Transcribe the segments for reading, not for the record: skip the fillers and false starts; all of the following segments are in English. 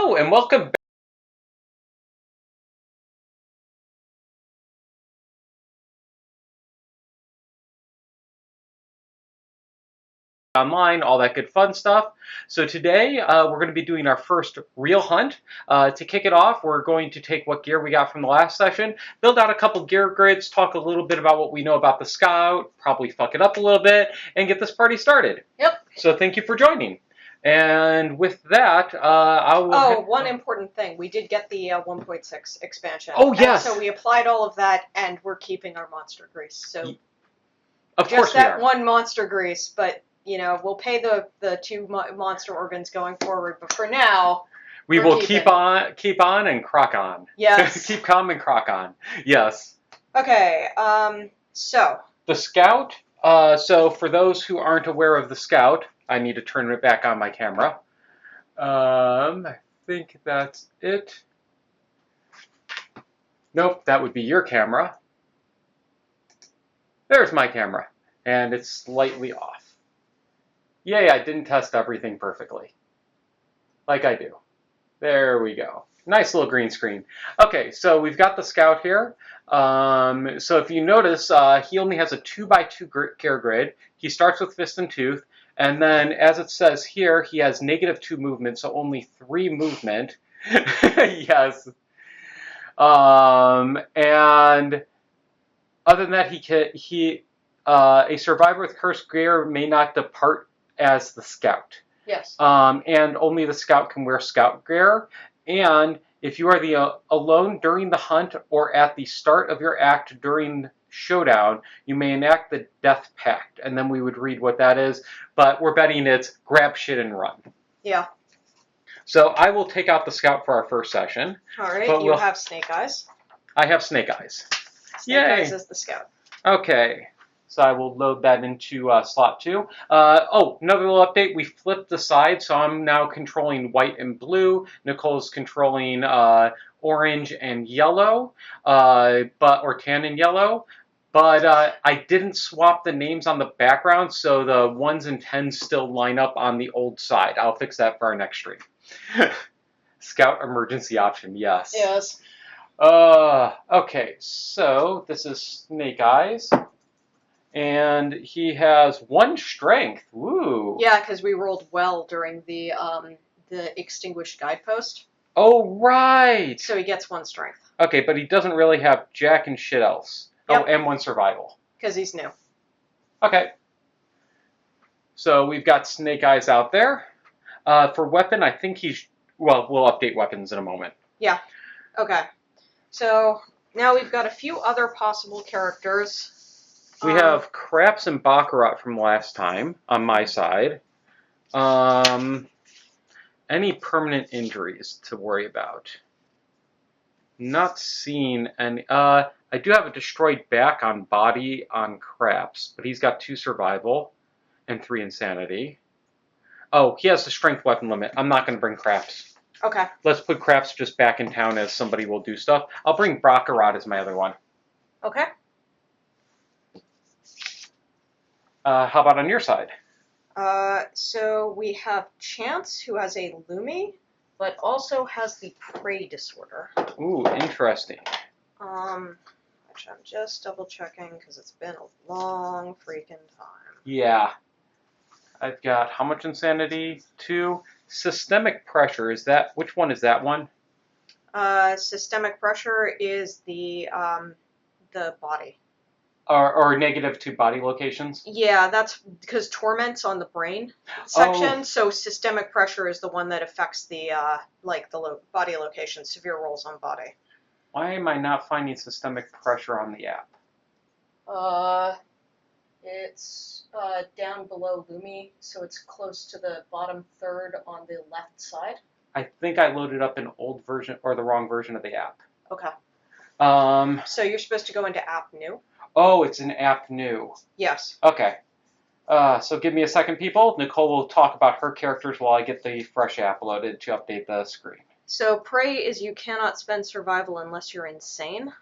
Hello and welcome back online, all that good fun stuff. So today we're going to be doing our first real hunt. To kick it off, we're going to take what gear we got from the last session, build out a couple gear grids, talk a little bit about what we know about the scout, probably fuck it up a little bit, and get this party started. Yep. So thank you for joining. And with that, one important thing. We did get the 1.6 expansion. Oh, yes. And so we applied all of that, and we're keeping our monster grease. So of just course that we are. one monster grease, but, you know, we'll pay the two monster organs going forward. But for now, we will keep on and crock on. Yes. Keep calm and crock on. Yes. Okay, so. The scout. So for those who aren't aware of the scout, I need to turn it back on my camera. I think that's it. Nope, that would be your camera. There's my camera, and it's slightly off. Yay, I didn't test everything perfectly. Like I do. There we go. Nice little green screen. Okay, so we've got the scout here. So if you notice, he only has a 2x2 care grid. He starts with fist and tooth, and then as it says here, he has -2 movement, so only 3 movement. Yes. And other than that, a survivor with cursed gear may not depart as the scout. Yes. And only the scout can wear scout gear. And if you are alone during the hunt or at the start of your act during showdown, you may enact the Death Pact. And then we would read what that is. But we're betting it's grab shit and run. Yeah. So I will take out the scout for our first session. All right, you have Snake Eyes. I have Snake Eyes. Snake Eyes is the scout. Okay. So I will load that into slot 2. Oh, another little update. We flipped the side, so I'm now controlling white and blue. Nicole's controlling orange and yellow, or tan and yellow. But I didn't swap the names on the background, so the 1s and 10s still line up on the old side. I'll fix that for our next stream. Scout emergency option, yes. Yes. Okay, so this is Snake Eyes. And he has 1 strength. Woo. Yeah, because we rolled well during the extinguished guidepost. Oh, right. So he gets 1 strength. Okay, but he doesn't really have jack and shit else. Yep. Oh, and 1 survival. Because he's new. Okay. So we've got Snake Eyes out there. For weapon, I think we'll update weapons in a moment. Yeah. Okay. So now we've got a few other possible characters. We have Craps and Baccarat from last time on my side. Any permanent injuries to worry about? Not seeing any. I do have a destroyed back on body on Craps, but he's got 2 survival and 3 insanity. Oh, he has the strength weapon limit. I'm not going to bring Craps. Okay. Let's put Craps just back in town as somebody will do stuff. I'll bring Baccarat as my other one. Okay. How about on your side? So we have Chance, who has a Lumi, but also has the prey disorder. Ooh, interesting. Which I'm just double checking because it's been a long freaking time. Yeah. I've got how much insanity? 2. Systemic pressure, which one is that one? Systemic pressure is the body. Or -2 body locations? Yeah, that's because torment's on the brain section, so systemic pressure is the one that affects the body location, severe rolls on body. Why am I not finding systemic pressure on the app? It's down below Lumi, so it's close to the bottom third on the left side. I think I loaded up an old version or the wrong version of the app. Okay. So you're supposed to go into app new? Oh, it's an app new. Yes. Okay. So give me a second, people. Nicole will talk about her characters while I get the fresh app loaded to update the screen. So prey is you cannot spend survival unless you're insane,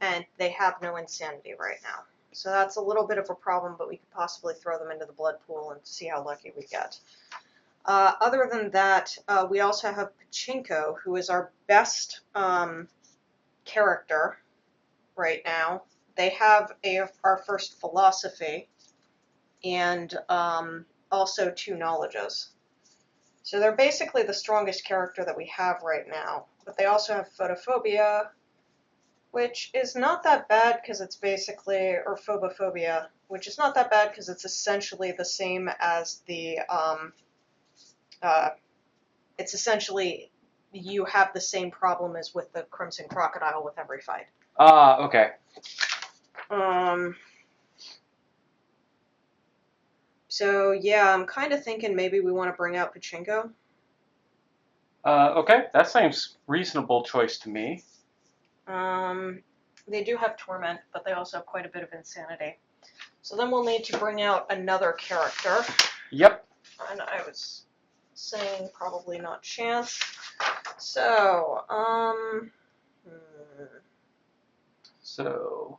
and they have no insanity right now. So that's a little bit of a problem, but we could possibly throw them into the blood pool and see how lucky we get. Other than that, we also have Pachinko, who is our best character right now. They have our first philosophy and also 2 knowledges. So they're basically the strongest character that we have right now. But they also have photophobia, which is not that bad because it's basically, or phobophobia, which is not that bad because it's essentially the same as the, it's essentially, you have the same problem as with the Crimson Crocodile with every fight. Okay. So yeah, I'm kind of thinking maybe we want to bring out Pachinko. Okay, that seems reasonable choice to me. They do have Torment, but they also have quite a bit of Insanity. So then we'll need to bring out another character. Yep. And I was saying probably not Chance. So, So,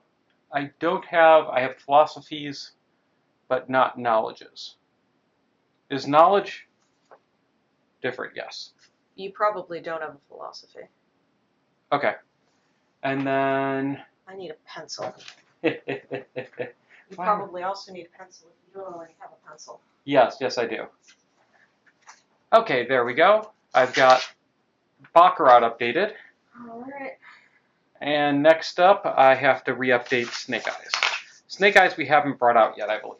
I have philosophies, but not knowledges. Is knowledge different? Yes. You probably don't have a philosophy. Okay. And then... I need a pencil. You You probably also need a pencil if you don't already have a pencil. Yes, I do. Okay, there we go. I've got Baccarat updated. Alright. And next up, I have to re-update Snake Eyes. Snake Eyes we haven't brought out yet, I believe.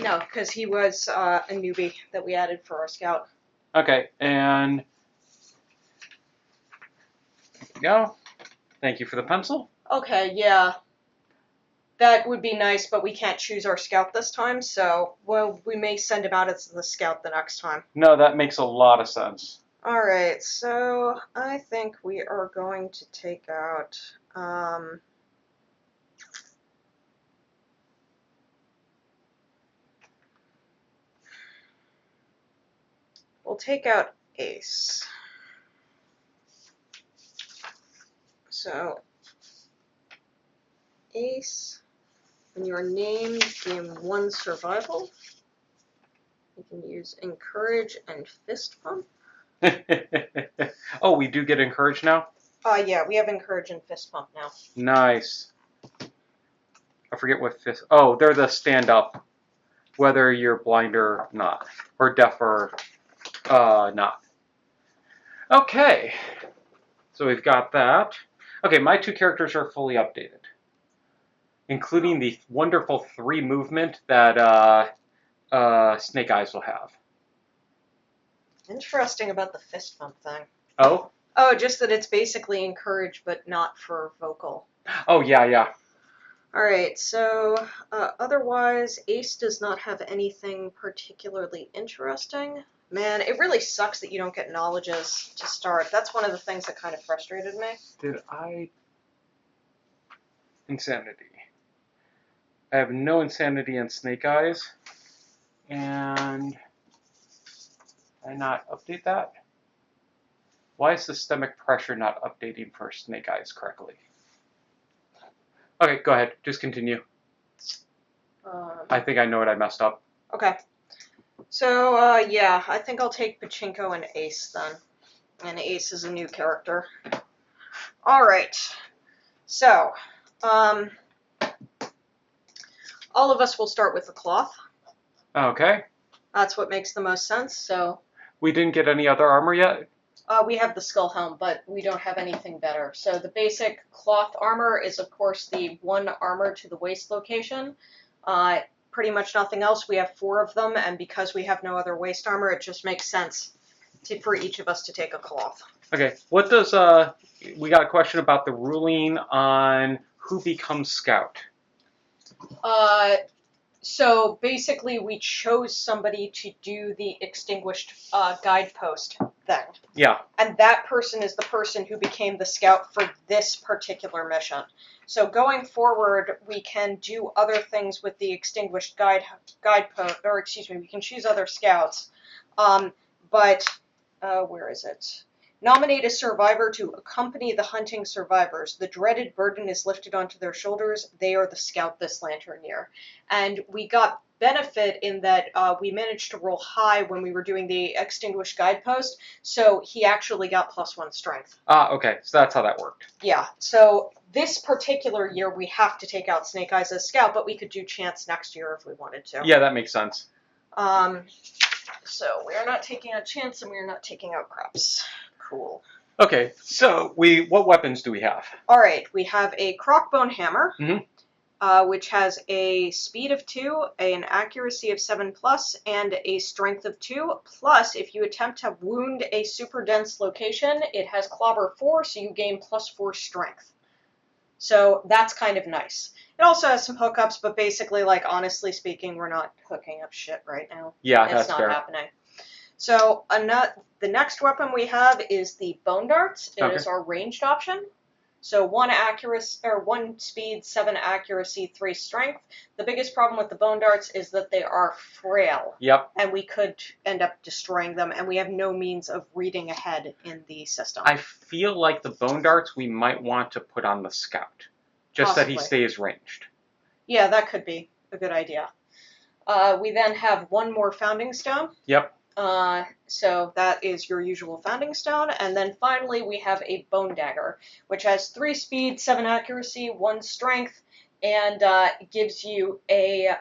No, because he was a newbie that we added for our scout. Okay, and there we go. Thank you for the pencil. Okay, yeah. That would be nice, but we can't choose our scout this time, so well, we may send him out as the scout the next time. No, that makes a lot of sense. Alright, so I think we are going to take out, we'll take out Ace. So, Ace, when you are named, gain 1 survival. You can use Encourage and Fist Pump. Oh, we do get encouraged now? Yeah, we have Encourage and Fist Pump now. Nice. I forget what fist... Oh, they're the stand-up, whether you're blind or not, or deaf or not. Okay, so we've got that. Okay, my 2 characters are fully updated, including the wonderful 3 movement that Snake Eyes will have. Interesting about the fist pump thing. Oh? Oh, just that it's basically encourage, but not for vocal. Oh, yeah. Alright, so otherwise, Ace does not have anything particularly interesting. Man, it really sucks that you don't get knowledges to start. That's one of the things that kind of frustrated me. Did I... Insanity. I have no insanity in Snake Eyes. And... Did I not update that? Why is systemic pressure not updating for Snake Eyes correctly? Okay, go ahead. Just continue. I think I know what I messed up. Okay. So, yeah, I think I'll take Pachinko and Ace then. And Ace is a new character. Alright. So, all of us will start with the cloth. Okay. That's what makes the most sense, so... We didn't get any other armor yet? We have the skull helm, but we don't have anything better. So the basic cloth armor is, of course, the 1 armor to the waist location. Pretty much nothing else. We have 4 of them, and because we have no other waist armor, it just makes sense for each of us to take a cloth. Okay, what does, we got a question about the ruling on who becomes scout. So basically we chose somebody to do the extinguished guidepost thing. Yeah. And that person is the person who became the scout for this particular mission. So going forward, we can do other things with the extinguished guidepost, or excuse me, we can choose other scouts. But where is it? Nominate a survivor to accompany the hunting survivors. The dreaded burden is lifted onto their shoulders. They are the scout this lantern year. And we got benefit in that we managed to roll high when we were doing the Extinguished Guidepost, so he actually got +1 strength. Ah, okay, so that's how that worked. Yeah, so this particular year we have to take out Snake Eyes as Scout, but we could do Chance next year if we wanted to. Yeah, that makes sense. So we're not taking out Chance and we're not taking out Craps. Cool. Okay, so what weapons do we have? All right, we have a Crockbone Hammer, Mm-hmm. which has a speed of 2, an accuracy of 7+, and a strength of 2. Plus, if you attempt to wound a super dense location, it has Clobber 4, so you gain +4 strength. So that's kind of nice. It also has some hookups, but basically, like, honestly speaking, we're not hooking up shit right now. Yeah, It's that's not fair. happening. So the next weapon we have is the Bone Darts. It is our ranged option. So 1 speed, 7 accuracy, 3 strength. The biggest problem with the Bone Darts is that they are frail. Yep. And we could end up destroying them, and we have no means of reading ahead in the system. I feel like the Bone Darts we might want to put on the Scout. Just Possibly. that he stays ranged. Yeah, that could be a good idea. We then have 1 more Founding Stone. Yep. So that is your usual Founding Stone. And then finally we have a Bone Dagger, which has 3 speed, 7 accuracy, 1 strength, and gives you a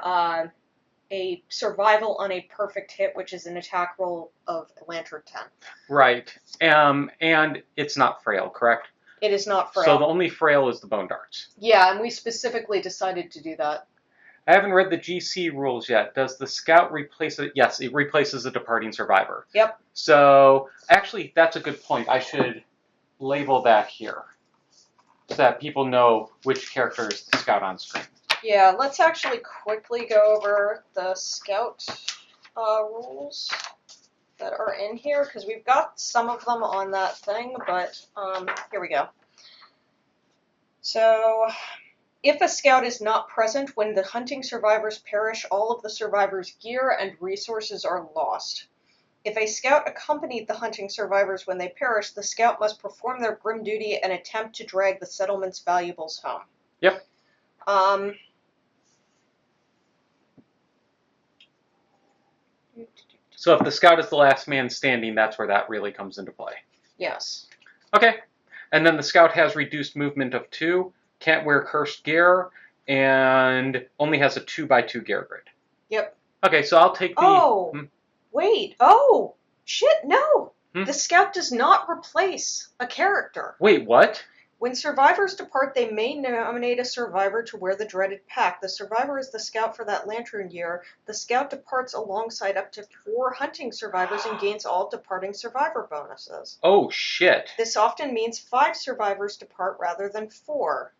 survival on a perfect hit, which is an attack roll of Lantern 10. Right. And it's not frail, correct? It is not frail. So the only frail is the Bone Darts. Yeah, and we specifically decided to do that. I haven't read the GC rules yet. Does the Scout replace it? Yes, it replaces a departing survivor. Yep. So, actually, that's a good point. I should label that here so that people know which character is the Scout on screen. Yeah, let's actually quickly go over the Scout rules that are in here, because we've got some of them on that thing, but here we go. So, if a Scout is not present when the hunting survivors perish, all of the survivors' gear and resources are lost. If a Scout accompanied the hunting survivors when they perish, the Scout must perform their grim duty and attempt to drag the settlement's valuables home. Yep. So if the Scout is the last man standing, that's where that really comes into play. Yes. Okay. And then the Scout has reduced movement of 2, can't wear cursed gear, and only has a 2x2 gear grid. Yep. Okay, so I'll take the... Oh! Wait. Oh! Shit, no! Hmm? The Scout does not replace a character. Wait, what? When survivors depart, they may nominate a survivor to wear the dreaded pack. The survivor is the Scout for that Lantern year. The Scout departs alongside up to 4 hunting survivors and gains all departing survivor bonuses. Oh, shit. This often means 5 survivors depart rather than 4.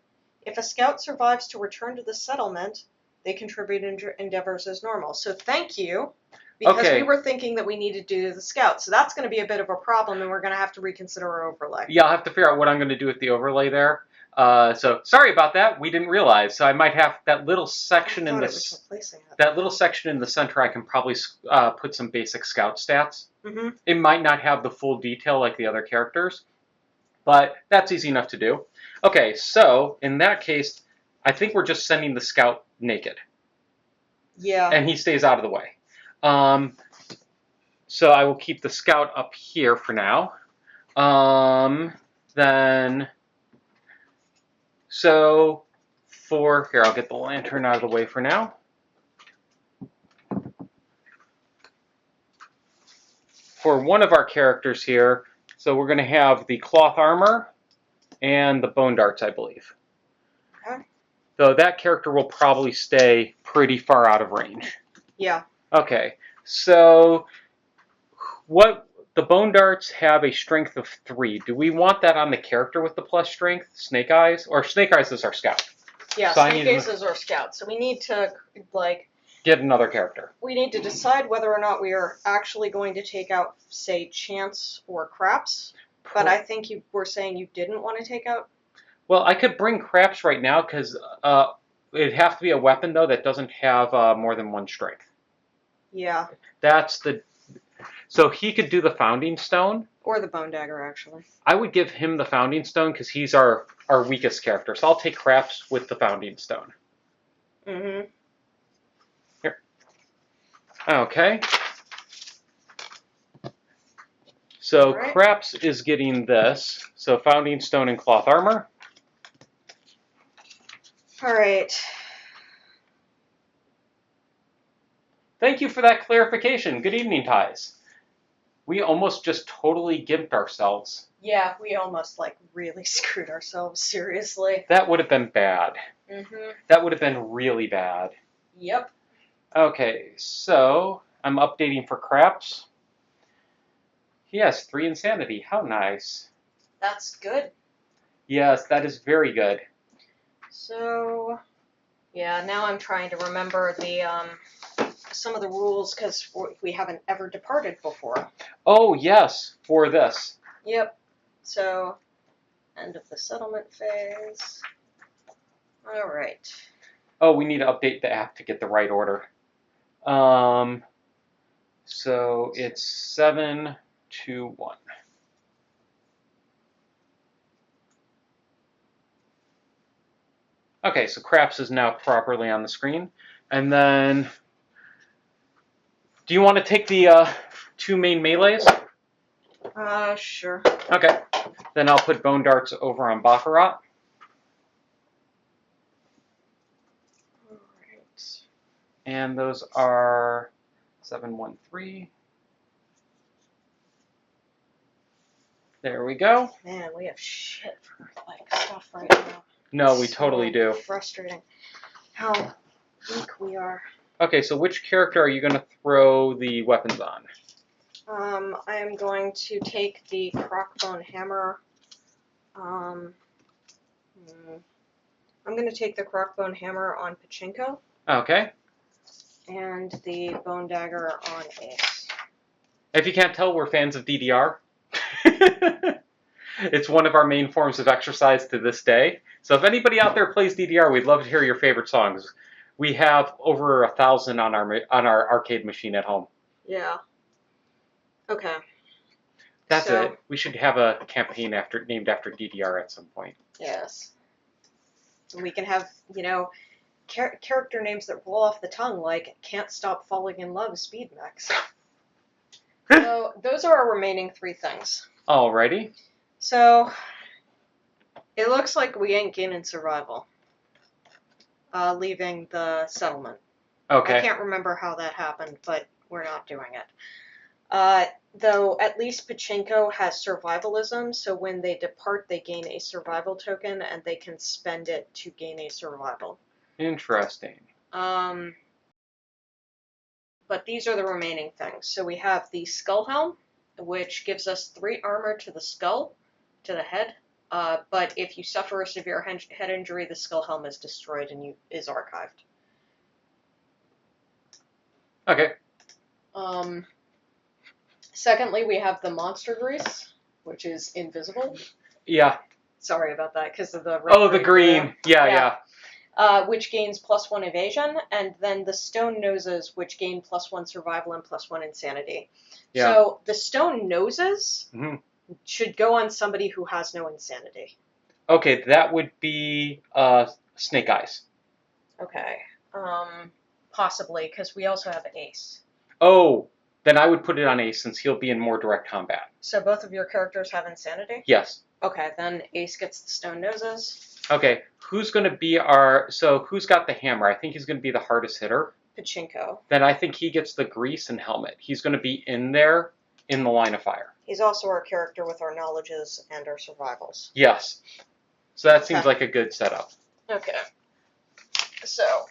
If a Scout survives to return to the settlement, they contribute endeavors as normal. So thank you, because we were thinking that we needed to do the Scout. So that's going to be a bit of a problem, and we're going to have to reconsider our overlay. Yeah, I'll have to figure out what I'm going to do with the overlay there. So sorry about that. We didn't realize. So I might have that little section in the center. I can probably put some basic Scout stats. Mm-hmm. It might not have the full detail like the other characters, but that's easy enough to do. Okay, so in that case, I think we're just sending the Scout naked. Yeah. And he stays out of the way. So I will keep the Scout up here for now. Here, I'll get the lantern out of the way for now. For one of our characters here, so we're going to have the cloth armor and the bone darts, I believe. Okay. So that character will probably stay pretty far out of range. Yeah. Okay, so the bone darts have a strength of 3. Do we want that on the character with the plus strength, Snake Eyes? Or Snake Eyes is our Scout? Yeah, so Snake Eyes is our Scout. So we need to, get another character. We need to decide whether or not we are actually going to take out, say, Chance or Craps. But I think you were saying you didn't want to take out... Well, I could bring Craps right now, because it'd have to be a weapon, though, that doesn't have more than 1 strength. Yeah. So he could do the Founding Stone. Or the Bone Dagger, actually. I would give him the Founding Stone, because he's our weakest character. So I'll take Craps with the Founding Stone. Mm-hmm. Here. Okay. So All right. Craps is getting this. So Founding Stone and Cloth Armor. All right. Thank you for that clarification. Good evening, Ties. We almost just totally gimped ourselves. Yeah, we almost like really screwed ourselves, seriously. That would have been bad. Mm-hmm. That would have been really bad. Yep. Okay, so I'm updating for Craps. He has 3 insanity. How nice. That's good. Yes, that is very good. So, yeah, now I'm trying to remember the some of the rules because we haven't ever departed before. Oh, yes, for this. Yep. So, end of the settlement phase. All right. Oh, we need to update the app to get the right order. So it's 7, 2, 1. Okay, so Craps is now properly on the screen. And then, do you want to take the 2 main melees? Sure. Okay. Then I'll put Bone Darts over on Baccarat. All right. And those are 7, 1, 3. There we go. Man, we have shit for like stuff right now. No, we totally do. Frustrating. How weak we are. Okay, so which character are you going to throw the weapons on? I am going to take the Crockbone Hammer. I'm going to take the Crockbone Hammer on Pachinko. Okay. And the Bone Dagger on Ace. If you can't tell, we're fans of DDR. It's one of our main forms of exercise to this day. So if anybody out there plays DDR, we'd love to hear your favorite songs. We have over 1,000 on our arcade machine at home. Yeah. Okay. That's it. We should have a campaign named after DDR at some point. Yes. We can have, character names that roll off the tongue, like Can't Stop Falling in Love, Speed Mechs. So those are our remaining 3 things. Alrighty. So it looks like we ain't gaining survival. Leaving the settlement. Okay. I can't remember how that happened, but we're not doing it. Though at least Pachinko has survivalism, so when they depart, they gain a survival token, and they can spend it to gain a survival. Interesting. But these are the remaining things. So we have the Skull Helm, which gives us 3 armor to the skull, to the head. But if you suffer a severe head injury, the Skull Helm is destroyed and is archived. Okay. Secondly, we have the Monster Grease, which is invisible. Yeah. Sorry about that, because of the red. Oh, the green. Yeah. Which gains +1 evasion, and then the Stone Noses, which gain +1 survival and +1 insanity. Yeah. So the Stone Noses should go on somebody who has no insanity. Okay, that would be Snake Eyes. Okay. Possibly, because we also have Ace. Oh, then I would put it on Ace since he'll be in more direct combat. So both of your characters have insanity? Yes. Okay, then Ace gets the Stone Noses. Okay, who's going to be who's got the hammer? I think he's going to be the hardest hitter. Pachinko. Then I think he gets the grease and helmet. He's going to be in there in the line of fire. He's also our character with our knowledges and our survivals. Yes. So that seems like a good setup. Okay. So,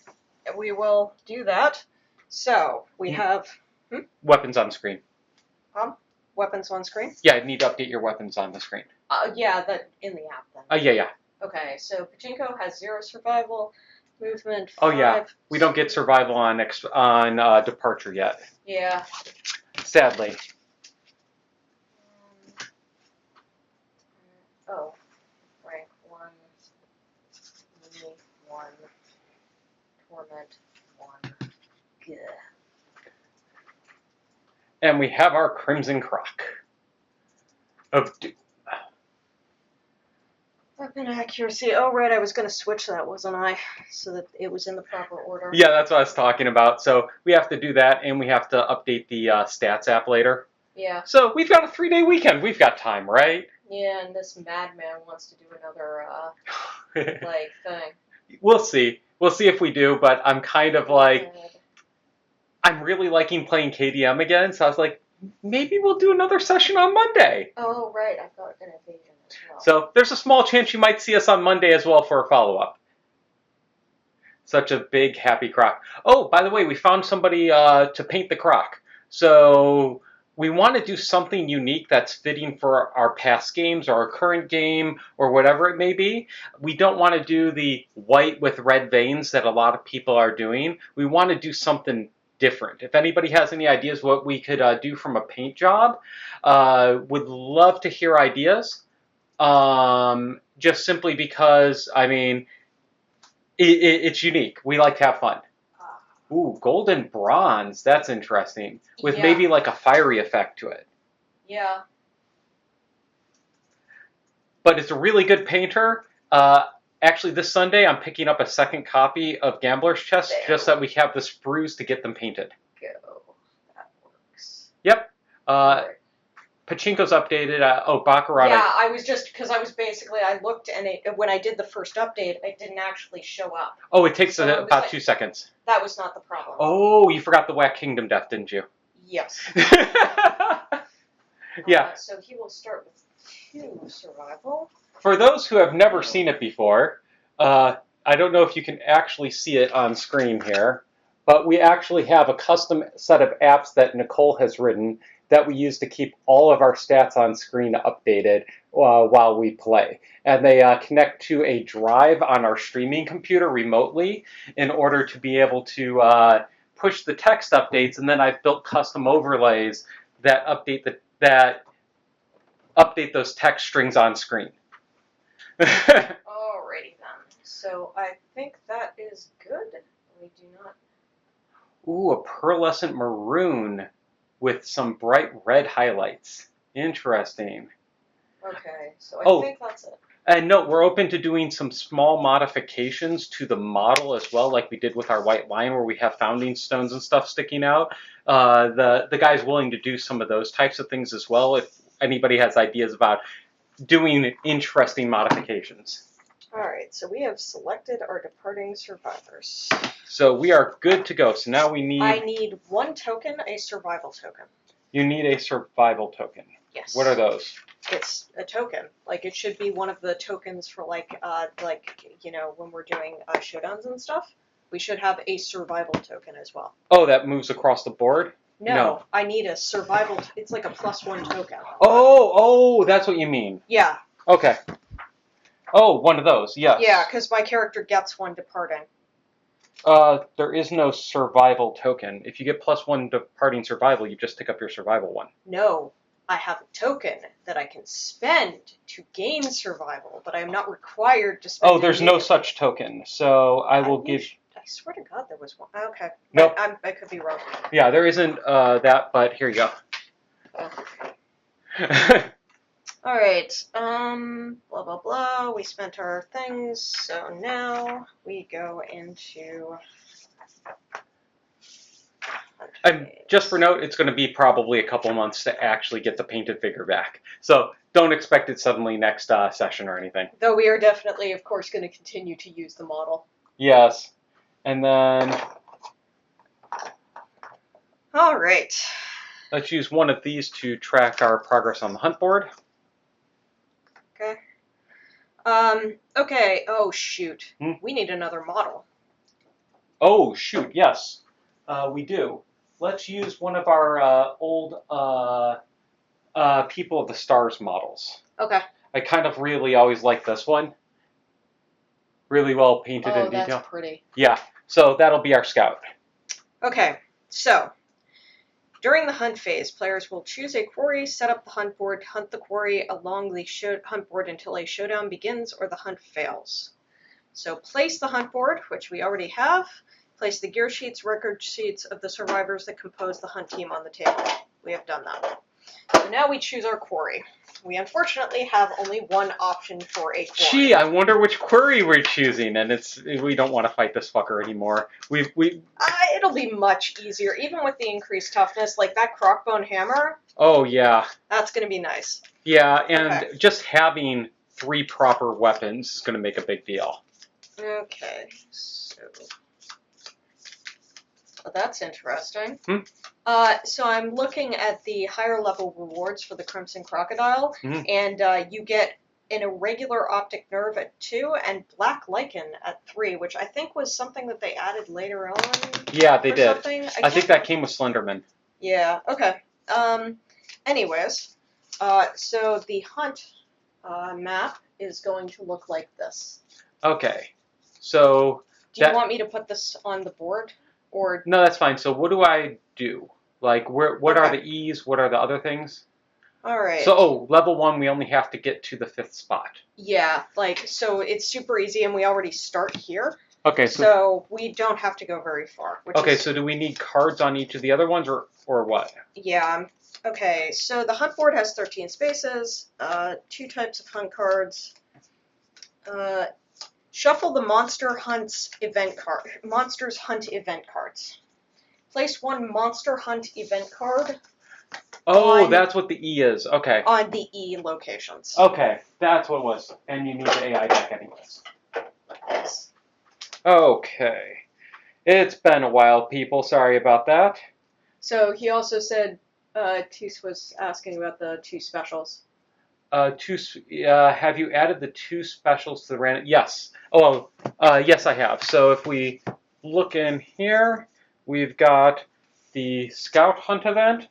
we will do that. So, we have... Weapons on screen. Weapons on screen? Yeah, I need to update your weapons on the screen. Yeah, in the app then. Yeah. Okay, so Pachinko has 0 survival, movement 5. Oh yeah, we don't get survival on departure yet. Yeah. Sadly. Rank 1, Mini 1, Torment 1. Yeah. And we have our Crimson Croc of Doom. Weapon accuracy. Oh, right, I was going to switch that, wasn't I? So that it was in the proper order. Yeah, that's what I was talking about. So we have to do that, and we have to update the stats app later. Yeah. So we've got a 3-day weekend. We've got time, right? Yeah, and this madman wants to do another, thing. We'll see. We'll see if we do, but I'm kind of like, I'm really liking playing KDM again, so I was like, maybe we'll do another session on Monday. Oh, right, I've got an evasion as well. So there's a small chance you might see us on Monday as well for a follow-up. Such a big, happy croc. Oh, by the way, we found somebody to paint the croc. So we want to do something unique that's fitting for our past games or our current game or whatever it may be. We don't want to do the white with red veins that a lot of people are doing. We want to do something different. If anybody has any ideas what we could do from a paint job, would love to hear ideas. Just simply because, I mean, it's unique. We like to have fun. Ooh, gold and bronze. That's interesting. With maybe like a fiery effect to it. Yeah. But it's a really good painter. Actually, this Sunday, I'm picking up a second copy of Gambler's Chest just so that we have the sprues to get them painted. Go. That works. Yep. Pachinko's updated. Baccarat. Yeah, I was just, because I looked, and when I did the first update, it didn't actually show up. Oh, it takes So about 2 seconds. That was not the problem. Oh, you forgot the Whack Kingdom death, didn't you? Yes. Yeah. So he will start with 2 survival. For those who have never seen it before, I don't know if you can actually see it on screen here, but we actually have a custom set of apps that Nicole has written that we use to keep all of our stats on screen updated while we play. And they connect to a drive on our streaming computer remotely in order to be able to push the text updates. And then I've built custom overlays that update those text strings on screen. Alrighty then. So I think that is good. We do not. Ooh, a pearlescent maroon with some bright red highlights. Interesting. Okay, so I think that's it. And no, we're open to doing some small modifications to the model as well, like we did with our White Lion, where we have founding stones and stuff sticking out. The guy's willing to do some of those types of things as well if anybody has ideas about doing interesting modifications. Alright, so we have selected our departing survivors. So we are good to go. So now we need... I need 1 token, a survival token. You need a survival token. Yes. What are those? It's a token. Like, it should be one of the tokens for, when we're doing showdowns and stuff. We should have a survival token as well. Oh, that moves across the board? No. I need a survival... It's like a +1 token. Oh, that's what you mean. Yeah. Okay. Oh, one of those, yes. Yeah, because my character gets 1 departing. There is no survival token. If you get +1 departing survival, you just pick up your survival one. No, I have a token that I can spend to gain survival, but I am not required to spend. Oh, there's no such token. So I will give. I swear to God, there was one. Okay. Nope. I could be wrong. Yeah, there isn't that, but here you go. All right. Blah blah blah. We spent our things, so now we go into. And just for note, it's going to be probably a couple months to actually get the painted figure back. So don't expect it suddenly next session or anything. Though we are definitely, of course, going to continue to use the model. Yes. And then... All right. Let's use one of these to track our progress on the hunt board. Okay. Okay. Oh, shoot. We need another model. Oh, shoot. Yes, we do. Let's use one of our old People of the Stars models. Okay. I kind of really always like this one. Really well painted in detail. Oh, that's pretty. Yeah. So that'll be our scout. Okay. So, during the hunt phase, players will choose a quarry, set up the hunt board, hunt the quarry along the hunt board until a showdown begins or the hunt fails. So place the hunt board, which we already have. Place the gear sheets, record sheets of the survivors that compose the hunt team on the table. We have done that. So now we choose our quarry. we unfortunately have only one option for a query. Gee, I wonder which query we're choosing, and we don't want to fight this fucker anymore. It'll be much easier, even with the increased toughness. Like that crockbone hammer. Oh yeah. That's gonna be nice. Yeah, and just having 3 proper weapons is going to make a big deal. Okay, so well, that's interesting. So I'm looking at the higher level rewards for the Crimson Crocodile, and you get an irregular optic nerve at 2 and black lichen at 3, which I think was something that they added later on. Yeah, they did. I think that came with Slenderman. Yeah. Okay. Anyways, so the hunt map is going to look like this. Okay. So. Do you want me to put this on the board? Or no, that's fine. So what do I do? Like, what are the E's? What are the other things? All right. So, level 1, we only have to get to the 5th spot. Yeah, so it's super easy, and we already start here. Okay, so we don't have to go very far. So do we need cards on each of the other ones, or what? Yeah. Okay, so the hunt board has 13 spaces, 2 types of hunt cards. Shuffle the Monsters Hunt event cards. Place 1 Monster Hunt event card. Oh, that's what the E is. Okay. On the E locations. Okay, that's what it was. And you need the AI deck anyways. Yes. Okay. It's been a while, people. Sorry about that. So he also said, Teese was asking about the 2 specials. Have you added the 2 specials to the random? Yes. Oh, yes, I have. So if we look in here, we've got the Scout Hunt event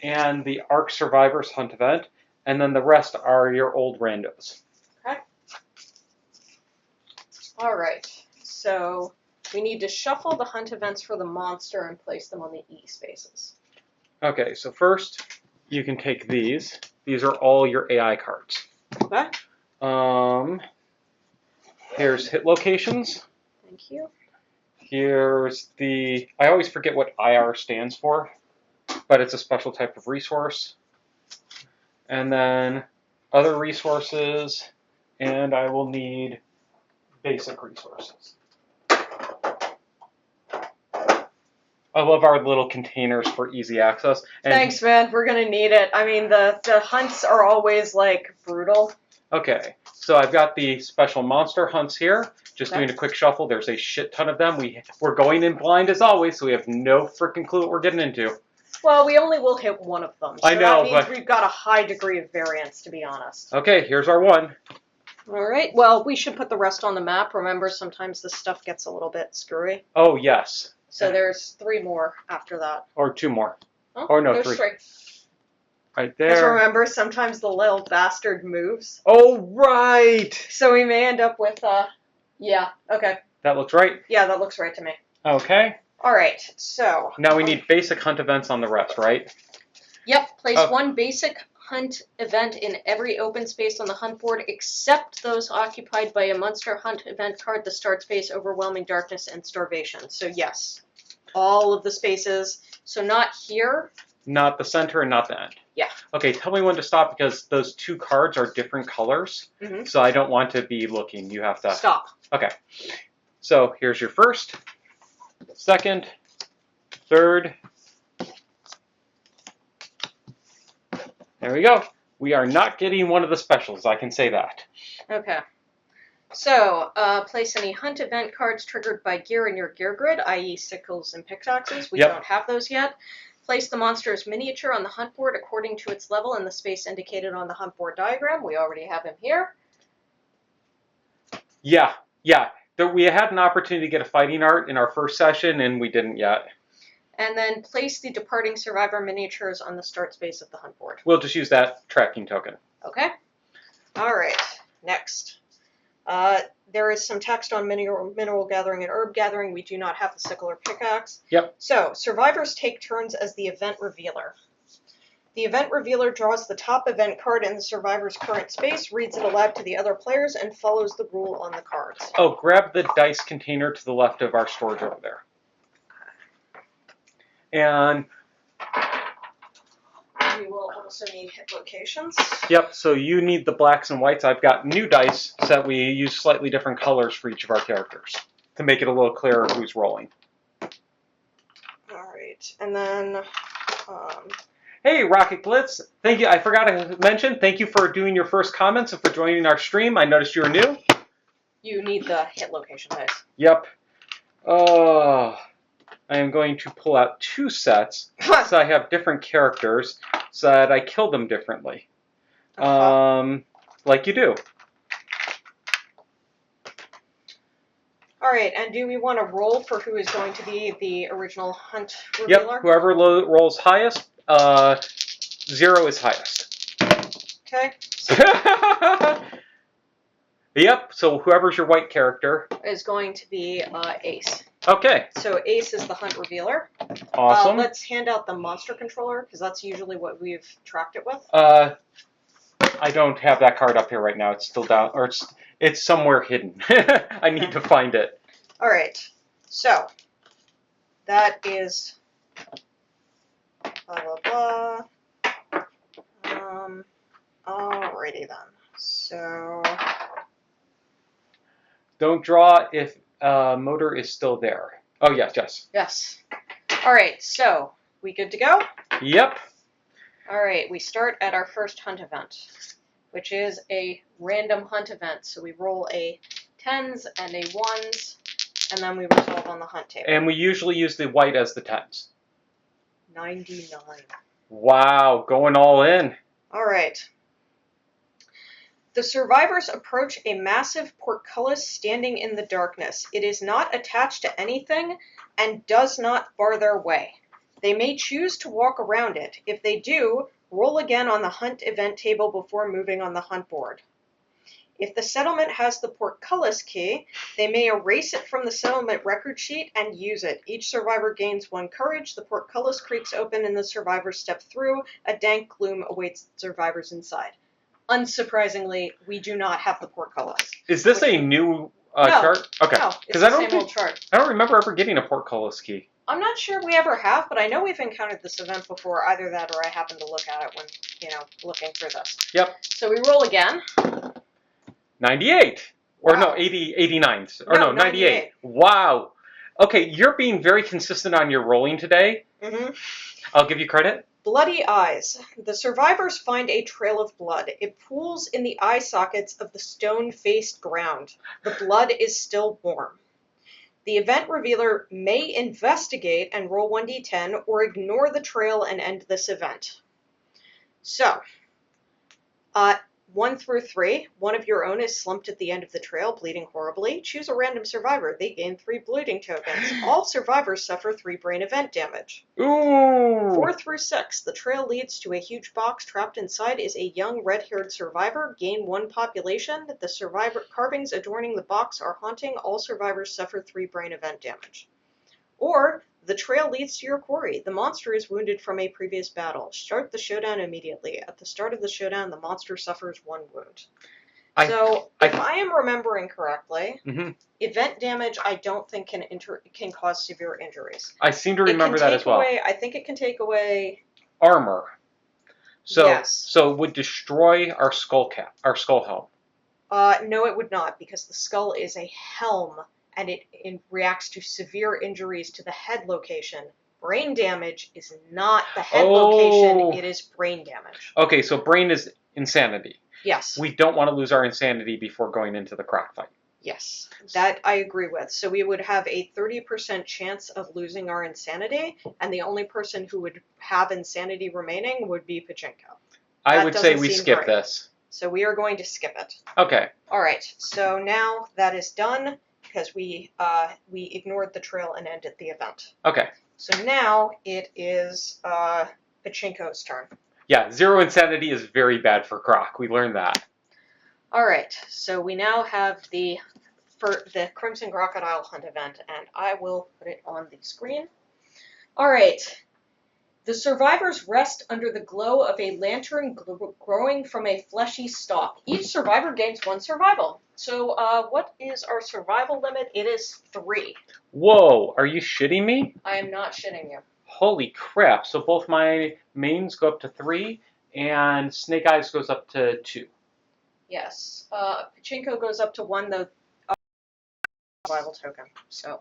and the Ark Survivors Hunt event, and then the rest are your old randos. Okay. All right. So we need to shuffle the hunt events for the monster and place them on the E spaces. Okay, so first you can take these. These are all your AI cards. Okay. Here's hit locations. Thank you. Here's I always forget what IR stands for, but it's a special type of resource. And then other resources, and I will need basic resources. I love our little containers for easy access. And thanks, man. We're going to need it. I mean, the hunts are always, like, brutal. Okay, so I've got the special monster hunts here. Just doing a quick shuffle. There's a shit ton of them. We're going in blind as always, so we have no freaking clue what we're getting into. Well, we only will hit one of them. So I know, that means we've got a high degree of variance, to be honest. Okay, here's our one. All right. Well, we should put the rest on the map. Remember, sometimes this stuff gets a little bit screwy. Oh, yes. So there's 3 more after that. Or 2 more. Oh, or no, there's 3. Right there. Just remember, sometimes the little bastard moves. Oh, right! So we may end up with, yeah, okay. That looks right? Yeah, that looks right to me. Okay. All right, so. Now we need basic hunt events on the rest, right? Yep, place 1 basic hunt event in every open space on the hunt board except those occupied by a monster hunt event card, the start space, overwhelming darkness, and starvation. So yes, all of the spaces. So not here. Not the center and not the end. Yeah. Okay, tell me when to stop because those 2 cards are different colors. Mm-hmm. So I don't want to be looking. You have to... Stop. Okay. So here's your first, second, third. There we go. We are not getting one of the specials, I can say that. Okay. So, place any hunt event cards triggered by gear in your gear grid, i.e. sickles and pickaxes. We don't have those yet. Place the monster's miniature on the hunt board according to its level in the space indicated on the hunt board diagram. We already have him here. Yeah. We had an opportunity to get a fighting art in our first session, and we didn't yet. And then place the departing survivor miniatures on the start space of the hunt board. We'll just use that tracking token. Okay. All right. Next. There is some text on mineral gathering and herb gathering. We do not have the sickle or pickaxe. Yep. So, survivors take turns as the event revealer. The event revealer draws the top event card in the survivor's current space, reads it aloud to the other players, and follows the rule on the cards. Oh, grab the dice container to the left of our storage over there. And we will also need hit locations. Yep, so you need the blacks and whites. I've got new dice so that we use slightly different colors for each of our characters to make it a little clearer who's rolling. Alright, and then... Hey, Rocket Glitz. Thank you. I forgot to mention, thank you for doing your first comments and for joining our stream. I noticed you were new. You need the hit location dice. Yep. I am going to pull out 2 sets so I have different characters so that I kill them differently. Like you do. Alright, and do we want to roll for who is going to be the original hunt revealer? Yep, whoever rolls highest, 0 is highest. Okay. Yep, so whoever's your white character is going to be Ace. Okay. So Ace is the hunt revealer. Awesome. Let's hand out the monster controller, because that's usually what we've tracked it with. I don't have that card up here right now. It's still down, or it's somewhere hidden. I need to find it. All right. So that is blah blah blah. Alrighty then. So don't draw if motor is still there. Oh yes, yes. Yes. All right. So we good to go? Yep. All right. We start at our first hunt event, which is a random hunt event. So we roll a 10s and a 1s, and then we resolve on the hunt table. And we usually use the white as the 10s. 99. Wow, going all in. All right. The survivors approach a massive portcullis standing in the darkness. It is not attached to anything and does not bar their way. They may choose to walk around it. If they do, roll again on the hunt event table before moving on the hunt board. If the settlement has the portcullis key, they may erase it from the settlement record sheet and use it. Each survivor gains 1 courage. The portcullis creaks open and the survivors step through. A dank gloom awaits survivors inside. Unsurprisingly, we do not have the portcullis. Is this a new chart? Okay. No, it's the same old chart. I don't remember ever getting a portcullis key. I'm not sure we ever have, but I know we've encountered this event before. Either that or I happened to look at it when, looking for this. Yep. So we roll again. 98. Or Wow. no, 89. Or no, 98. Wow. Okay, you're being very consistent on your rolling today. Mm-hmm. I'll give you credit. Bloody eyes. The survivors find a trail of blood. It pools in the eye sockets of the stone-faced ground. The blood is still warm. The event revealer may investigate and roll 1d10 or ignore the trail and end this event. So, 1 through 3, one of your own is slumped at the end of the trail, bleeding horribly. Choose a random survivor. They gain 3 bleeding tokens. All survivors suffer 3 brain event damage. Ooh. 4 through 6, the trail leads to a huge box. Trapped inside is a young red-haired survivor. Gain 1 population. The survivor carvings adorning the box are haunting. All survivors suffer 3 brain event damage. Or, the trail leads to your quarry. The monster is wounded from a previous battle. Start the showdown immediately. At the start of the showdown, the monster suffers 1 wound. If I am remembering correctly, event damage I don't think can cause severe injuries. I seem to remember that as well. I think it can take away armor. So, yes. So it would destroy our skull helm. No, it would not, because the skull is a helm, and it reacts to severe injuries to the head location. Brain damage is not the head location, it is brain damage. Okay, so brain is insanity. Yes. We don't want to lose our insanity before going into the croc fight. Yes, that I agree with. So we would have a 30% chance of losing our insanity, and the only person who would have insanity remaining would be Pachinko. I would say we skip this. So we are going to skip it. Okay. All right, so now that is done, because we ignored the trail and ended the event. Okay. So now it is Pachinko's turn. Yeah, 0 insanity is very bad for Croc. We learned that. All right, so we now have the Crimson Crocodile hunt event, and I will put it on the screen. All right. The survivors rest under the glow of a lantern growing from a fleshy stalk. Each survivor gains 1 survival. So what is our survival limit? It is 3. Whoa, are you shitting me? I am not shitting you. Holy crap. So both my mains go up to 3, And Snake Eyes goes up to 2. Yes. Pachinko goes up to 1, though. Survival token. So,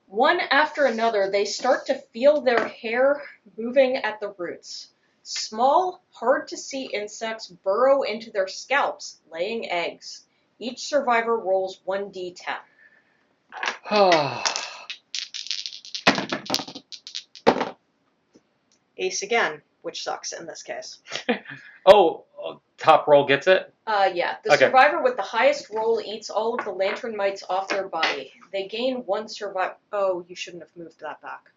one after another, they start to feel their hair moving at the roots. Small, hard-to-see insects burrow into their scalps, laying eggs. Each survivor rolls 1d10. Ace again, which sucks in this case. Oh, top roll gets it? Yeah. The survivor with the highest roll eats all of the lantern mites off their body. They gain 1 survival. Oh, you shouldn't have moved that back.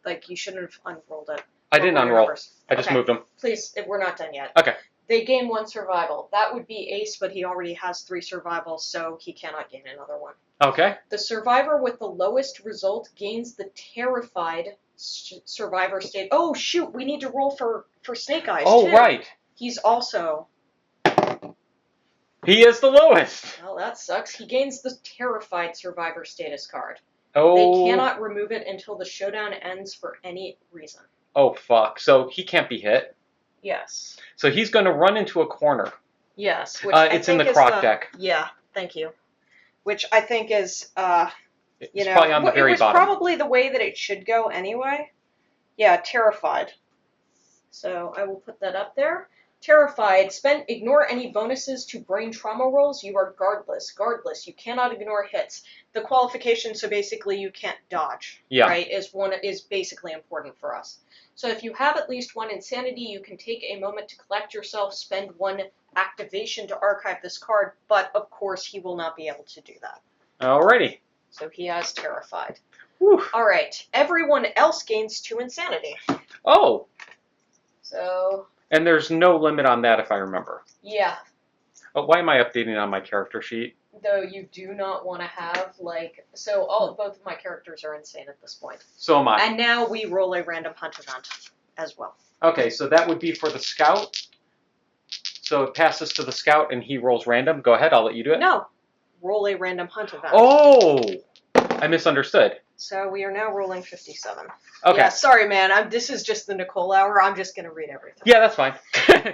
Like, you shouldn't have unrolled it. I didn't unroll. I just moved them. Please, we're not done yet. Okay. They gain 1 survival. That would be Ace, but he already has 3 survival, so he cannot gain another one. Okay. The survivor with the lowest result gains the terrified survivor state. Oh, shoot, we need to roll for Snake Eyes, too. Right. He's also... He is the lowest. Well, that sucks. He gains the terrified survivor status card. Oh. They cannot remove it until the showdown ends for any reason. Oh, fuck. So he can't be hit. Yes. So he's going to run into a corner. Yes. Which it's in the Croc deck. Yeah, thank you. Which I think is, it's probably on the very bottom. It was probably the way that it should go anyway. Yeah, terrified. So I will put that up there. Terrified. Ignore any bonuses to brain trauma rolls. You are guardless. Guardless. You cannot ignore hits. The qualification, so basically you can't dodge. Yeah. Right, is basically important for us. So if you have at least 1 insanity, you can take a moment to collect yourself, spend 1 activation to archive this card, but of course he will not be able to do that. Alrighty. So he has terrified. Whew. Alright, everyone else gains 2 insanity. Oh. So... And there's no limit on that if I remember. Yeah. Oh, why am I updating on my character sheet? Though you do not want to have, like... So both of my characters are insane at this point. So am I. And now we roll a random hunt event as well. Okay, so that would be for the scout. So it passes to the scout and he rolls random. Go ahead, I'll let you do it. No. Roll a random hunt event. Oh! I misunderstood. So we are now rolling 57. Okay. Yeah, sorry, man. This is just the Nicole hour. I'm just going to read everything. Yeah, that's fine.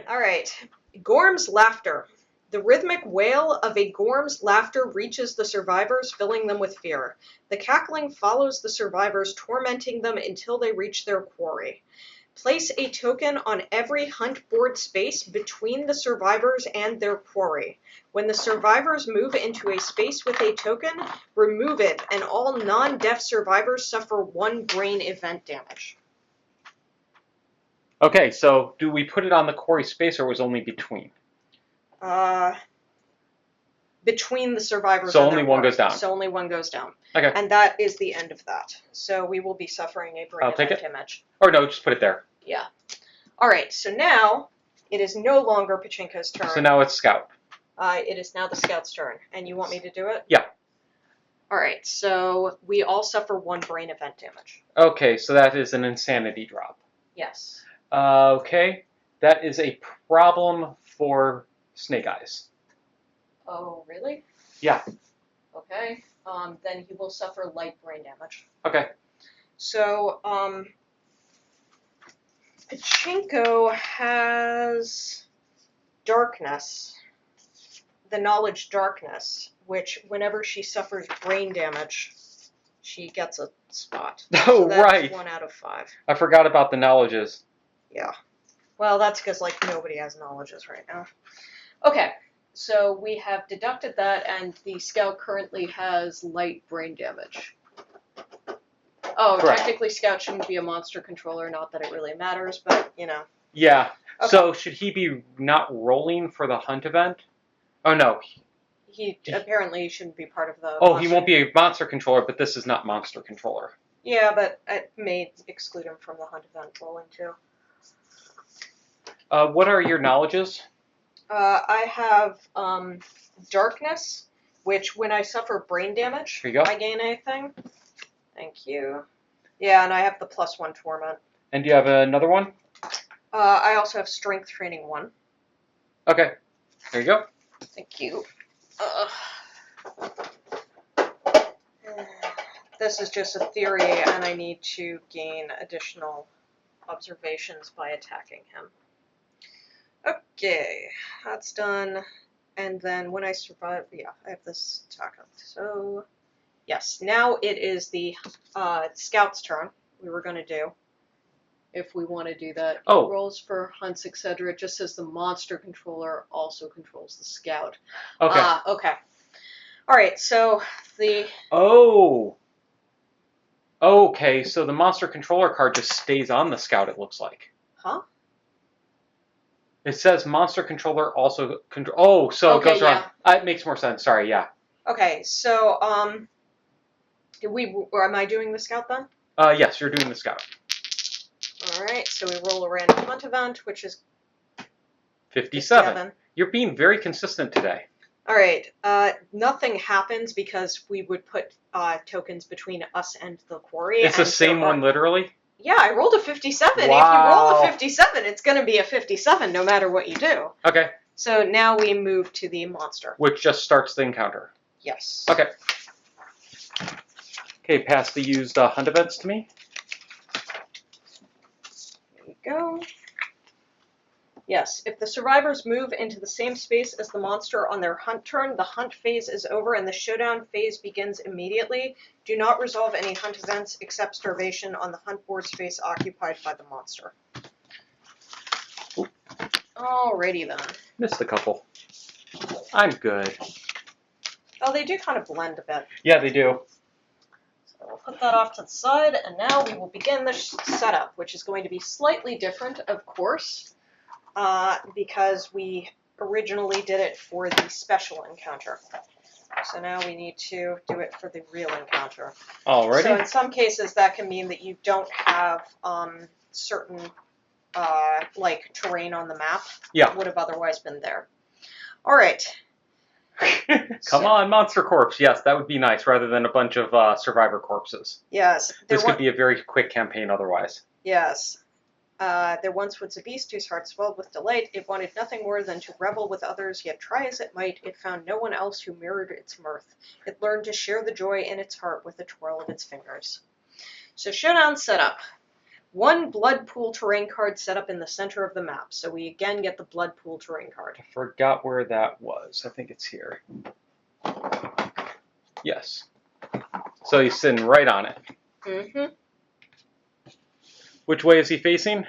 All right. Gorm's laughter. The rhythmic wail of a Gorm's laughter reaches the survivors, filling them with fear. The cackling follows the survivors, tormenting them until they reach their quarry. Place a token on every hunt board space between the survivors and their quarry. When the survivors move into a space with a token, remove it, and all non-deaf survivors suffer 1 brain event damage. Okay, so do we put it on the quarry space or was it only between? Between the survivors. So and only their one quarry. goes down. So only 1 goes down. Okay. And that is the end of that. So we will be suffering a brain event damage. Or no, just put it there. Yeah. All right, so now it is no longer Pachinko's turn. So now it's Scout. It is now the Scout's turn. And you want me to do it? Yeah. All right, so we all suffer 1 brain event damage. Okay, so that is an insanity drop. Yes. Okay, that is a problem for Snake Eyes. Oh, really? Yeah. Okay. Then he will suffer light brain damage. Okay. So, Pachinko has darkness, the knowledge darkness, which whenever she suffers brain damage, she gets a spot. Oh, so that's right. 1 out of 5. I forgot about the knowledges. Yeah. Well, that's because, like, nobody has knowledges right now. Okay. So we have deducted that, and the Scout currently has light brain damage. Oh, Correct. Technically Scout shouldn't be a monster controller, not that it really matters, but, you know. Yeah. Okay. So should he be not rolling for the hunt event? Oh, no. He apparently shouldn't be part of the... Oh, he won't be a monster controller, but this is not monster controller. Yeah, but it may exclude him from the hunt event rolling, too. What are your knowledges? I have darkness, which when I suffer brain damage, Here you go. I gain anything. Thank you. Yeah, and I have the +1 torment. And do you have another one? I also have strength training 1. Okay. There you go. Thank you. This is just a theory, and I need to gain additional observations by attacking him. Okay, that's done. And then when I survive, yeah, I have this attack up. So, yes, now it is the scout's turn. We were going to do, if we want to do that. Oh. Rolls for hunts, etc. It just says the monster controller also controls the scout. Okay. Okay. All right, so the... Oh. Okay, so the monster controller card just stays on the scout, it looks like. Huh? It says monster controller also control. Oh, so Okay, it goes around. It makes more sense. Sorry, yeah. Okay, so am I doing the scout then? Yes, you're doing the scout. All right, so we roll a random hunt event, which is 57. You're being very consistent today. All right, nothing happens because we would put tokens between us and the quarry. It's the same one, literally? Yeah, I rolled a 57. Wow. If you roll a 57, it's going to be a 57 no matter what you do. Okay. So now we move to the monster. Which just starts the encounter. Yes. Okay. Okay, pass the used hunt events to me. There we go. Yes, if the survivors move into the same space as the monster on their hunt turn, the hunt phase is over and the showdown phase begins immediately. Do not resolve any hunt events except starvation on the hunt board space occupied by the monster. Ooh. Alrighty then. Missed a couple. I'm good. Oh, they do kind of blend a bit. Yeah, they do. So we'll put that off to the side, and now we will begin the setup, which is going to be slightly different, of course, because we originally did it for the special encounter. So now we need to do it for the real encounter. Alrighty. So in some cases, that can mean that you don't have certain like terrain on the map that would have otherwise been there. All right. Come on, monster corpse. Yes, that would be nice, rather than a bunch of survivor corpses. Yes. This could be a very quick campaign otherwise. Yes. There once was a beast whose heart swelled with delight. It wanted nothing more than to revel with others, yet try as it might, it found no one else who mirrored its mirth. It learned to share the joy in its heart with the twirl of its fingers. So showdown setup. One blood pool terrain card set up in the center of the map. So we again get the blood pool terrain card. I forgot where that was. I think it's here. Yes. So he's sitting right on it. Mm-hmm. Which way is he facing?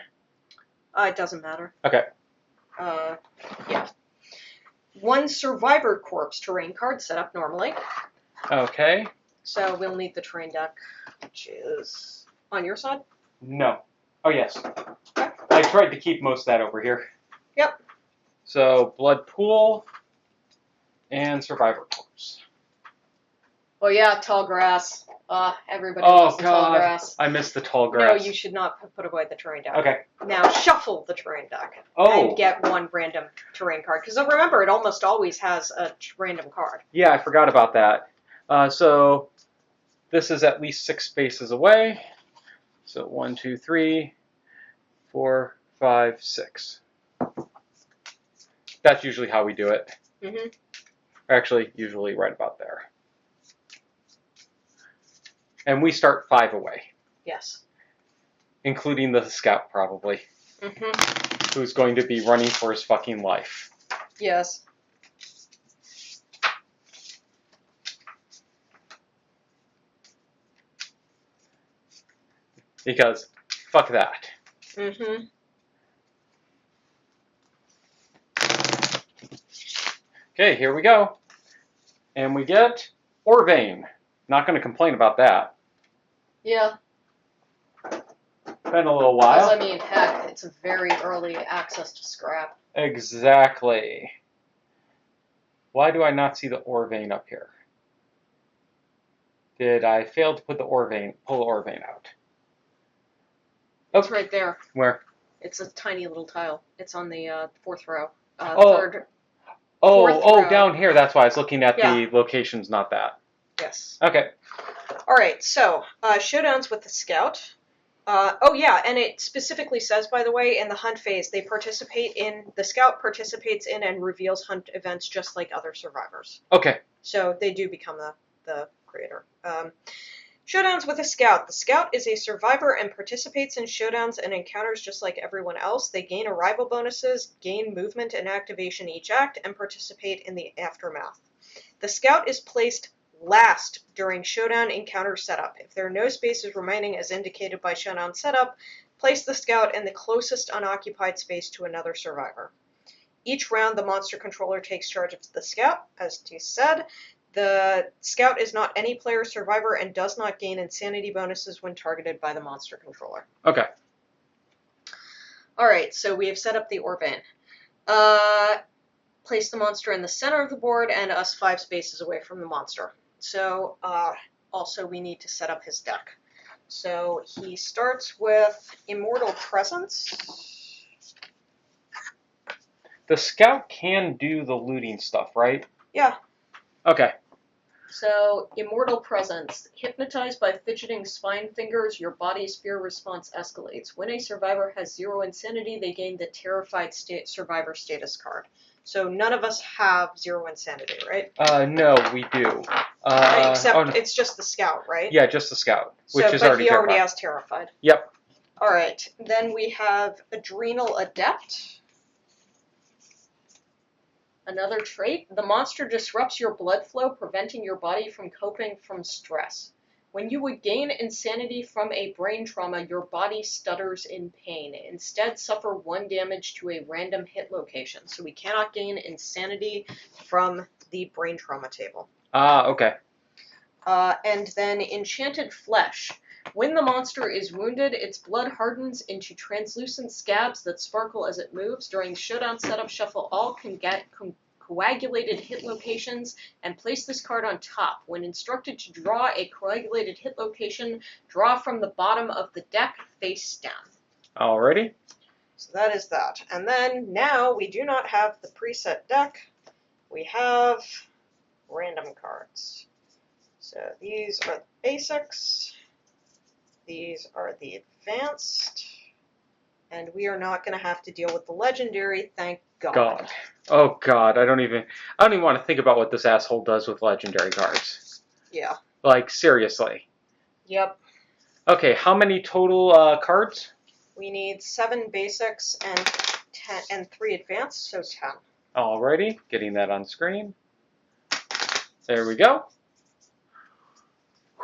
It doesn't matter. Okay. Yeah. One survivor corpse terrain card set up normally. Okay. So we'll need the terrain deck, which is on your side. No. Oh, yes. Okay. I tried to keep most of that over here. Yep. So, blood pool and survivor corpse. Oh, yeah, tall grass. Everybody loves the tall grass. I missed the tall grass. No, you should not put away the terrain deck. Okay. Now shuffle the terrain deck. Oh. And get one random terrain card. Because remember, it almost always has a random card. Yeah, I forgot about that. So, this is at least 6 spaces away. So 1, 2, 3, 4, 5, 6. That's usually how we do it. Mm-hmm. Actually, usually right about there. And we start 5 away. Yes. Including the scout, probably. Mm-hmm. Who's going to be running for his fucking life. Yes. Because, fuck that. Mm-hmm. Okay, here we go. And we get Orvain. Not going to complain about that. Yeah. Been a little while. Because, I mean, heck, it's a very early access to scrap. Exactly. Why do I not see the Orvain up here? Did I fail to put the Orvain, pull the Orvain out? It's right there. Where? It's a tiny little tile. It's on the 4th row. Third. Fourth row. Down here. That's why I was looking at the locations, not that. Yes. Okay. All right. So showdowns with the scout. And it specifically says, by the way, in the hunt phase, the scout participates in and reveals hunt events just like other survivors. Okay. So they do become the creator. Showdowns with a Scout. The Scout is a survivor and participates in showdowns and encounters just like everyone else. They gain arrival bonuses, gain movement and activation each act, and participate in the aftermath. The Scout is placed last during showdown encounter setup. If there are no spaces remaining as indicated by showdown setup, place the Scout in the closest unoccupied space to another survivor. Each round, the monster controller takes charge of the Scout, as T said. The Scout is not any player survivor and does not gain insanity bonuses when targeted by the monster controller. Okay. Alright, so we have set up the Orban. Place the monster in the center of the board and us 5 spaces away from the monster. So, also we need to set up his deck. So he starts with Immortal Presence. The Scout can do the looting stuff, right? Yeah. Okay. So, Immortal Presence. Hypnotized by fidgeting spine fingers, your body's fear response escalates. When a survivor has 0 insanity, they gain the Terrified Survivor status card. So none of us have 0 insanity, right? No, we do. Except it's just the Scout, right? Yeah, just the Scout, which is but already he terrified. already has Terrified. Yep. Alright, then we have Adrenal Adept. Another trait, the monster disrupts your blood flow, preventing your body from coping from stress. When you would gain insanity from a brain trauma, your body stutters in pain. Instead, suffer 1 damage to a random hit location. So we cannot gain insanity from the brain trauma table. Ah, okay. And then Enchanted Flesh. When the monster is wounded, its blood hardens into translucent scabs that sparkle as it moves. During showdown setup, shuffle all coagulated hit locations and place this card on top. When instructed to draw a coagulated hit location, draw from the bottom of the deck face down. Alrighty. So that is that. And then now we do not have the preset deck. We have random cards. So these are the basics. These are the advanced, and we are not going to have to deal with the legendary, thank God. Oh God, I don't even want to think about what this asshole does with legendary cards. Yeah. Like, seriously. Yep. Okay, how many total cards? We need 7 basics and 3 advanced, so 10. Alrighty, getting that on screen. There we go.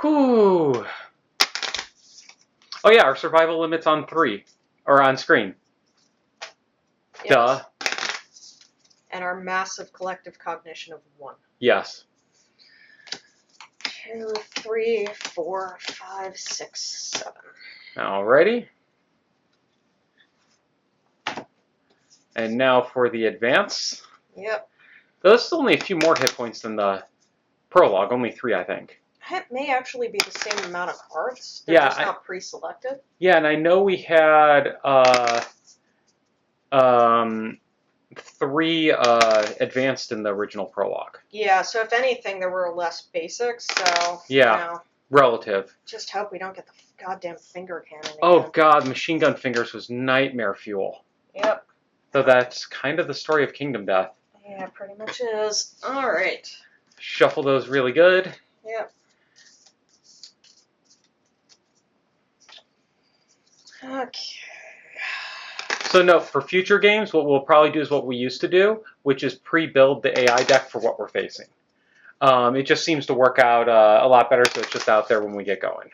Whew. Oh yeah, our survival limit's on 3, or on screen. Yes. Duh. And our massive collective cognition of 1. Yes. 2, 3, 4, 5, 6, 7. Alrighty. And now for the advance. Yep. There's only a few more hit points than the prologue, only 3, I think. It may actually be the same amount of cards. They're Yeah, just not pre-selected. Yeah, and I know we had 3 advanced in the original prologue. Yeah, so if anything, there were less basics, so, Yeah, you know, relative. just hope we don't get the goddamn finger cannon again. Oh God, machine gun fingers was nightmare fuel. Yep. So that's kind of the story of Kingdom Death. Yeah, pretty much is. Alright. Shuffle those really good. Yep. Okay. So no, for future games, what we'll probably do is what we used to do, which is pre-build the AI deck for what we're facing. It just seems to work out a lot better, so it's just out there when we get going.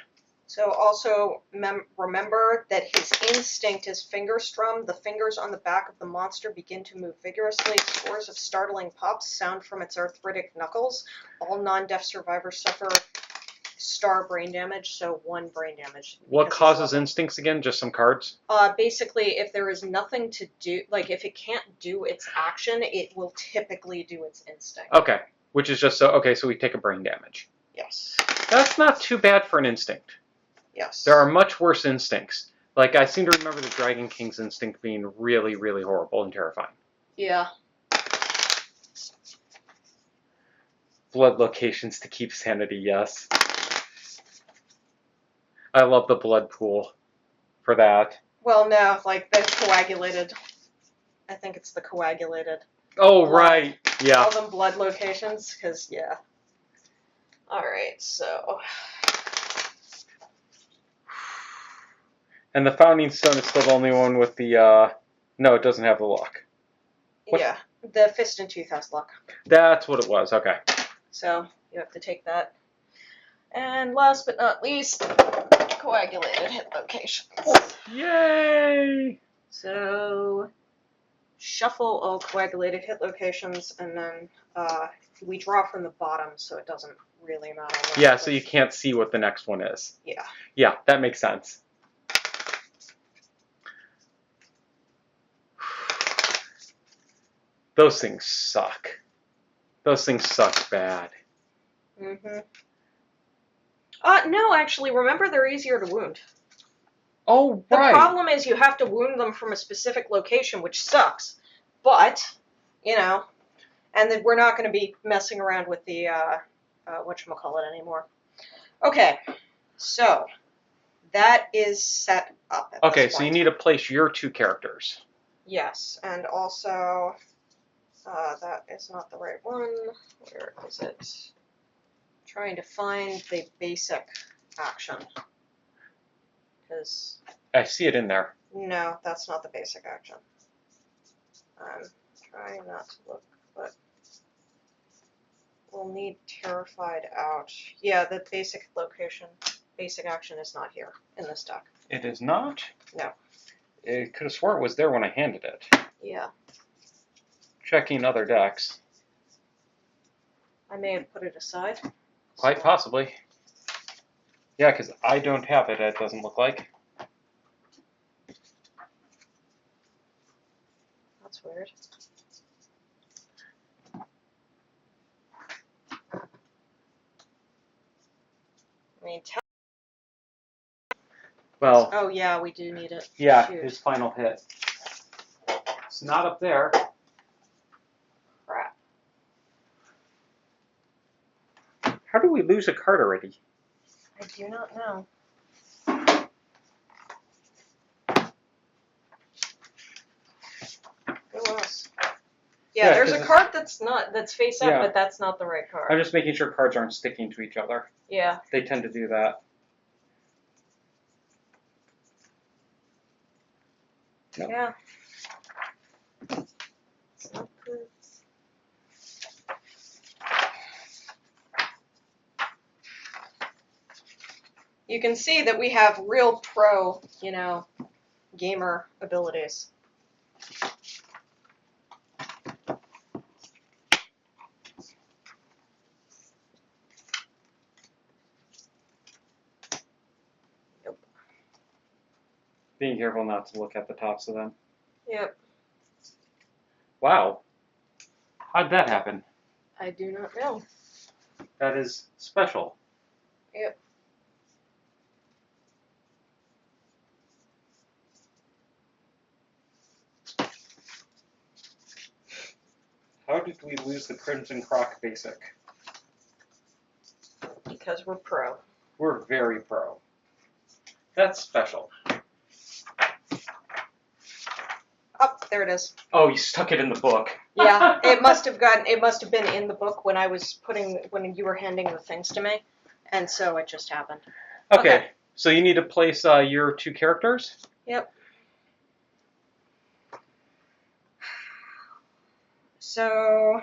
So also remember that his instinct is finger strum. The fingers on the back of the monster begin to move vigorously. Scores of startling pops sound from its arthritic knuckles. All non-deaf survivors suffer star brain damage, so 1 brain damage. What causes instincts again? Just some cards? Basically, if there is nothing to do, like if it can't do its action, it will typically do its instinct. Okay, which is just so, okay, so we take a brain damage. Yes. That's not too bad for an instinct. Yes. There are much worse instincts. Like, I seem to remember the Dragon King's instinct being really, really horrible and terrifying. Yeah. Blood locations to keep sanity, yes. I love the blood pool for that. Well, no, like the coagulated. I think it's the coagulated. Oh, blood. right. Yeah. All them blood locations, because, yeah. Alright, so. And the Founding Stone is still the only one with the, no, it doesn't have the luck. What? Yeah, the Fist and Tooth has luck. That's what it was, okay. So you have to take that. And last but not least, coagulated hit locations. Yay! So shuffle all coagulated hit locations, and then we draw from the bottom, so it doesn't really matter. Yeah, so you can't see what the next one is. Yeah. Yeah, that makes sense. Those things suck. Those things suck bad. Mm-hmm. No, actually, remember they're easier to wound. Oh, The right. problem is you have to wound them from a specific location, which sucks. But, you know, and then we're not going to be messing around with the, whatchamacallit anymore. Okay, so that is set up at Okay, this so you point. need to place your 2 characters. Yes, and also, that is not the right one. Where is it? Trying to find the basic action. Because, I see it in there. no, that's not the basic action. I'm trying not to look, but we'll need Terrified out. Yeah, the basic action is not here in this deck. It is not? No. It could have swore it was there when I handed it. Yeah. Checking other decks. I may have put it aside. Quite possibly. Yeah, because I don't have it, it doesn't look like. That's weird. I mean, Well, oh yeah, we do need it. yeah, Shoot. his final hit. It's not up there. Crap. How do we lose a card already? I do not know. Go us. Yeah, Yeah, there's a 'cause card that's face up, Yeah. but that's not the right card. I'm just making sure cards aren't sticking to each other. Yeah. They tend to do that. Nope. Yeah. It's not good. You can see that we have real pro, gamer abilities. Nope. Being careful not to look at the tops of them. Yep. Wow. How'd that happen? I do not know. That is special. Yep. How did we lose the Crimson Croc basic? Because we're pro. We're very pro. That's special. Oh, there it is. Oh, you stuck it in the book. Yeah, it must have been in the book when when you were handing the things to me, and so it just happened. Okay. So you need to place your 2 characters. Yep. So,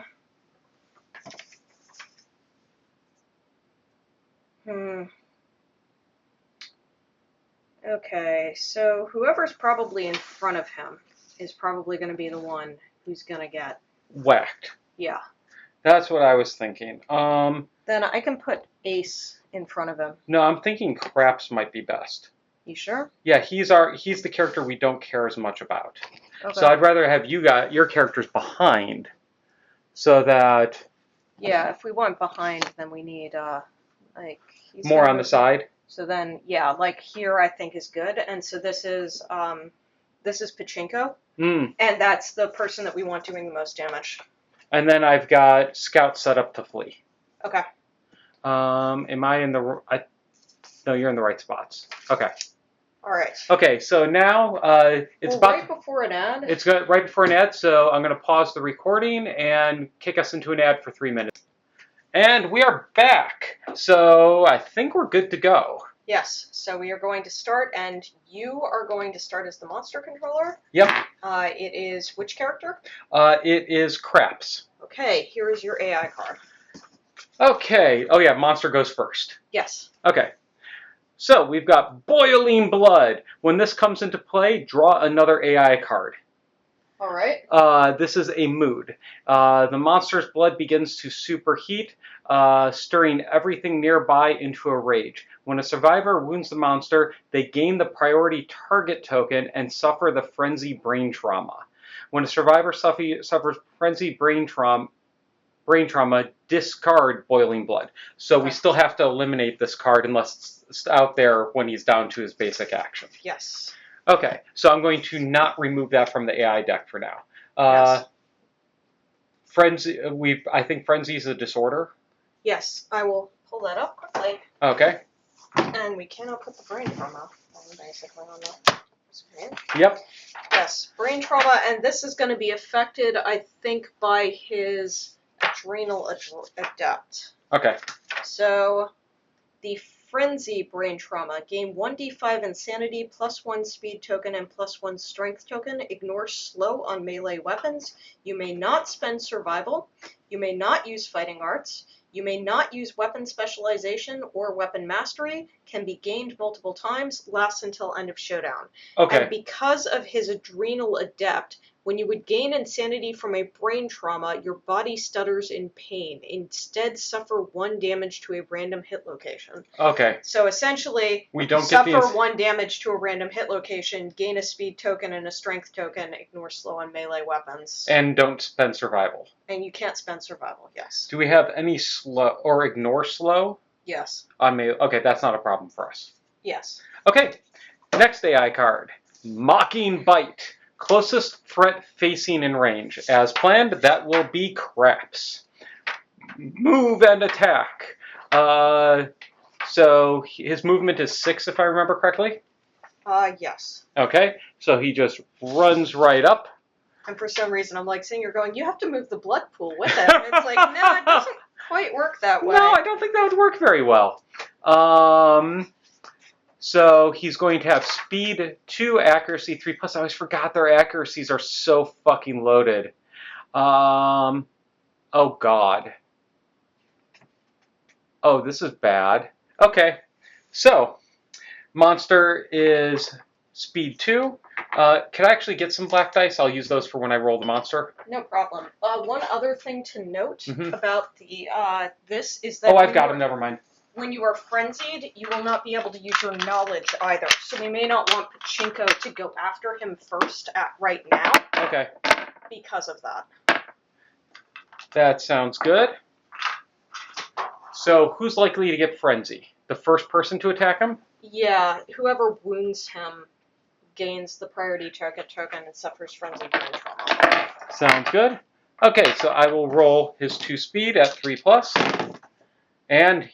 okay, so whoever's probably in front of him is probably going to be the one who's going to get Whacked. Yeah. That's what I was thinking. Then I can put Ace in front of him. No, I'm thinking Craps might be best. You sure? Yeah, he's the character we don't care as much about. Okay. So I'd rather have your characters behind, so that Yeah, if we want behind, then we need he's more gonna on the move- side. So then, yeah, like here I think is good, and so this is Pachinko, and that's the person that we want doing the most damage. And then I've got Scout set up to flee. Okay. Am I in the? No, you're in the right spots. Okay. All right. Okay, so now it's about right before an ad. It's good right before an ad, so I'm going to pause the recording and kick us into an ad for 3 minutes. And we are back. So I think we're good to go. Yes, so we are going to start, and you are going to start as the monster controller. Yep. It is which character? It is Craps. Okay, here is your AI card. Okay. Oh yeah, monster goes first. Yes. Okay. So we've got Boiling Blood. When this comes into play, draw another AI card. All right. This is a mood. The monster's blood begins to superheat, stirring everything nearby into a rage. When a survivor wounds the monster, they gain the priority target token and suffer the frenzy brain trauma. When a survivor suffers frenzy brain trauma, discard Boiling Blood. So we still have to eliminate this card unless it's out there when he's down to his basic action. Yes. Okay, so I'm going to not remove that from the AI deck for now. Yes. Frenzy. I think Frenzy is a disorder. Yes, I will pull that up quickly. Okay. And we cannot put the brain trauma basically on the screen. Yep. Yes, brain trauma, and this is going to be affected, I think, by his adrenal adept. Okay. So, the Frenzy brain trauma. Gain 1d5 insanity, +1 speed token, and +1 strength token. Ignore slow on melee weapons. You may not spend survival. You may not use fighting arts. You may not use weapon specialization or weapon mastery. Can be gained multiple times. Lasts until end of showdown. Okay. And because of his adrenal adept, when you would gain insanity from a brain trauma, your body stutters in pain. Instead, suffer 1 damage to a random hit location. Okay. So essentially, We don't suffer get 1 damage to a random hit location, gain a speed token and a strength token, ignore slow on melee weapons. And don't spend survival. And you can't spend survival, yes. Do we have any slow or ignore slow? Yes. On melee? Okay, that's not a problem for us. Yes. Okay. Next AI card. Mocking Bite. Closest threat facing in range. As planned, that will be Craps. Move and attack. So his movement is 6, if I remember correctly. Yes. Okay, so he just runs right up. And for some reason, I'm like sitting here going, you have to move the blood pool with it. And it's like, no, it doesn't quite work that way. No, I don't think that would work very well. So he's going to have speed 2, accuracy 3+. I always forgot their accuracies are so fucking loaded. Oh god. Oh, this is bad. Okay, so monster is speed 2. Can I actually get some black dice? I'll use those for when I roll the monster. No problem. One other thing to note about the this is that... Oh, I've got him. Never mind. When you are frenzied, you will not be able to use your knowledge either. So we may not want Pachinko to go after him first right now. Okay. Because of that. That sounds good. So who's likely to get frenzy? The first person to attack him? Yeah, whoever wounds him gains the priority target token and suffers frenzy brain trauma. Sounds good. Okay, so I will roll his 2 speed at 3+. And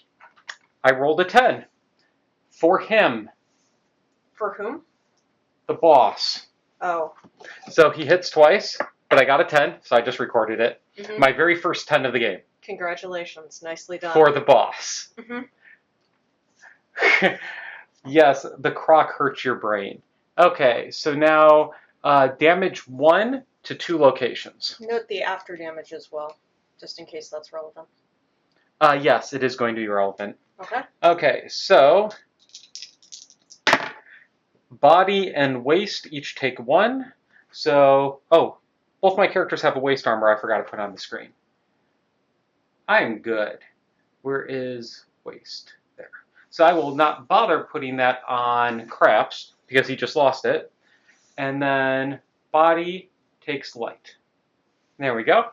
I rolled a 10. For him. For whom? The boss. Oh. So he hits twice, but I got a 10, so I just recorded it. Mm-hmm. My very first 10 of the game. Congratulations. Nicely done. For the boss. Mm-hmm. Yes, the croc hurts your brain. Okay, so now damage 1 to 2 locations. Note the after damage as well, just in case that's relevant. Yes, it is going to be relevant. Okay. Okay, so body and waist each take 1. So, oh, both my characters have a waist armor I forgot to put on the screen. I am good. Where is waist? There. So I will not bother putting that on Craps because he just lost it. And then body takes light. There we go.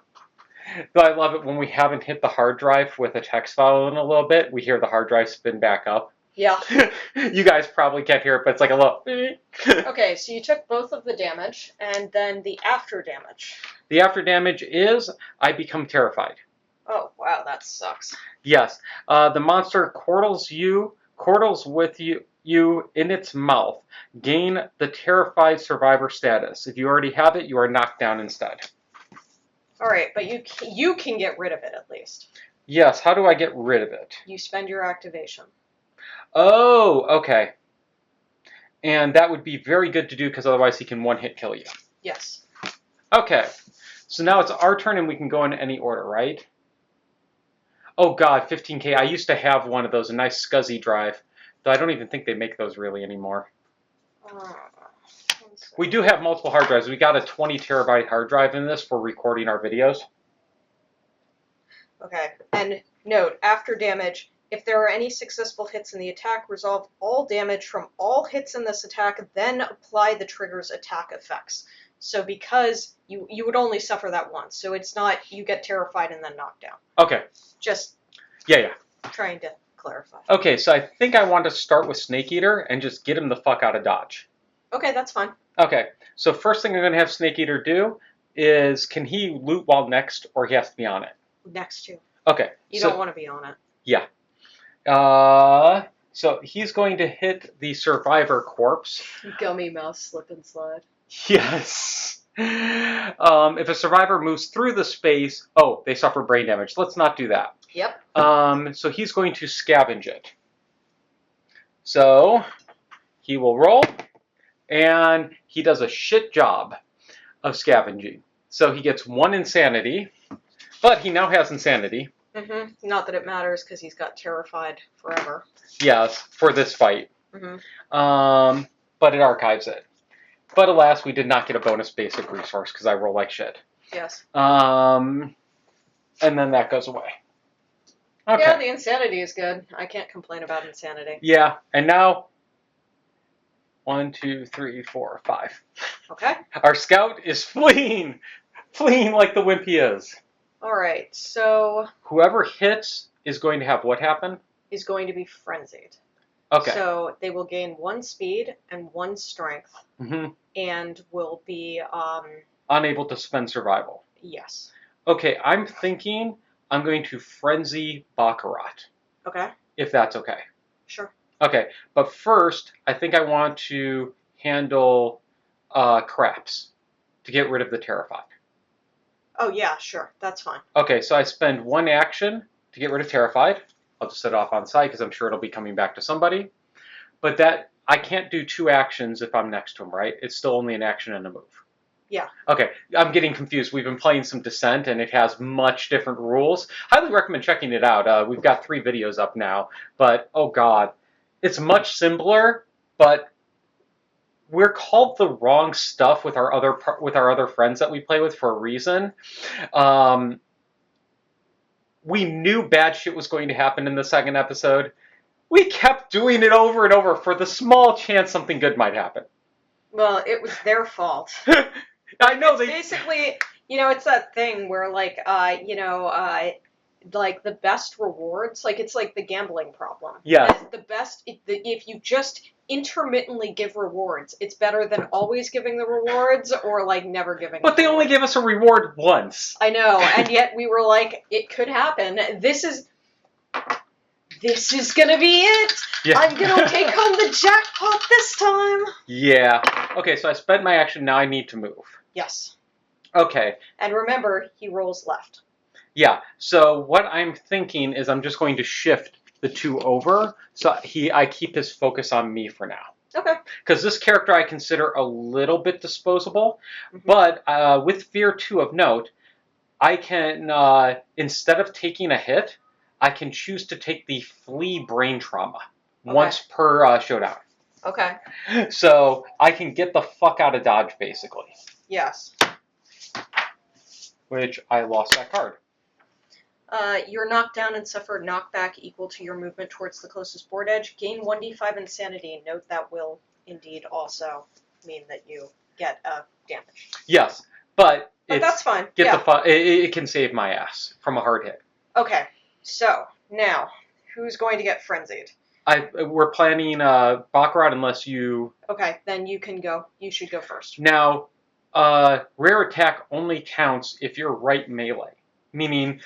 Though I love it when we haven't hit the hard drive with a text file in a little bit, we hear the hard drive spin back up. Yeah. You guys probably can't hear it, but it's like a little... Okay, so you took both of the damage, and then the after damage. The after damage is I become terrified. Oh, wow, that sucks. Yes. The monster chortles with you in its mouth. Gain the terrified survivor status. If you already have it, you are knocked down instead. All right, but you can get rid of it at least. Yes, how do I get rid of it? You spend your activation. Oh, okay. And that would be very good to do because otherwise he can one-hit kill you. Yes. Okay. So now it's our turn and we can go in any order, right? Oh god, 15K. I used to have one of those, a nice SCSI drive. Though I don't even think they make those really anymore. We do have multiple hard drives. We got a 20 terabyte hard drive in this for recording our videos. Okay. And note, after damage, if there are any successful hits in the attack, resolve all damage from all hits in this attack, then apply the trigger's attack effects. So because you would only suffer that once, so it's not you get terrified and then knocked down. Okay. Just Yeah. trying to clarify. Okay, so I think I want to start with Snake Eater and just get him the fuck out of dodge. Okay, that's fine. Okay, so first thing I'm going to have Snake Eater do is, can he loot while next, or he has to be on it? Next to. Okay. You don't want to be on it. Yeah. So he's going to hit the survivor corpse. Gummy mouse slip and slide. Yes. If a survivor moves through the space, they suffer brain damage. Let's not do that. Yep. So he's going to scavenge it. So he will roll, and he does a shit job of scavenging. So he gets 1 insanity, but he now has insanity. Mm-hmm. Not that it matters because he's got terrified forever. Yes, for this fight. Mm-hmm. But it archives it. But alas, we did not get a bonus basic resource because I roll like shit. Yes. And then that goes away. Okay. Yeah, the insanity is good. I can't complain about insanity. Yeah, and now 1, 2, 3, 4, 5. Okay. Our scout is fleeing like the wimp he is. All right, so Whoever hits is going to have what happen? is going to be frenzied. Okay. So they will gain 1 speed and 1 strength, and will be unable to spend survival. Yes. Okay, I'm thinking I'm going to frenzy Baccarat. Okay. If that's okay. Sure. Okay, but first, I think I want to handle Craps to get rid of the Terrified. Oh, yeah, sure. That's fine. Okay, so I spend 1 action to get rid of Terrified. I'll just set it off on site because I'm sure it'll be coming back to somebody. But that I can't do 2 actions if I'm next to him, right? It's still only an action and a move. Yeah. Okay, I'm getting confused. We've been playing some Descent, and it has much different rules. Highly recommend checking it out. We've got 3 videos up now, but oh god. It's much simpler, but we're called the wrong stuff with our other friends that we play with for a reason. We knew bad shit was going to happen in the second episode. We kept doing it over and over for the small chance something good might happen. Well, it was their fault. I know it's basically, it's that thing where like the best rewards, like it's like the gambling problem. Yeah. The best, if you just intermittently give rewards, it's better than always giving the rewards or like never giving. But they only gave us a reward once. I know, and yet we were like, it could happen. This is gonna be it. Yeah. I'm gonna take home the jackpot this time. Yeah. Okay, so I spent my action. Now I need to move. Yes. Okay. And remember, he rolls left. Yeah, so what I'm thinking is I'm just going to shift the 2 over, so I keep his focus on me for now. Okay. Because this character I consider a little bit disposable, but with Fear 2 of note, I can, instead of taking a hit, I can choose to take the Flee Brain Trauma once per showdown. Okay. So I can get the fuck out of dodge, basically. Yes. Which I lost that card. You're knocked down and suffer knockback equal to your movement towards the closest board edge. Gain 1d5 insanity. Note that will indeed also mean that you get damage. Yes, but that's fine. It can save my ass from a hard hit. Okay, so now who's going to get frenzied? We're planning Baccarat unless you. Okay, then you can go. You should go first. Now, rare attack only counts if you're right melee, meaning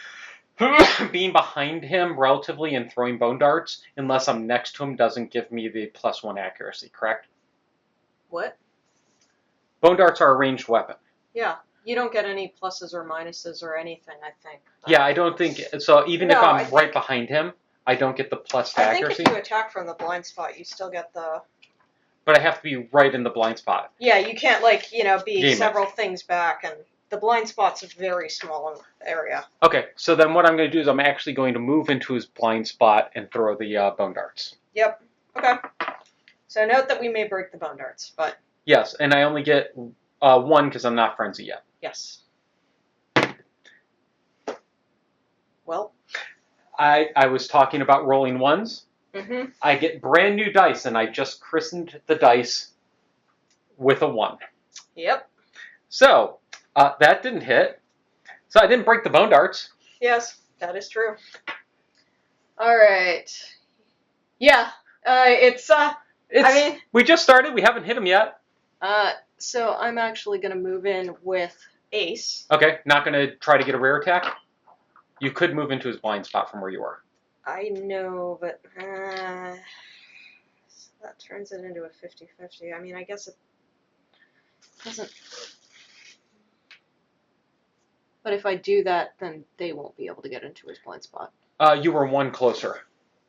being behind him relatively and throwing bone darts, unless I'm next to him, doesn't give me the +1 accuracy, correct? What? Bone darts are a ranged weapon. Yeah, you don't get any pluses or minuses or anything, I think. Yeah, I don't think, so even if I'm right behind him, I don't get the plus to I think accuracy. if you attack from the blind spot, you still get the... But I have to be right in the blind spot. Yeah, you can't, like, you know, be Game several things back, and the blind spot's a very small area. Okay, so then what I'm going to do is I'm actually going to move into his blind spot and throw the bone darts. Yep. Okay. So note that we may break the bone darts, but... Yes, and I only get one because I'm not frenzy yet. Yes. Well... I was talking about rolling ones. Mm-hmm. I get brand new dice, and I just christened the dice with a 1. Yep. So, that didn't hit. So I didn't break the bone darts. Yes, that is true. Alright. Yeah, We just started. We haven't hit him yet. So I'm actually going to move in with Ace. Okay, not going to try to get a rare attack. You could move into his blind spot from where you are. I know, but that turns it into a 50-50. I mean, I guess it doesn't... But if I do that, then they won't be able to get into his blind spot. You were 1 closer.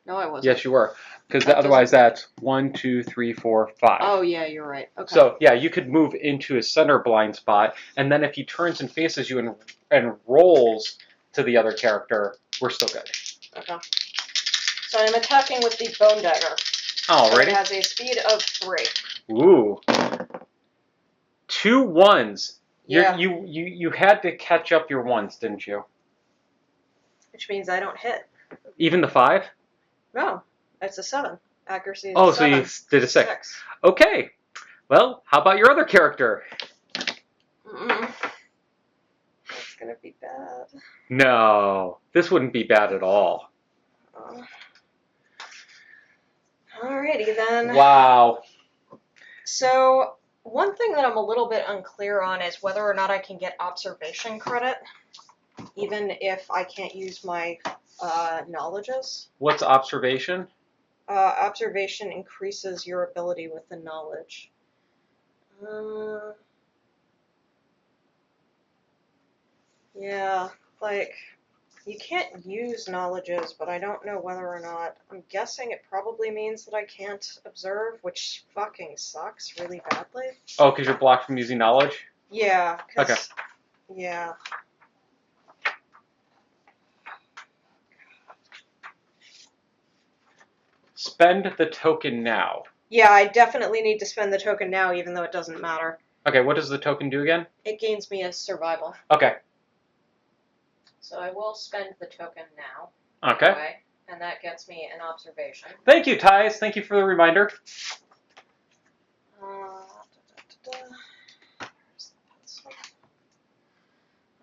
No, I wasn't. Yes, you were. Because otherwise that's 1, 2, 3, 4, 5. Oh, yeah, you're right. Okay. So, yeah, you could move into his center blind spot, and then if he turns and faces you and rolls to the other character, we're still good. Okay. So I'm attacking with the Bone Dagger. Alrighty. It has a speed of 3. Ooh. 2 1s. Yeah. You had to catch up your 1s, didn't you? Which means I don't hit. Even the 5? No, it's a 7. Accuracy is Oh, 7. so you did a 6. Okay. Well, how about your other character? It's gonna be bad. No, this wouldn't be bad at all. Alrighty then. Wow. So, one thing that I'm a little bit unclear on is whether or not I can get observation credit, even if I can't use my knowledges. What's observation? Observation increases your ability with the knowledge. Yeah, like, you can't use knowledges, but I don't know whether or not. I'm guessing it probably means that I can't observe, which fucking sucks really badly. Oh, because you're blocked from using knowledge? Yeah, Okay. Yeah. Spend the token now. Yeah, I definitely need to spend the token now, even though it doesn't matter. Okay, what does the token do again? It gains me a survival. Okay. So I will spend the token now. Okay. Anyway, and that gets me an observation. Thank you, Tyus. Thank you for the reminder.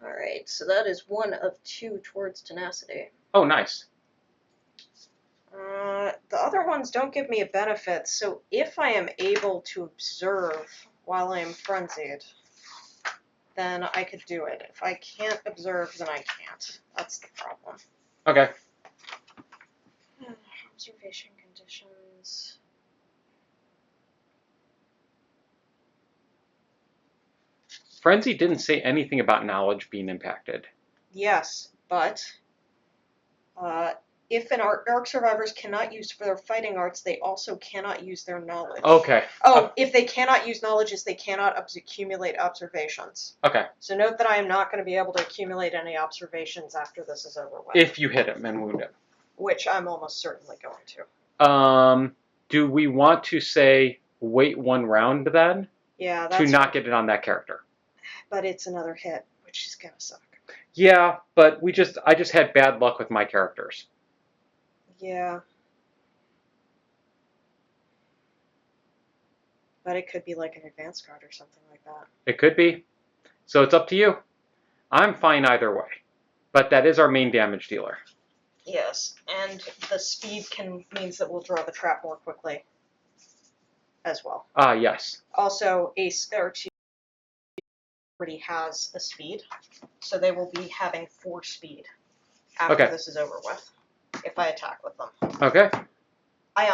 Alright, so that is 1 of 2 towards tenacity. Oh, nice. The other ones don't give me a benefit, so if I am able to observe while I am frenzied, then I could do it. If I can't observe, then I can't. That's the problem. Okay. Observation conditions. Frenzy didn't say anything about knowledge being impacted. Yes, but if an arc survivors cannot use for their fighting arts, they also cannot use their knowledge. Okay. Oh, if they cannot use knowledges, they cannot accumulate observations. Okay. So note that I am not going to be able to accumulate any observations after this is over with. If you hit him and wound him. Which I'm almost certainly going to. Do we want to say wait 1 round then? Yeah, that's to not get it on that character. But it's another hit, which is gonna suck. Yeah, but I just had bad luck with my characters. Yeah. But it could be like an advanced card or something like that. It could be. So it's up to you. I'm fine either way. But that is our main damage dealer. Yes, and the speed means that we'll draw the trap more quickly as well. Ah, yes. Also, Ace or 2 already has a speed, so they will be having 4 speed after this is over with, if I attack with them. Okay. I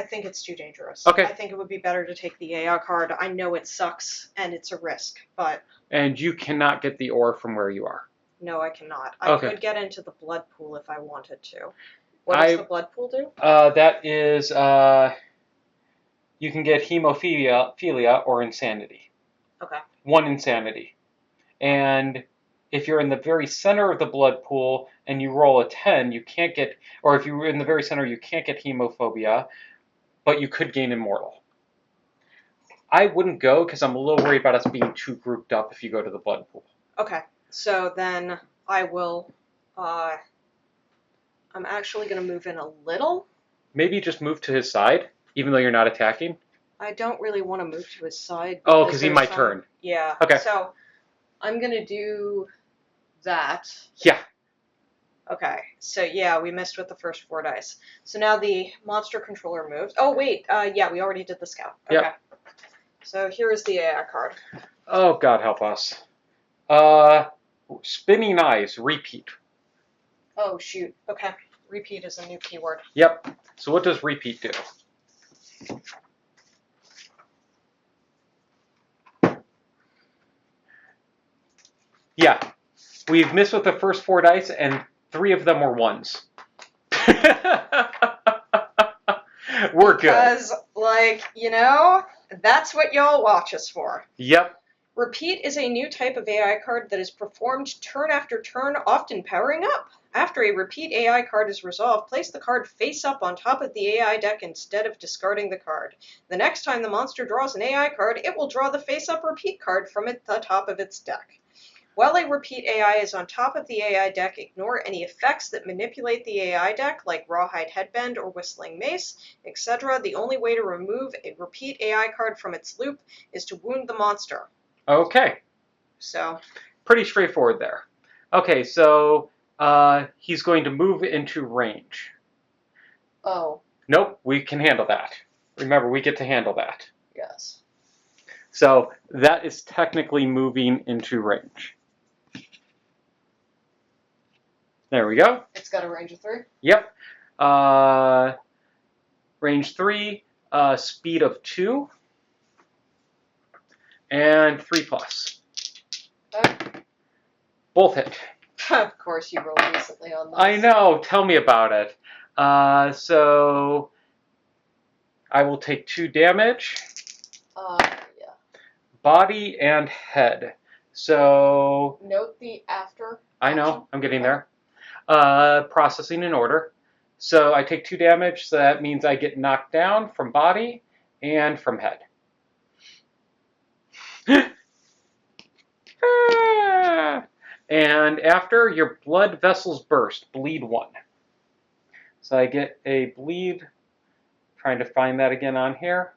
think it's too dangerous. Okay. I think it would be better to take the AI card. I know it sucks, and it's a risk, but... And you cannot get the ore from where you are. No, I cannot. I could get into the blood pool if I wanted to. What does the blood pool do? That is, you can get hemophilia or insanity. Okay. 1 insanity. And if you're in the very center of the blood pool and you roll a 10, you can't get, or if you're in the very center, you can't get hemophobia, but you could gain immortal. I wouldn't go because I'm a little worried about us being too grouped up if you go to the blood pool. Okay, so then I will, I'm actually going to move in a little. Maybe just move to his side, even though you're not attacking. I don't really want to move to his side. Oh, because he might turn. Yeah. Okay. So I'm going to do that. Yeah. Okay, so yeah, we missed with the first 4 dice. So now the monster controller moves. Oh, wait, yeah, we already did the scout. Okay. Yep. So here is the AI card. Oh, God help us. Spinning eyes, repeat. Oh, shoot. Okay, repeat is a new keyword. Yep. So what does repeat do? Yeah. We've missed with the first 4 dice, and 3 of them were 1s. We're good. Because, like, you know, that's what y'all watch us for. Yep. Repeat is a new type of AI card that is performed turn after turn, often powering up. After a repeat AI card is resolved, place the card face up on top of the AI deck instead of discarding the card. The next time the monster draws an AI card, it will draw the face up repeat card from the top of its deck. While a repeat AI is on top of the AI deck, ignore any effects that manipulate the AI deck, like Rawhide Headband or Whistling Mace, etc. The only way to remove a repeat AI card from its loop is to wound the monster. Okay. So. Pretty straightforward there. Okay, so he's going to move into range. Oh. Nope, we can handle that. Remember, we get to handle that. Yes. So that is technically moving into range. There we go. It's got a range of 3? Yep. Range 3, speed of 2, and 3+. Both hit. Of course, you rolled decently on those. I know. Tell me about it. So I will take 2 damage. Yeah. Body and head. So Note the after. I know. I'm getting there. Processing in order. So I take 2 damage. So that means I get knocked down from body and from head. And after, your blood vessels burst. Bleed 1. So I get a bleed. Trying to find that again on here.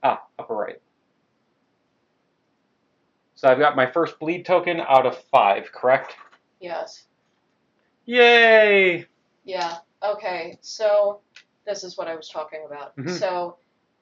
Upper right. So I've got my first bleed token out of 5, correct? Yes. Yay! Yeah. Okay, so this is what I was talking about. Mm-hmm. So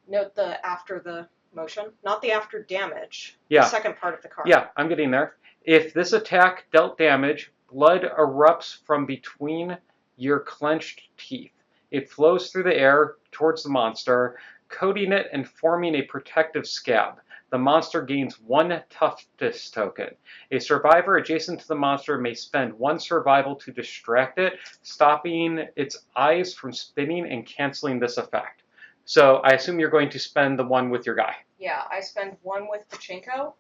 note the after the motion, not the after damage. Yeah. The second part of the card. Yeah, I'm getting there. If this attack dealt damage, blood erupts from between your clenched teeth. It flows through the air towards the monster, coating it and forming a protective scab. The monster gains 1 toughness token. A survivor adjacent to the monster may spend 1 survival to distract it, stopping its eyes from spinning and canceling this effect. So I assume you're going to spend the 1 with your guy. Yeah, I spend 1 with Pachinko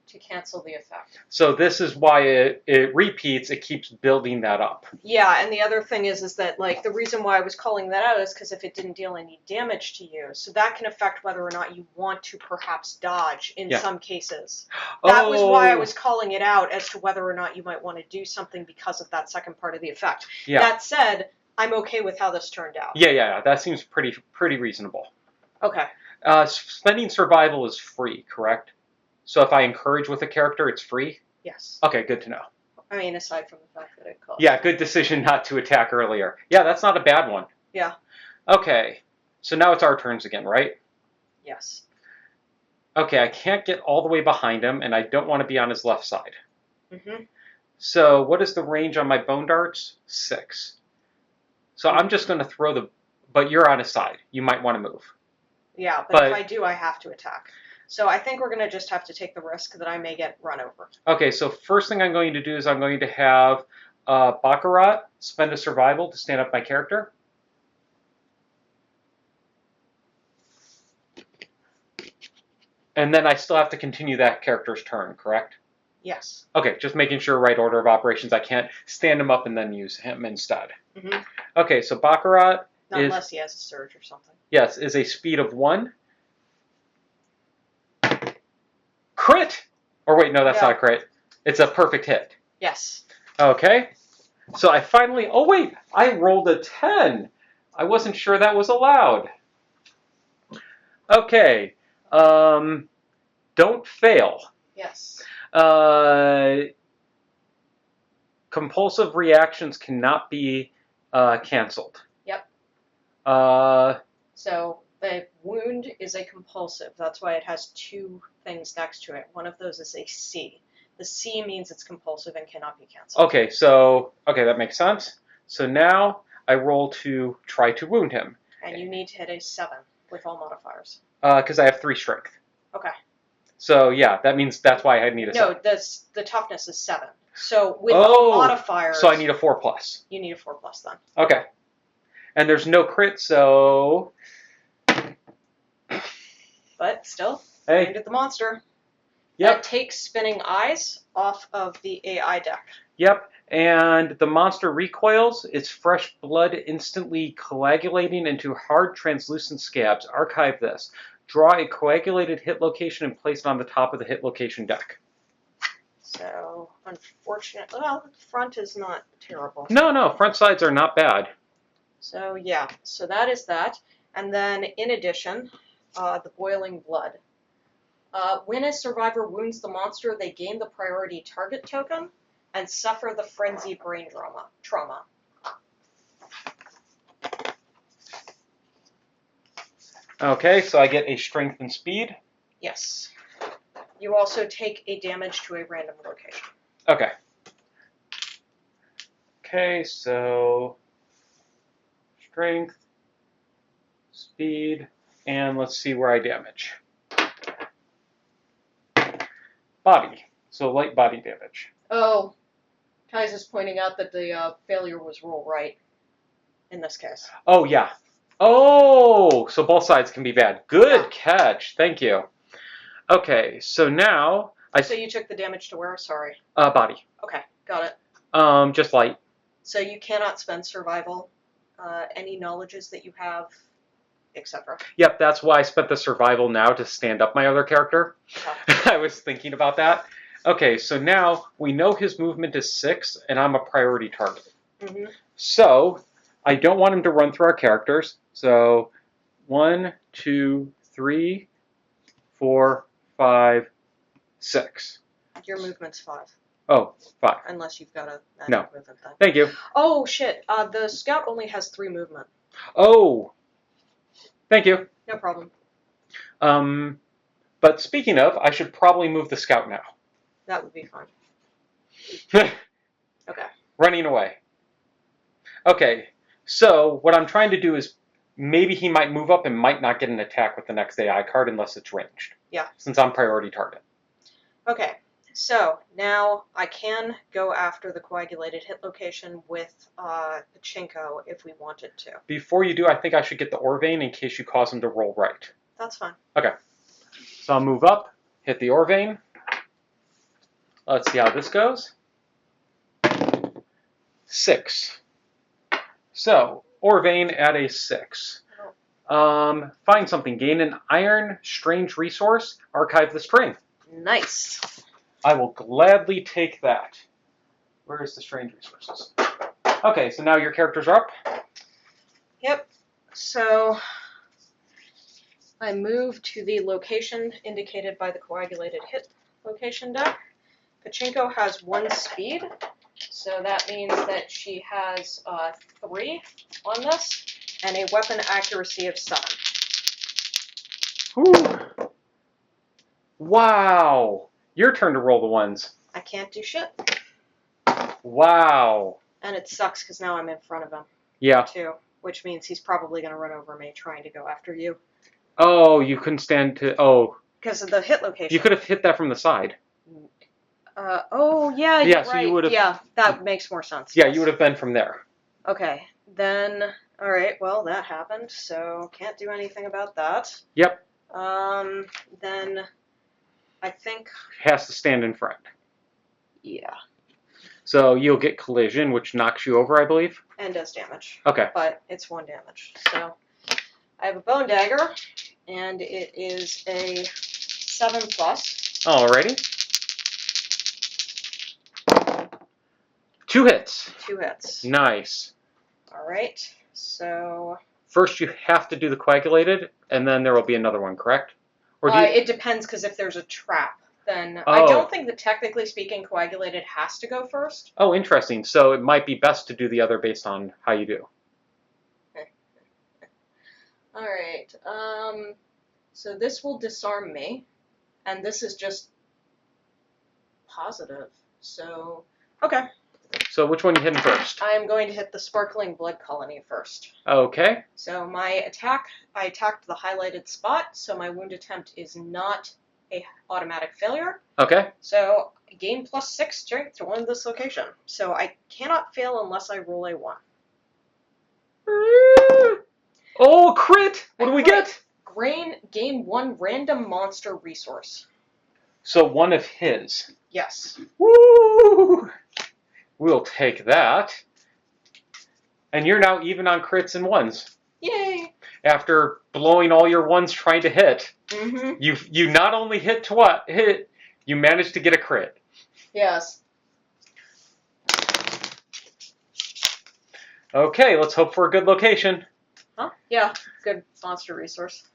to cancel the effect. So this is why it repeats, it keeps building that up. Yeah, and the other thing is that, like, the reason why I was calling that out is because if it didn't deal any damage to you, so that can affect whether or not you want to perhaps dodge in some cases. That was why I was calling it out as to whether or not you might want to do something because of that second part of the effect. Yeah. That said, I'm okay with how this turned out. Yeah, that seems pretty reasonable. Okay. Spending survival is free, correct? So if I encourage with a character, it's free? Yes. Okay, good to know. I mean, aside from the fact that it costs. Yeah, good decision not to attack earlier. Yeah, that's not a bad one. Yeah. Okay, so now it's our turns again, right? Yes. Okay, I can't get all the way behind him, and I don't want to be on his left side. Mm-hmm. So what is the range on my bone darts? 6. So I'm just going to throw the... But you're on his side. You might want to move. Yeah, but if I do, I have to attack. So I think we're going to just have to take the risk that I may get run over. Okay, so first thing I'm going to do is I'm going to have Baccarat, spend a survival to stand up my character. And then I still have to continue that character's turn, correct? Yes. Okay, just making sure right order of operations. I can't stand him up and then use him instead. Mm-hmm. Okay, so Baccarat Not is, unless he has a surge or something. yes, is a speed of 1. Crit! Or wait, no, that's No. not a crit. It's a perfect hit. Yes. Okay, so I finally, oh wait, I rolled a 10. I wasn't sure that was allowed. Okay, don't fail. Yes. Compulsive reactions cannot be canceled. Yep. Uh, So the wound is a compulsive. That's why it has 2 things next to it. One of those is a C. The C means it's compulsive and cannot be canceled. okay, so, okay, that makes sense. So now I roll to try to wound him. And you need to hit a 7 with all modifiers. Because I have 3 strength. Okay. So yeah, that means that's why I need a 7. No, the toughness is 7. So with all modifiers, so I need a 4+. You need a 4+ then. Okay. And there's no crit, so... But still, Hey. aimed at the monster. Yep. That takes spinning eyes off of the AI deck. Yep. And the monster recoils, its fresh blood instantly coagulating into hard, translucent scabs. Archive this. Draw a coagulated hit location and place it on the top of the hit location deck. So, unfortunately, well, the front is not terrible. No, front sides are not bad. So, yeah, so that is that. And then, in addition, the boiling blood. When a survivor wounds the monster, they gain the priority target token and suffer the frenzy brain trauma. Okay, so I get a strength and speed. Yes. You also take a damage to a random location. Okay. Okay, so strength, speed, and let's see where I damage. Body. So light body damage. Oh, Kai's is pointing out that the failure was roll right in this case. Oh, yeah. Oh, so both sides can be bad. Good catch. Thank you. Okay, so now So you took the damage to where? Sorry. Body. Okay, got it. Just light. So you cannot spend survival, any knowledges that you have, etc. Yep, that's why I spent the survival now to stand up my other character. I was thinking about that. Okay, so now we know his movement is 6, and I'm a priority target. Mm-hmm. So I don't want him to run through our characters. So 1, 2, 3, 4, 5, 6. Your movement's 5. Oh, 5. Unless you've got a No. movement then. Thank you. Oh, shit. The scout only has 3 movement. Oh, thank you. No problem. But speaking of, I should probably move the scout now. That would be fine. Okay. Running away. Okay, so what I'm trying to do is maybe he might move up and might not get an attack with the next AI card unless it's ranged. Yeah. Since I'm priority target. Okay. So now I can go after the coagulated hit location with Pachinko if we wanted to. Before you do, I think I should get the Orvane in case you cause him to roll right. That's fine. Okay. So I'll move up, hit the Orvane. Let's see how this goes. 6. So, Orvane at a 6. Find something. Gain an iron strange resource. Archive the string. Nice. I will gladly take that. Where is the strange resources? Okay, so now your characters are up. Yep. So I move to the location indicated by the coagulated hit location deck. Pachinko has 1 speed, so that means that she has 3 on this, and a weapon accuracy of 7. Whew. Wow. Your turn to roll the ones. I can't do shit. Wow. And it sucks because now I'm in front of him, Yeah. too, which means he's probably going to run over me trying to go after you. Oh, you couldn't stand to... Oh. Because of the hit location. You could have hit that from the side. Oh, yeah, Yeah, you're so right. you would've- Yeah, that makes more sense. Yeah, yes. you would have been from there. Okay, then, alright, well, that happened, so can't do anything about that. Yep. Then I think, Has to stand in front. yeah, So you'll get collision, which knocks you over, I believe. and does damage. Okay. But it's 1 damage. So I have a bone dagger, and it is a 7+. Alrighty. 2 hits. 2 hits. Nice. Alright, so First, you have to do the coagulated, and then there will be another one, correct? Or do you... it depends, because if there's a trap, then I Oh. don't think that technically speaking coagulated has to go first. Oh, interesting. So it might be best to do the other based on how you do. Alright, so this will disarm me, and this is just positive, so, okay. So which one are you hitting first? I am going to hit the sparkling blood colony first. Okay. So my attack, I attacked the highlighted spot, so my wound attempt is not a automatic failure. Okay. So I gain +6 strength to wound this location. So I cannot fail unless I roll a 1. Oh, crit! What do we get? Gain 1 random monster resource. So one of his. Yes. Woo! We'll take that. And you're now even on crits and ones. Yay! After blowing all your ones trying to hit, Mm-hmm. you not only hit, you managed to get a crit. Yes. Okay, let's hope for a good location. Huh? Yeah, good monster resource.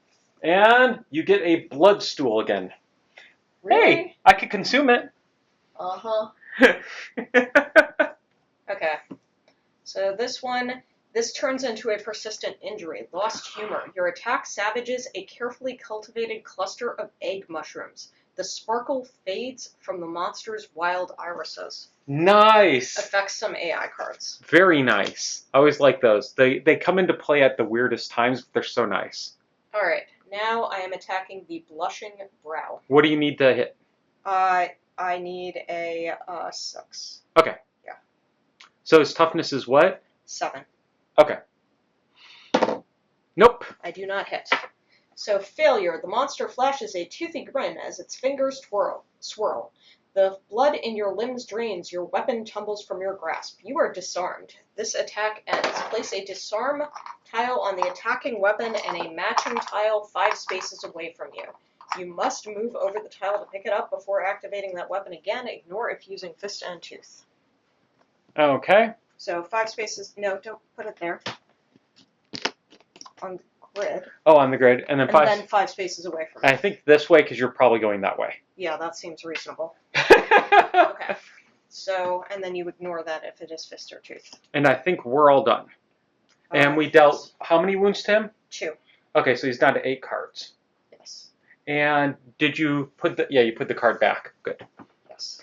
And you get a blood stool again. Really? Hey, I could consume it. Uh-huh. Okay. So this turns into a persistent injury. Lost humor. Your attack savages a carefully cultivated cluster of egg mushrooms. The sparkle fades from the monster's wild irises. Nice. Affects some AI cards. Very nice. I always like those. They come into play at the weirdest times, but they're so nice. Alright, now I am attacking the blushing brow. What do you need to hit? I need a 6. Okay. Yeah. So his toughness is what? 7. Okay. Nope. I do not hit. So failure. The monster flashes a toothy grin as its fingers swirl. The blood in your limbs drains. Your weapon tumbles from your grasp. You are disarmed. This attack ends. Place a disarm tile on the attacking weapon and a matching tile 5 spaces away from you. You must move over the tile to pick it up before activating that weapon again. Ignore if using fist and tooth. Okay. So 5 spaces. No, don't put it there. On the grid. Oh, on the grid. And then And 5. then 5 spaces away from it. I think this way because you're probably going that way. Yeah, that seems reasonable. Okay. So, and then you ignore that if it is fist or tooth. And I think we're all done. And we dealt how many wounds to him? 2. Okay, so he's down to 8 cards. Yes. And did you put the... Yeah, you put the card back. Good. Yes.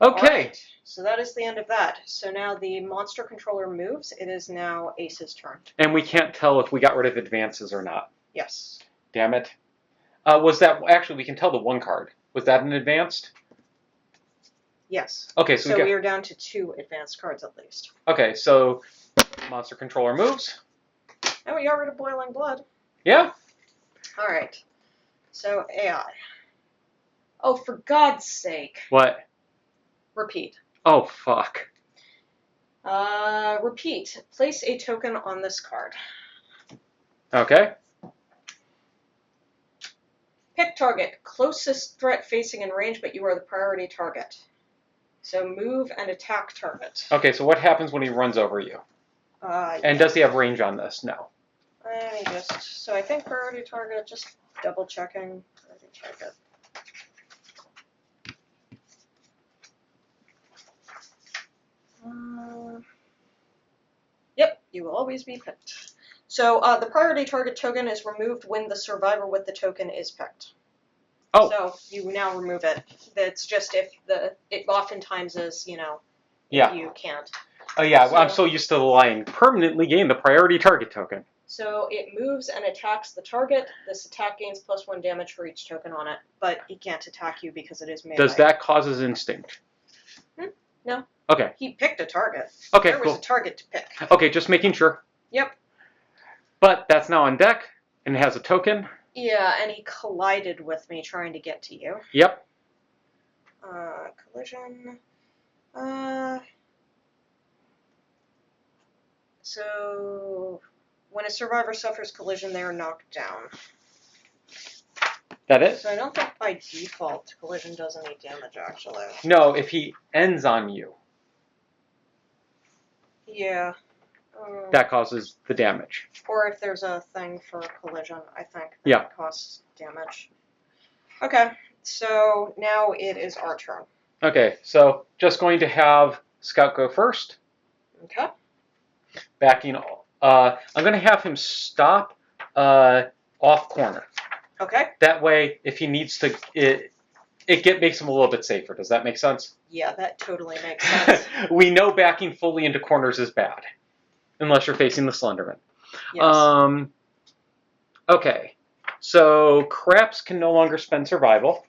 Okay. Alright, so that is the end of that. So now the monster controller moves. It is now Ace's turn. And we can't tell if we got rid of advances or not. Yes. Damn it. Was that... Actually, we can tell the one card. Was that an advanced? Yes. Okay, so, So we are down to 2 advanced cards at least. Okay, so monster controller moves. And we got rid of boiling blood. Yeah. Alright. So AI. Oh, for God's sake. What? Repeat. Oh, fuck. Repeat. Place a token on this card. Okay. Pick target. Closest threat facing in range, but you are the priority target. So move and attack target. Okay, so what happens when he runs over you? And does he have range on this? No. Let me just... So I think priority target, just double checking. Priority target. Yep, you will always be picked. So the priority target token is removed when the survivor with the token is picked. Oh. So you now remove it. That's just if it oftentimes is, if Yeah. you can't. Oh, yeah, So- I'm so used to the line. Permanently gain the priority target token. So it moves and attacks the target. This attack gains +1 damage for each token on it, but he can't attack you because it is melee. Does that cause his instinct? No. Okay. He picked a target. Okay, There was cool. a target to pick. Okay, just making sure. Yep. But that's now on deck, and it has a token. Yeah, and he collided with me trying to get to you. Yep. Collision. So when a survivor suffers collision, they are knocked down. That it? So I don't think by default collision does any damage, actually. No, if he ends on you, Yeah. that causes the damage. Or if there's a thing for collision, I think that Yeah. costs damage. Okay, so now it is our turn. Okay, so just going to have Scout go first. Okay. Backing. I'm going to have him stop off corner. Okay. That way, if he needs to, it makes him a little bit safer. Does that make sense? Yeah, that totally makes sense. We know backing fully into corners is bad, unless you're facing the Slenderman. Yes. Okay, so Craps can no longer spend survival.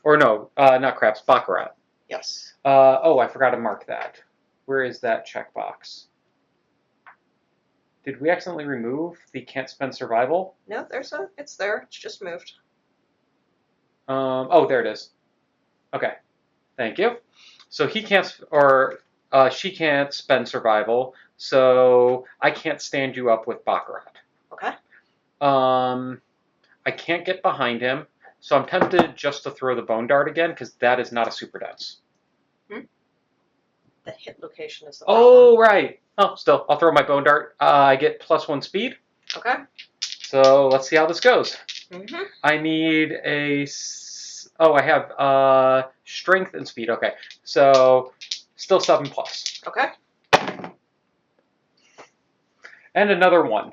Or no, not Craps, Baccarat. Yes. Oh, I forgot to mark that. Where is that checkbox? Did we accidentally remove the can't spend survival? No, it's there. It's just moved. Oh, there it is. Okay, thank you. So he can't, or she can't spend survival, so I can't stand you up with Baccarat. Okay. I can't get behind him, so I'm tempted just to throw the Bone Dart again, because that is not a super dense. The hit location is the problem. Oh, right. Oh, still, I'll throw my Bone Dart. I get +1 speed. Okay. So let's see how this goes. Mm-hmm. I need a... Oh, I have strength and speed. Okay, so still 7+. Okay. And another 1.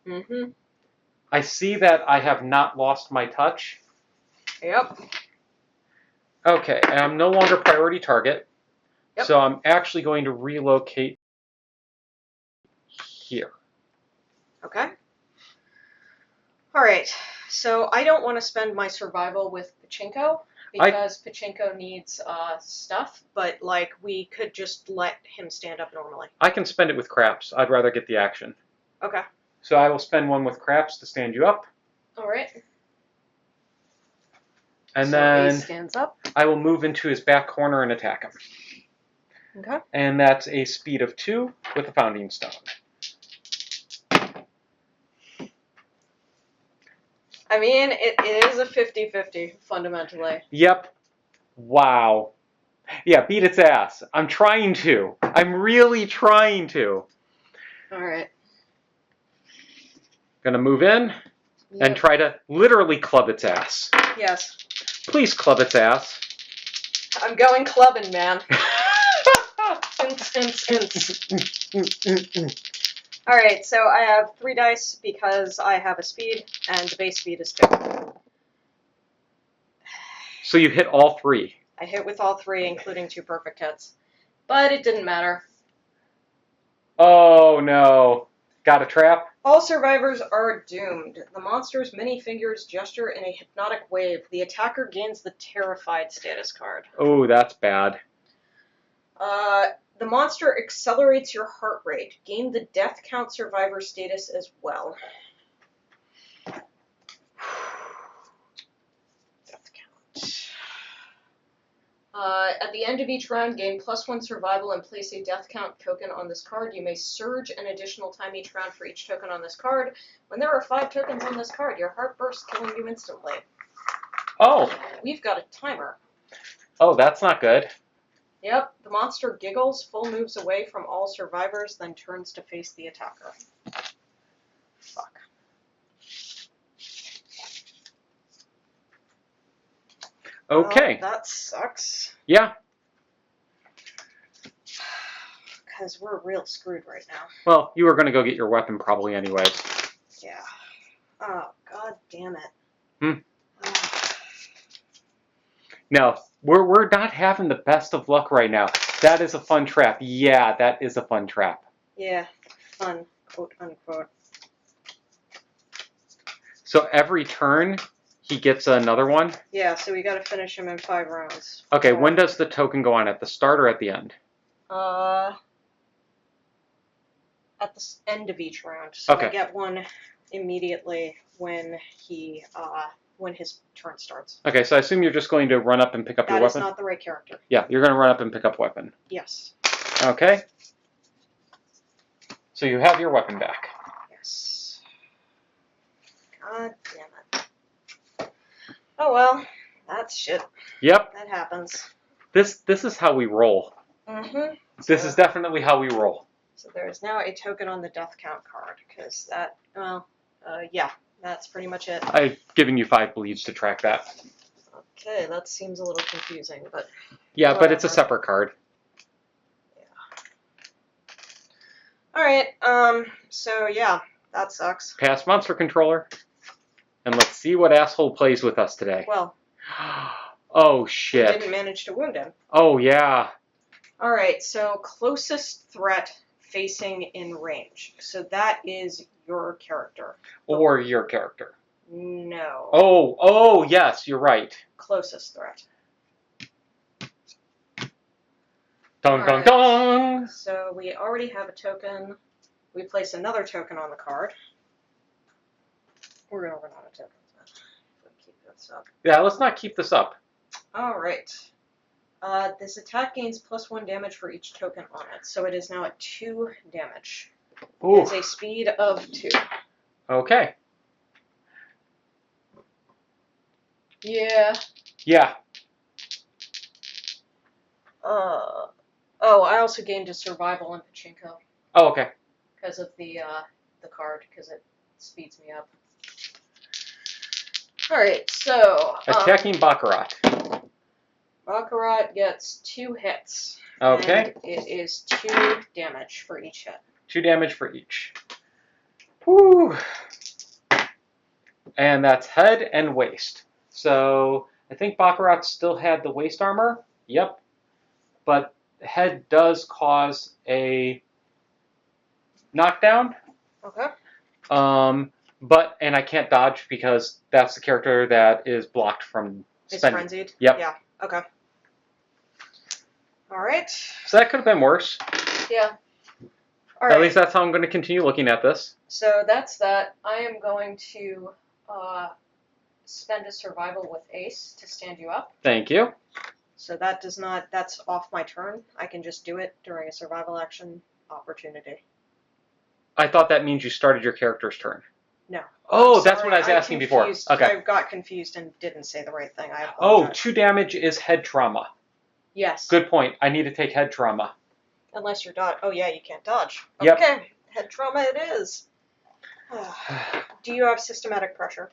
Mm-hmm. I see that I have not lost my touch. Yep. Okay, I'm no longer priority target. Yep. So I'm actually going to relocate here. Okay. All right. So I don't want to spend my survival with Pachinko because Pachinko needs stuff, but like we could just let him stand up normally. I can spend it with Craps. I'd rather get the action. Okay. So I will spend 1 with Craps to stand you up. All right. And so then he stands up. I will move into his back corner and attack him. Okay. And that's a speed of 2 with a Founding Stone. I mean, it is a 50-50, fundamentally. Yep. Wow. Yeah, beat its ass. I'm trying to. I'm really trying to. All right. Gonna move in and try to literally club its ass. Yes. Please club its ass. I'm going clubbing, man. All right, so I have 3 dice because I have a speed, and the base speed is 2. So you hit all 3. I hit with all 3, including 2 perfect hits. But it didn't matter. Oh no. Got a trap? All survivors are doomed. The monster's many fingers gesture in a hypnotic wave. The attacker gains the Terrified status card. Oh, that's bad. The monster accelerates your heart rate. Gain the death count survivor status as well. Death count. At the end of each round, gain +1 survival and place a death count token on this card. You may surge an additional time each round for each token on this card. When there are 5 tokens on this card, your heart bursts, killing you instantly. Oh. We've got a timer. Oh, that's not good. Yep, the monster giggles, full moves away from all survivors, then turns to face the attacker. Fuck. Okay. Well, that sucks. Yeah. Because we're real screwed right now. Well, you were going to go get your weapon probably anyways. Yeah. Oh, god damn it. No, we're not having the best of luck right now. That is a fun trap. Yeah, that is a fun trap. Yeah, fun, quote unquote. So every turn, he gets another one? Yeah, so we gotta finish him in 5 rounds. Okay, when does the token go on? At the start or at the end? At the end of each round. So Okay. I get one immediately when his turn starts. Okay, so I assume you're just going to run up and pick up your weapon? That is not the right character. Yeah, you're going to run up and pick up weapon. Yes. Okay. So you have your weapon back. Yes. God damn it. Oh well, that's shit. Yep. That happens. This is how we roll. Mm-hmm. This is definitely how we roll. So there's now a token on the death count card, because that, yeah, that's pretty much it. I've given you 5 bleeds to track that. Okay, that seems a little confusing, but... Yeah, whatever. but it's a separate card. Yeah. Alright, so yeah, that sucks. Pass monster controller. And let's see what asshole plays with us today. Well... Oh, I shit. didn't manage to wound him. Oh, yeah. Alright, so closest threat facing in range. So that is your character. Or your character. No. Oh, yes, you're right. Closest threat. Dun, dun, dun! So we already have a token. We place another token on the card. We're going to run out of tokens now. If we keep this up. Yeah, let's not keep this up. Alright. This attack gains +1 damage for each token on it, so it is now at 2 damage. Ooh. It is a speed of 2. Okay. Yeah. Yeah. Oh, I also gained a survival in Pachinko Oh, okay. because of the card, because it speeds me up. Alright, so... Attacking Baccarat. Baccarat gets 2 hits. Okay. And it is 2 damage for each hit. 2 damage for each. Whew. And that's head and waist. So I think Baccarat still had the waist armor. Yep. But head does cause a knockdown. Okay. And I can't dodge because that's the character that is blocked from spending. It's frenzied? Yep. Yeah, okay. Alright. So that could have been worse. Yeah. At least that's how I'm going to continue looking at this. So that's that. I am going to spend a survival with Ace to stand you up. Thank you. So that does not, that's off my turn. I can just do it during a survival action opportunity. I thought that means you started your character's turn. No. Oh, that's what I was asking before. Okay. I got confused and didn't say the right thing. I Oh, apologize. 2 damage is head trauma. Yes. Good point. I need to take head trauma. Unless you're dodge. Oh, yeah, you can't dodge. Yep. Okay. Head trauma it is. Do you have systematic pressure?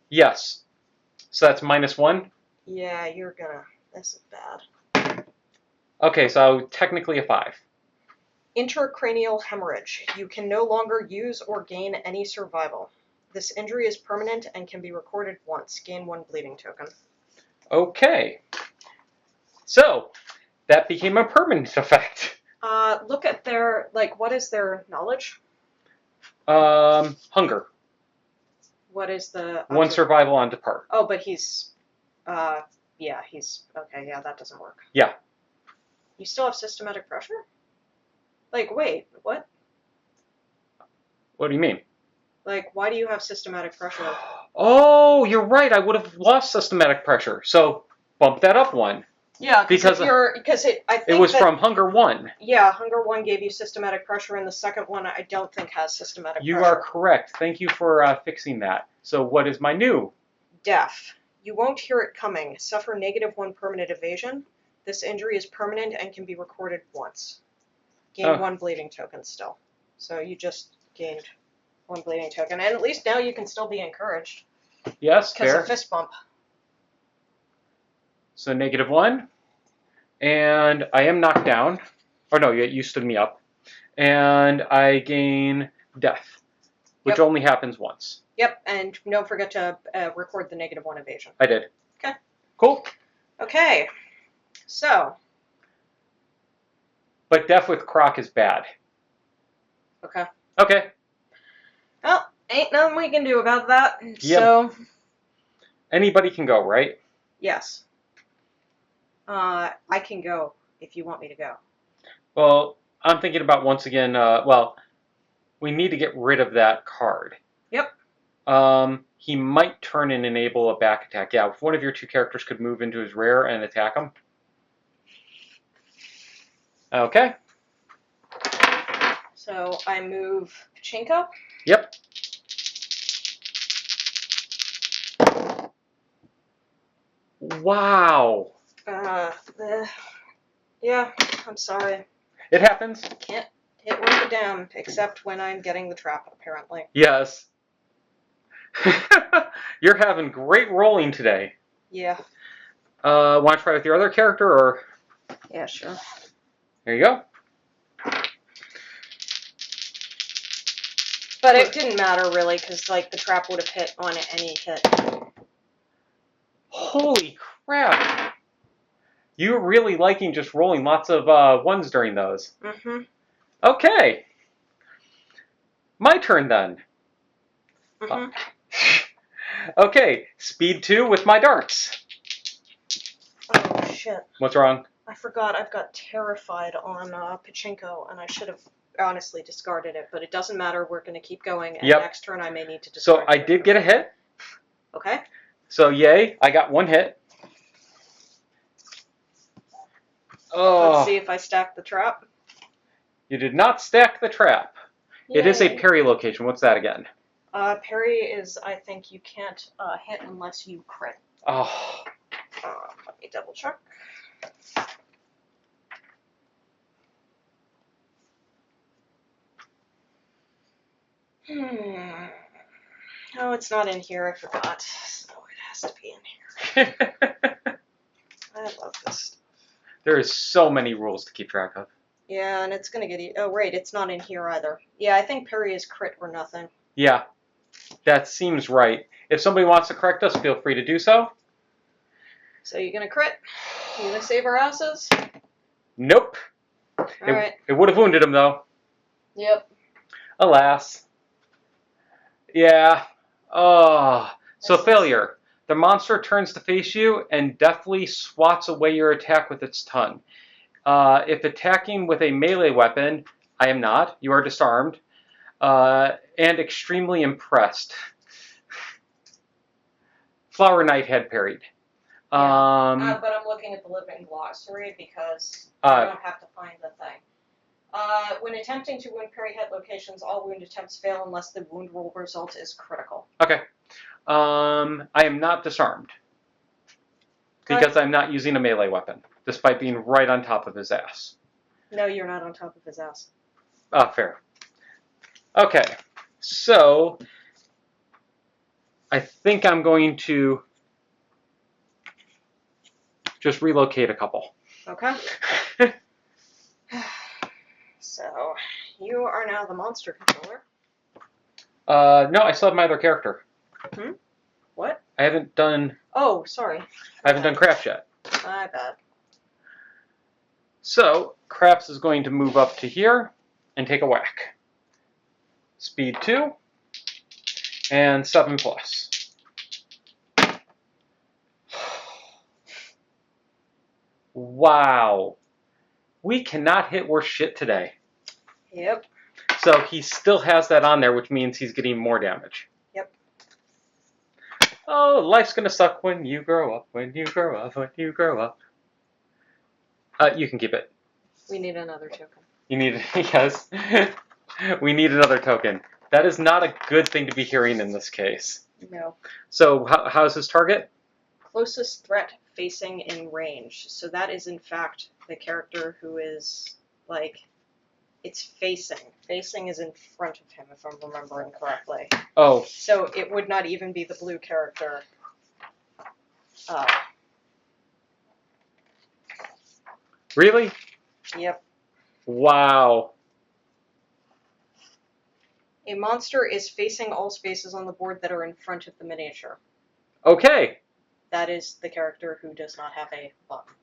Yes. So that's -1? Yeah, you're gonna. This is bad. Okay, so technically a 5. Intracranial hemorrhage. You can no longer use or gain any survival. This injury is permanent and can be recorded once. Gain 1 bleeding token. Okay. So, that became a permanent effect. Look at their, what is their knowledge? Hunger. What is the... 1 survival on depart. Oh, but he's, yeah, he's, okay, yeah, that doesn't work. Yeah. You still have systematic pressure? Wait, what? What do you mean? Why do you have systematic pressure? Oh, you're right. I would have lost systematic pressure. So, bump that up 1. Yeah, because I think it was from Hunger 1. Yeah, Hunger 1 gave you systematic pressure, and the second one I don't think has systematic pressure. You are correct. Thank you for fixing that. So what is my new? Death. You won't hear it coming. Suffer -1 permanent evasion. This injury is permanent and can be recorded once. Gain 1 bleeding token still. So you just gained 1 bleeding token, and at least now you can still be encouraged. Yes, Because fair. of fist bump. So -1. And I am knocked down. Or no, you stood me up. And I gain death, which only happens once. Yep, and don't forget to record the -1 evasion. I did. Okay. Cool. Okay. So. But death with Croc is bad. Okay. Okay. Well, ain't nothing we can do about that. Yep. So, Anybody can go, right? yes. I can go if you want me to go. Well, I'm thinking about once again, well, we need to get rid of that card. Yep. He might turn and enable a back attack. Yeah, if one of your two characters could move into his rear and attack him. Okay. So I move Pachinko. Yep. Wow. Yeah, I'm sorry. It happens. Can't hit worth a damn, except when I'm getting the trap, apparently. Yes. You're having great rolling today. Yeah. Want to try with your other character, or? Yeah, sure. There you go. But it didn't matter, really, because, like, the trap would have hit on any hit. Holy crap. You're really liking just rolling lots of ones during those. Mm-hmm. Okay. My turn, then. Mm-hmm. Okay, speed 2 with my darts. Oh, shit. What's wrong? I forgot I've got Terrified on Pachinko, and I should have honestly discarded it, but it doesn't matter. We're going to keep going, and Yep. next turn I may need to So discard I did get a hit. Okay. So yay, I got one hit. Oh, Let's see if I stack the trap. you did not stack the trap. It is a Yay. parry location. What's that again? Parry is, I think you can't hit unless you crit. Oh, Let me double check. Oh, it's not in here. I forgot. So it has to be in here. I love this stuff. there is so many rules to keep track of. Yeah, and it's gonna get. Oh, right, it's not in here either. Yeah, I think parry is crit or nothing. Yeah, that seems right. If somebody wants to correct us, feel free to do so. So you're gonna crit? You gonna save our asses? Nope. Alright. It would have wounded him, though. Yep. Alas. Yeah. Oh. So failure. The monster turns to face you and deftly swats away your attack with its tongue. If attacking with a melee weapon, I am not. You are disarmed. And extremely impressed. Flower Knight had parried. But I'm looking at the living glossary because I don't have to find the thing. When attempting to wound parry hit locations, all wound attempts fail unless the wound roll result is critical. Okay. I am not disarmed. Because I'm not using a melee weapon, despite being right on top of his ass. No, you're not on top of his ass. Fair. Okay. So, I think I'm going to just relocate a couple. Okay. So, you are now the monster controller. No, I still have my other character. What? I haven't done... Oh, sorry. I haven't done Craps yet. My bad. So, Craps is going to move up to here and take a whack. Speed 2 and 7+. Wow. We cannot hit worse shit today. Yep. So he still has that on there, which means he's getting more damage. Yep. Oh, life's gonna suck when you grow up, when you grow up, when you grow up. You can keep it. We need another token. You need, yes. We need another token. That is not a good thing to be hearing in this case. No. So how's his target? Closest threat facing in range. So that is, in fact, the character who is, like, it's facing. Facing is in front of him, if I'm remembering correctly. Oh. So it would not even be the blue character. Really? Yep. Wow. A monster is facing all spaces on the board that are in front of the miniature. Okay. That is the character who does not have a button.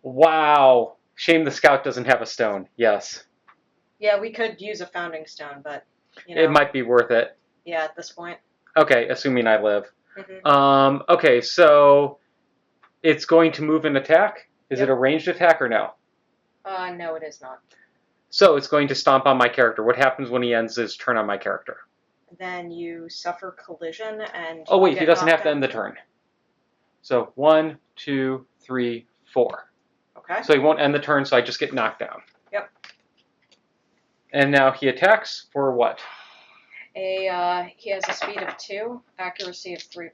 Wow. Shame the scout doesn't have a stone. Yes. Yeah, we could use a founding stone, but, you know. It might be worth it. Yeah, at this point. Okay, assuming I live. Mm-hmm. Okay, so it's going to move and attack? Is it Yep. a ranged attack or no? No, it is not. So it's going to stomp on my character. What happens when he ends his turn on my character? Then you suffer collision and Oh, you wait, he get doesn't have knocked to out. end the turn. So 1, 2, 3, 4. Okay. So he won't end the turn, so I just get knocked down. Yep. And now he attacks for what? He has a speed of 2, accuracy of 3+,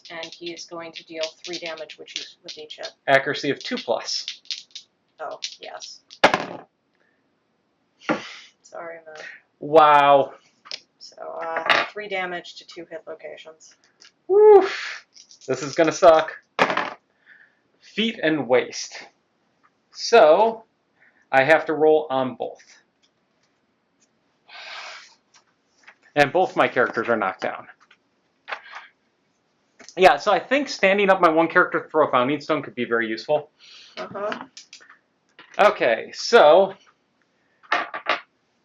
and he is going to deal 3 damage with each hit. Accuracy of 2+. Oh, yes. Sorry, man. Wow. So, 3 damage to 2 hit locations. Woo. This is going to suck. Feet and waist. So, I have to roll on both. And both my characters are knocked down. Yeah, so I think standing up my one character to throw a Founding Stone could be very useful. Uh-huh. Okay, so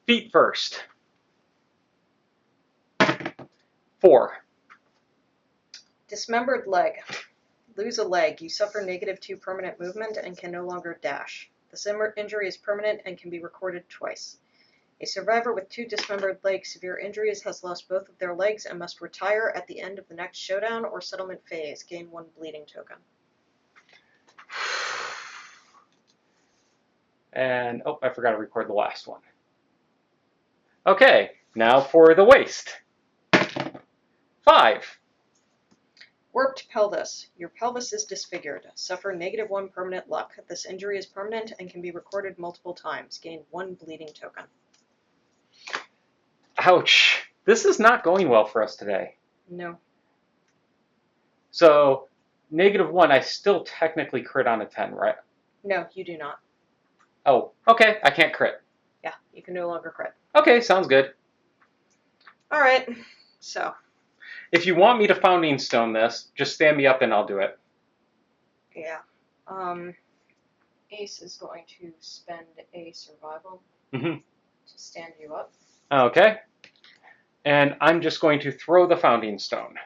feet first. 4. Dismembered leg. Lose a leg. You suffer -2 permanent movement and can no longer dash. This injury is permanent and can be recorded twice. A survivor with 2 dismembered legs, severe injuries, has lost both of their legs and must retire at the end of the next showdown or settlement phase. Gain 1 bleeding token. And, oh, I forgot to record the last one. Okay, now for the waist. 5. Warped pelvis. Your pelvis is disfigured. Suffer -1 permanent luck. This injury is permanent and can be recorded multiple times. Gain 1 bleeding token. Ouch. This is not going well for us today. No. So, -1, I still technically crit on a 10, right? No, you do not. Oh, okay, I can't crit. Yeah, you can no longer crit. Okay, sounds good. All right, so. If you want me to Founding Stone this, just stand me up and I'll do it. Yeah. Ace is going to spend a survival to stand you up. Okay. And I'm just going to throw the Founding Stone.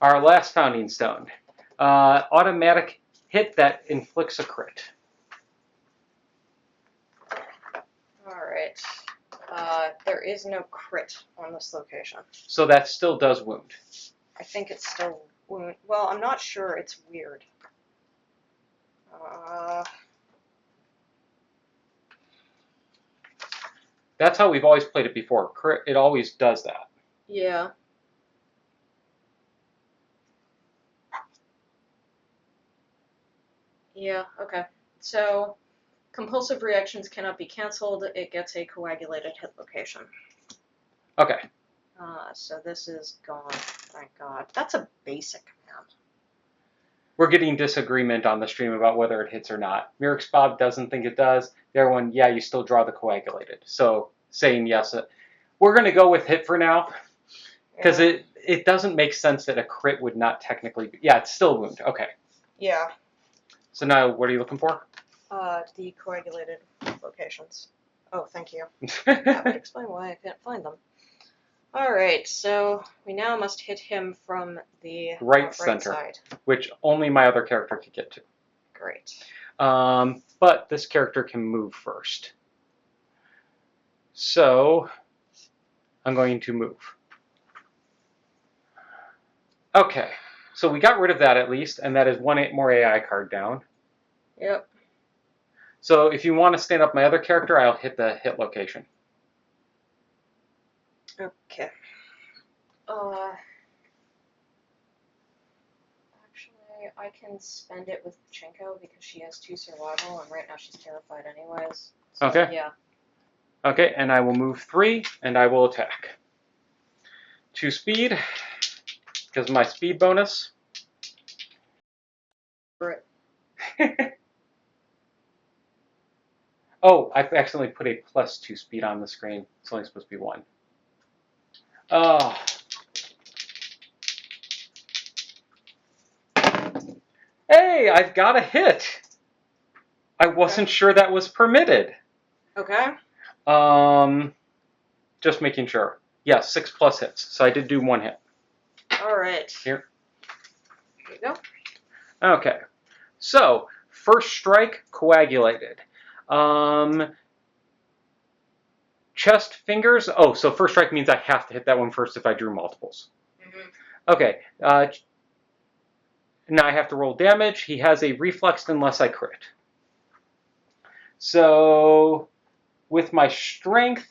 Our last Founding Stone. Automatic hit that inflicts a crit. Alright. There is no crit on this location. So that still does wound. I think it's still wound. Well, I'm not sure. It's weird. That's how we've always played it before. Crit, it always does that. Yeah. Yeah, okay. So, compulsive reactions cannot be canceled. It gets a coagulated hit location. Okay. So this is gone. Thank God. That's a basic, man. We're getting disagreement on the stream about whether it hits or not. Mirix Bob doesn't think it does. The other one, yeah, you still draw the coagulated. So saying yes. We're going to go with hit for now. Because it doesn't make sense that a crit would not technically be... Yeah, it's still wound. Okay. Yeah. So now, what are you looking for? The coagulated locations. Oh, thank you. That would explain why I can't find them. Alright, so we now must hit him from the right center, side. Which only my other character could get to. Great. But this character can move first. So, I'm going to move. Okay, so we got rid of that at least, and that is 1 more AI card down. Yep. So if you want to stand up my other character, I'll hit the hit location. Okay. Actually, I can spend it with Pachinko because she has 2 survival, and right now she's terrified anyways. So, Okay. Yeah. Okay, and I will move 3, and I will attack. 2 speed, because of my speed bonus. Right. Oh, I've accidentally put a +2 speed on the screen. It's only supposed to be 1. Oh. Hey, I've got a hit. I wasn't sure that was permitted. Okay. Just making sure. Yes, 6 plus hits. So I did do 1 hit. All right. Here. There you go. Okay. So, first strike, coagulated. Chest, fingers. Oh, so first strike means I have to hit that one first if I drew multiples. Mm-hmm. Okay. Now I have to roll damage. He has a reflex unless I crit. So, with my strength,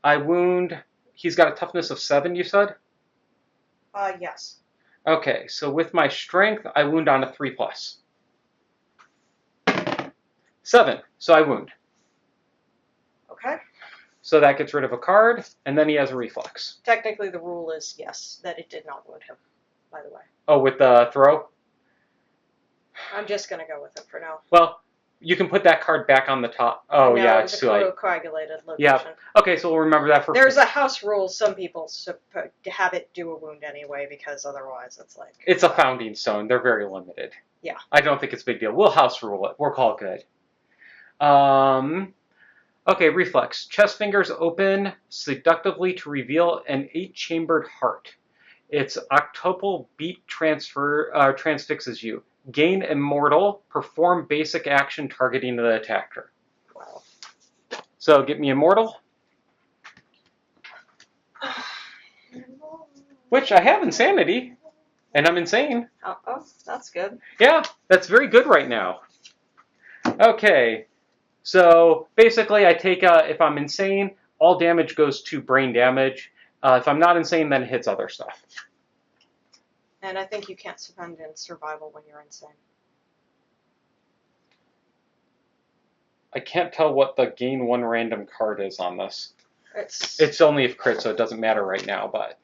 I wound. He's got a toughness of 7, you said? Yes. Okay, so with my strength, I wound on a 3 plus. 7, so I wound. Okay. So that gets rid of a card, and then he has a reflex. Technically, the rule is yes, that it did not wound him, by the way. Oh, with the throw? I'm just going to go with it for now. Well, you can put that card back on the top. Oh, no, yeah, it's too late. Coagulated location. Yeah. Okay, so we'll remember that for... There's a house rule. Some people have it do a wound anyway, because otherwise it's like... It's a founding stone. They're very limited. Yeah. I don't think it's a big deal. We'll house rule it. We'll call it good. Okay, reflex. Chest fingers open seductively to reveal an 8-chambered heart. Its octuple beat transfixes you. Gain immortal. Perform basic action targeting the attacker. Wow. So get me immortal. Which I have insanity. And I'm insane. Oh, that's good. Yeah, that's very good right now. Okay. So basically, I take, if I'm insane, all damage goes to brain damage. If I'm not insane, then it hits other stuff. And I think you can't spend in survival when you're insane. I can't tell what the gain 1 random card is on this. It's only if crit, so it doesn't matter right now, but...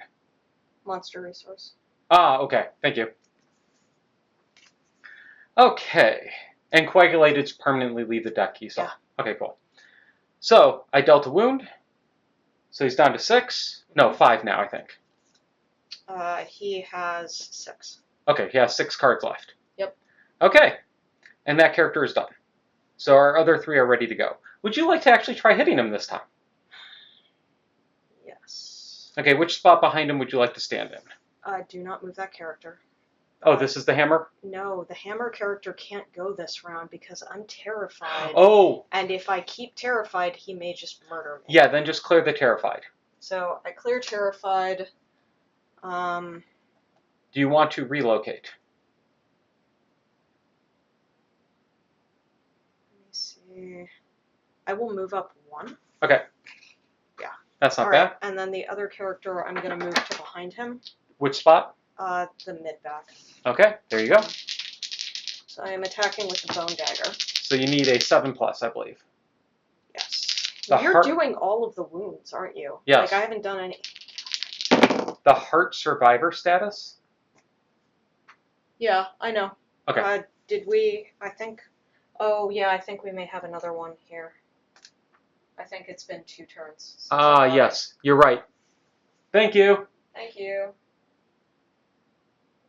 monster resource. Ah, okay. Thank you. Okay. And coagulated permanently leave the deck, you saw. Yeah. Okay, cool. So, I dealt a wound. So he's down to 6. No, 5 now, I think. He has 6. Okay, he has 6 cards left. Yep. Okay. And that character is done. So our other 3 are ready to go. Would you like to actually try hitting him this time? Yes. Okay, which spot behind him would you like to stand in? Do not move that character. Oh, this is the hammer? No, the hammer character can't go this round because I'm terrified. Oh! And if I keep terrified, he may just murder me. Yeah, then just clear the terrified. So I clear terrified. Do you want to relocate? Let me see. I will move up 1. Okay. Yeah. That's not All bad. right, and then the other character, I'm going to move to behind him. Which spot? The mid-back. Okay, there you go. So I am attacking with the bone dagger. So you need a 7 plus, I believe. Yes. The You're heart- doing all of the wounds, aren't you? Yes. Like, I haven't done any. The heart survivor status? Yeah, I know. Okay. Did we, I think, oh yeah, I think we may have another one here. I think it's been 2 turns. Yes, you're right. Thank you. Thank you.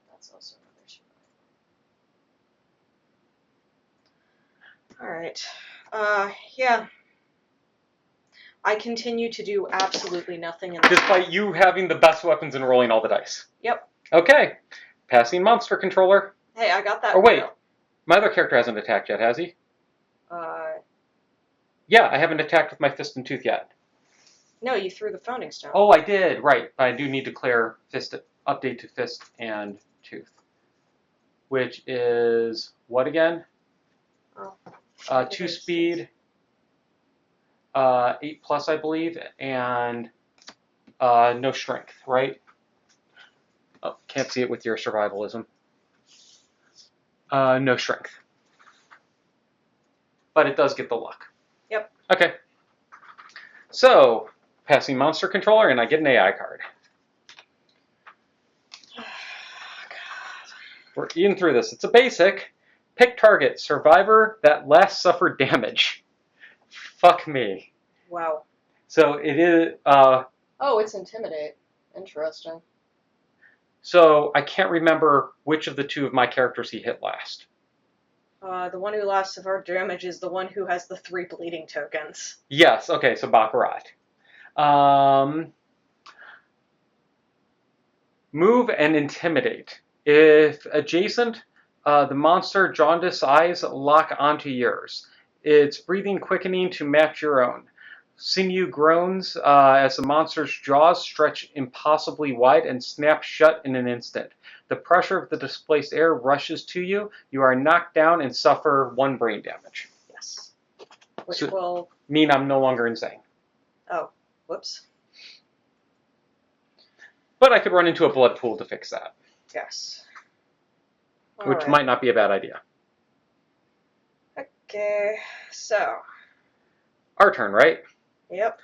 That's also another survivor. Alright. Yeah. I continue to do absolutely nothing in the Despite you having the best weapons and rolling all the dice. Yep. Okay. Passing monster controller. Hey, I got that. Or wait, my other character hasn't attacked yet, has he? Yeah, I haven't attacked with my fist and tooth yet. No, you threw the founding stone. Oh, I did, right. But I do need to clear fist, update to fist and tooth. Which is what again? Oh. 2 speed, 8 plus, I believe, and no strength, right? Oh, can't see it with your survivalism. No strength. But it does get the luck. Yep. Okay. So, passing monster controller, and I get an AI card. We're eating through this. It's a basic. Pick target. Survivor that last suffered damage. Fuck me. Wow. So it is... Oh, it's intimidate. Interesting. So I can't remember which of the 2 of my characters he hit last. The one who last suffered damage is the one who has the 3 bleeding tokens. Yes, okay, so Baccarat. Move and intimidate. If adjacent, the monster jaundice eyes lock onto yours. Its breathing quickening to match your own. Sinew groans as the monster's jaws stretch impossibly wide and snap shut in an instant. The pressure of the displaced air rushes to you. You are knocked down and suffer 1 brain damage. Yes. Which So- will... Mean I'm no longer insane. Oh, whoops. But I could run into a blood pool to fix that, Yes. which Alright. might not be a bad idea. Okay, so... Our turn, right? Yep.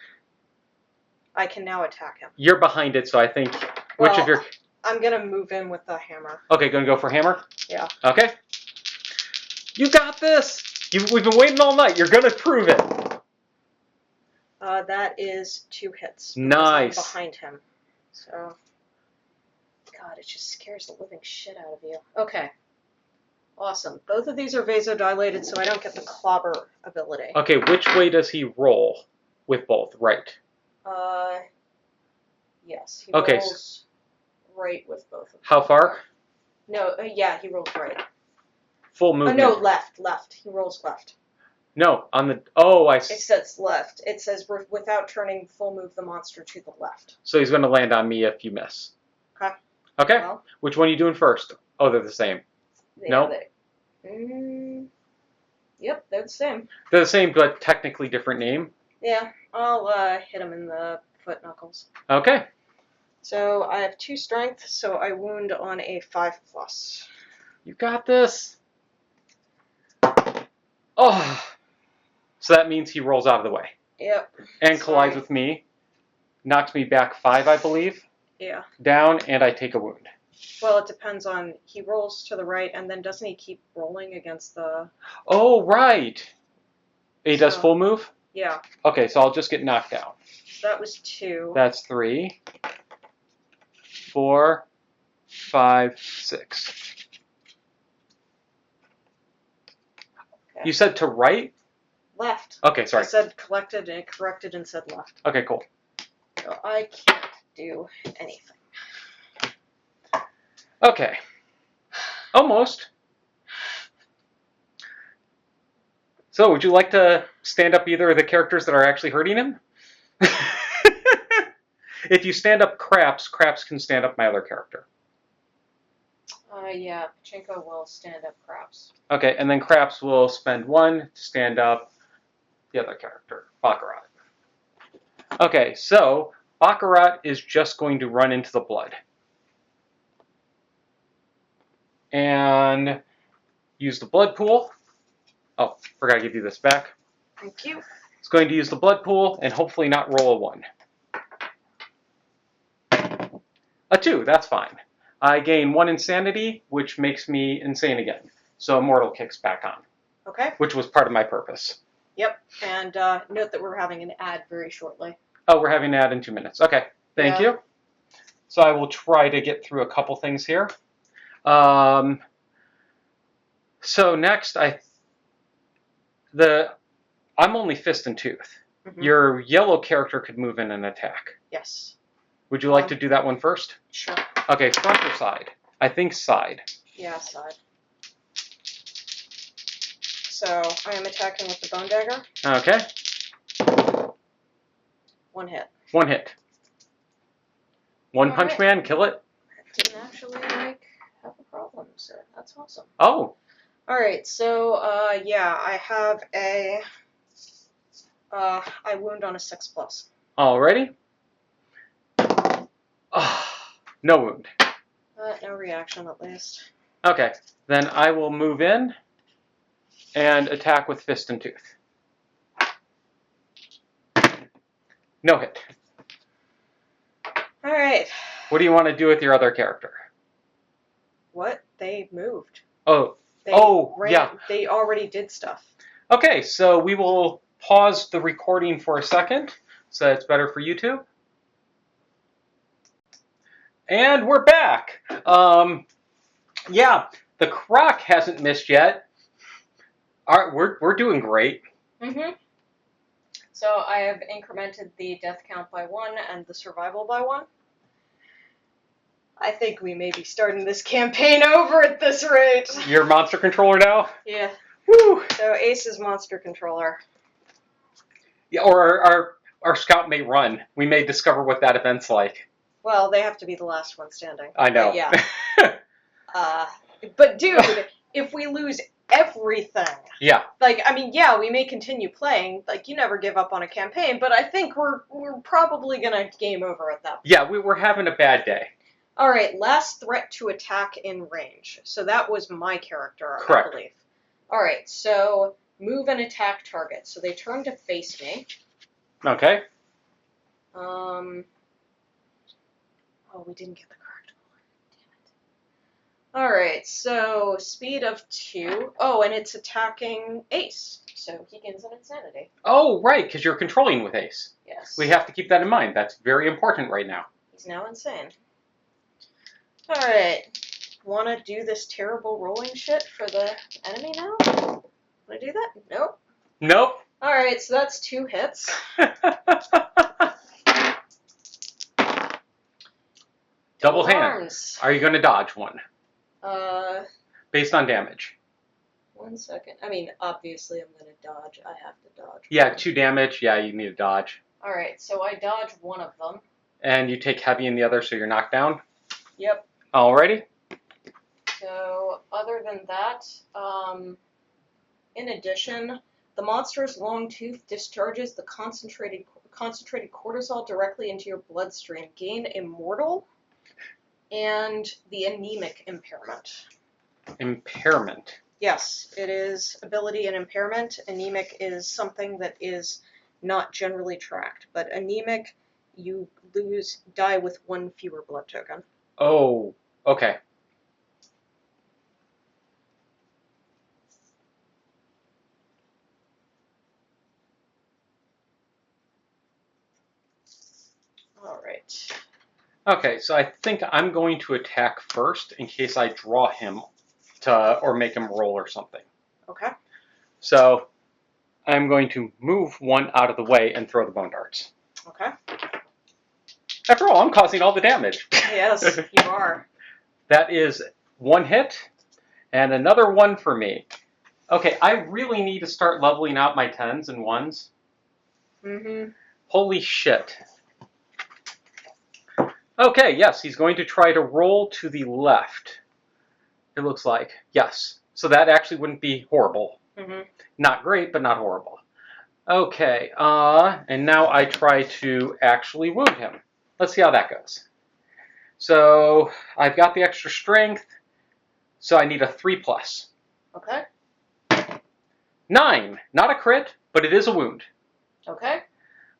I can now attack him. You're behind it, so I think... Which Well, of your... I'm gonna move in with the hammer. Okay, gonna go for hammer? Yeah. Okay. You got this! We've been waiting all night. You're gonna prove it. That is 2 hits. because Nice. I'm behind him. So... God, it just scares the living shit out of you. Okay. Awesome. Both of these are vasodilated, so I don't get the clobber ability. Okay, which way does he roll with both? Right. Yes. He Okay, rolls right with both of them. How far? No, yeah, he rolls right. Full movement. No, left. He rolls left. No, on the... Oh, I It see. says left. It says without turning, full move the monster to the left. So he's gonna land on me if you miss. Okay. Okay. Well, Which one are you doing first? Oh, they're the same. No. Yep, they're the same. They're the same, but technically different name. Yeah, I'll hit him in the foot knuckles. Okay. So I have 2 strength, so I wound on a 5+. You got this. Oh. So that means he rolls out of the way. Yep. And collides Sorry. with me. Knocks me back 5, I believe. Yeah. Down, and I take a wound. Well, it depends on... He rolls to the right, and then doesn't he keep rolling against the... Oh, right. He does So- full move? Yeah, Okay, so I'll just get knocked down. that was 2. That's 3, 4, 5, 6. Okay. You said to right? Left. Okay, sorry. I said collected, and it corrected and said left. Okay, cool. So I can't do anything. Okay. Almost. So, would you like to stand up either of the characters that are actually hurting him? If you stand up Craps can stand up my other character. Yeah, Pachinko will stand up Craps. Okay, and then Craps will spend 1 to stand up the other character, Baccarat. Okay, so Baccarat is just going to run into the blood. And use the blood pool. Oh, forgot to give you this back. Thank you. It's going to use the blood pool and hopefully not roll a 1. A 2, that's fine. I gain 1 insanity, which makes me insane again. So Immortal kicks back on, Okay. which was part of my purpose. Yep. And note that we're having an ad very shortly. Oh, we're having that in 2 minutes. Okay, thank Yeah. you. So I will try to get through a couple things here. So next, I'm only Fist and Tooth. Mhm. Your yellow character could move in and attack. Yes. Would you like to do that one first? Sure. Okay, front or side? I think side. Yeah, side. So I am attacking with the bone dagger. Okay, 1 hit. 1 hit. One Punch Alright. Man, kill it. Didn't actually have a problem, so that's awesome. Oh, Alright, so yeah, I have a I wound on a 6+. already. Oh, no wound. No reaction at least. Okay, then I will move in and attack with Fist and Tooth. No hit. Alright. What do you want to do with your other character? What? They moved. Oh, They yeah. They already did stuff. Okay, so we will pause the recording for a second, so it's better for YouTube. And we're back. Yeah, the Croc hasn't missed yet. We're doing great. Mm-hmm. So I have incremented the death count by 1 and the survival by 1. I think we may be starting this campaign over at this rate. You're monster controller now? Yeah. Woo! So Ace is monster controller. Yeah, or our scout may run. We may discover what that event's like. Well, they have to be the last one standing. I know. But yeah. But dude, if we lose everything. Yeah. Like, I mean, yeah, we may continue playing. Like, you never give up on a campaign, but I think we're probably gonna game over at that point. Yeah, we're having a bad day. All right, last threat to attack in range. So that was my character, Correct. I believe. All right, so move and attack target. So they turn to face me. Okay. Oh, we didn't get the correct one. Damn it. All right, so speed of 2. Oh, and it's attacking Ace, so he gains an insanity. Oh, right, because you're controlling with Ace. Yes. We have to keep that in mind. That's very important right now. He's now insane. All right, want to do this terrible rolling shit for the enemy now? Want to do that? Nope. Nope. All right, so that's 2 hits. Double hand. Arms. Are you going to dodge one? Based on damage. 1 second. I mean, obviously I'm going to dodge. I have to dodge. Yeah, 2 damage. Yeah, you need to dodge. All right, so I dodge one of them. And you take heavy in the other, so you're knocked down? Yep. Alrighty. So, other than that, in addition, the monster's long tooth discharges the concentrated cortisol directly into your bloodstream. Gain immortal and the anemic impairment. Impairment. Yes, it is ability and impairment. Anemic is something that is not generally tracked, but anemic, you die with 1 fewer blood token. Oh, okay. All right. Okay, so I think I'm going to attack first in case I draw him or make him roll or something. Okay. So I'm going to move one out of the way and throw the bone darts. Okay. After all, I'm causing all the damage. Yes, you are. That is 1 hit and another 1 for me. Okay, I really need to start leveling out my 10s and 1s. Mm-hmm. Holy shit. Okay, yes, he's going to try to roll to the left. It looks like. Yes. So that actually wouldn't be horrible. Mm-hmm. Not great, but not horrible. Okay, and now I try to actually wound him. Let's see how that goes. So I've got the extra strength, so I need a 3+. Okay. 9. Not a crit, but it is a wound. Okay.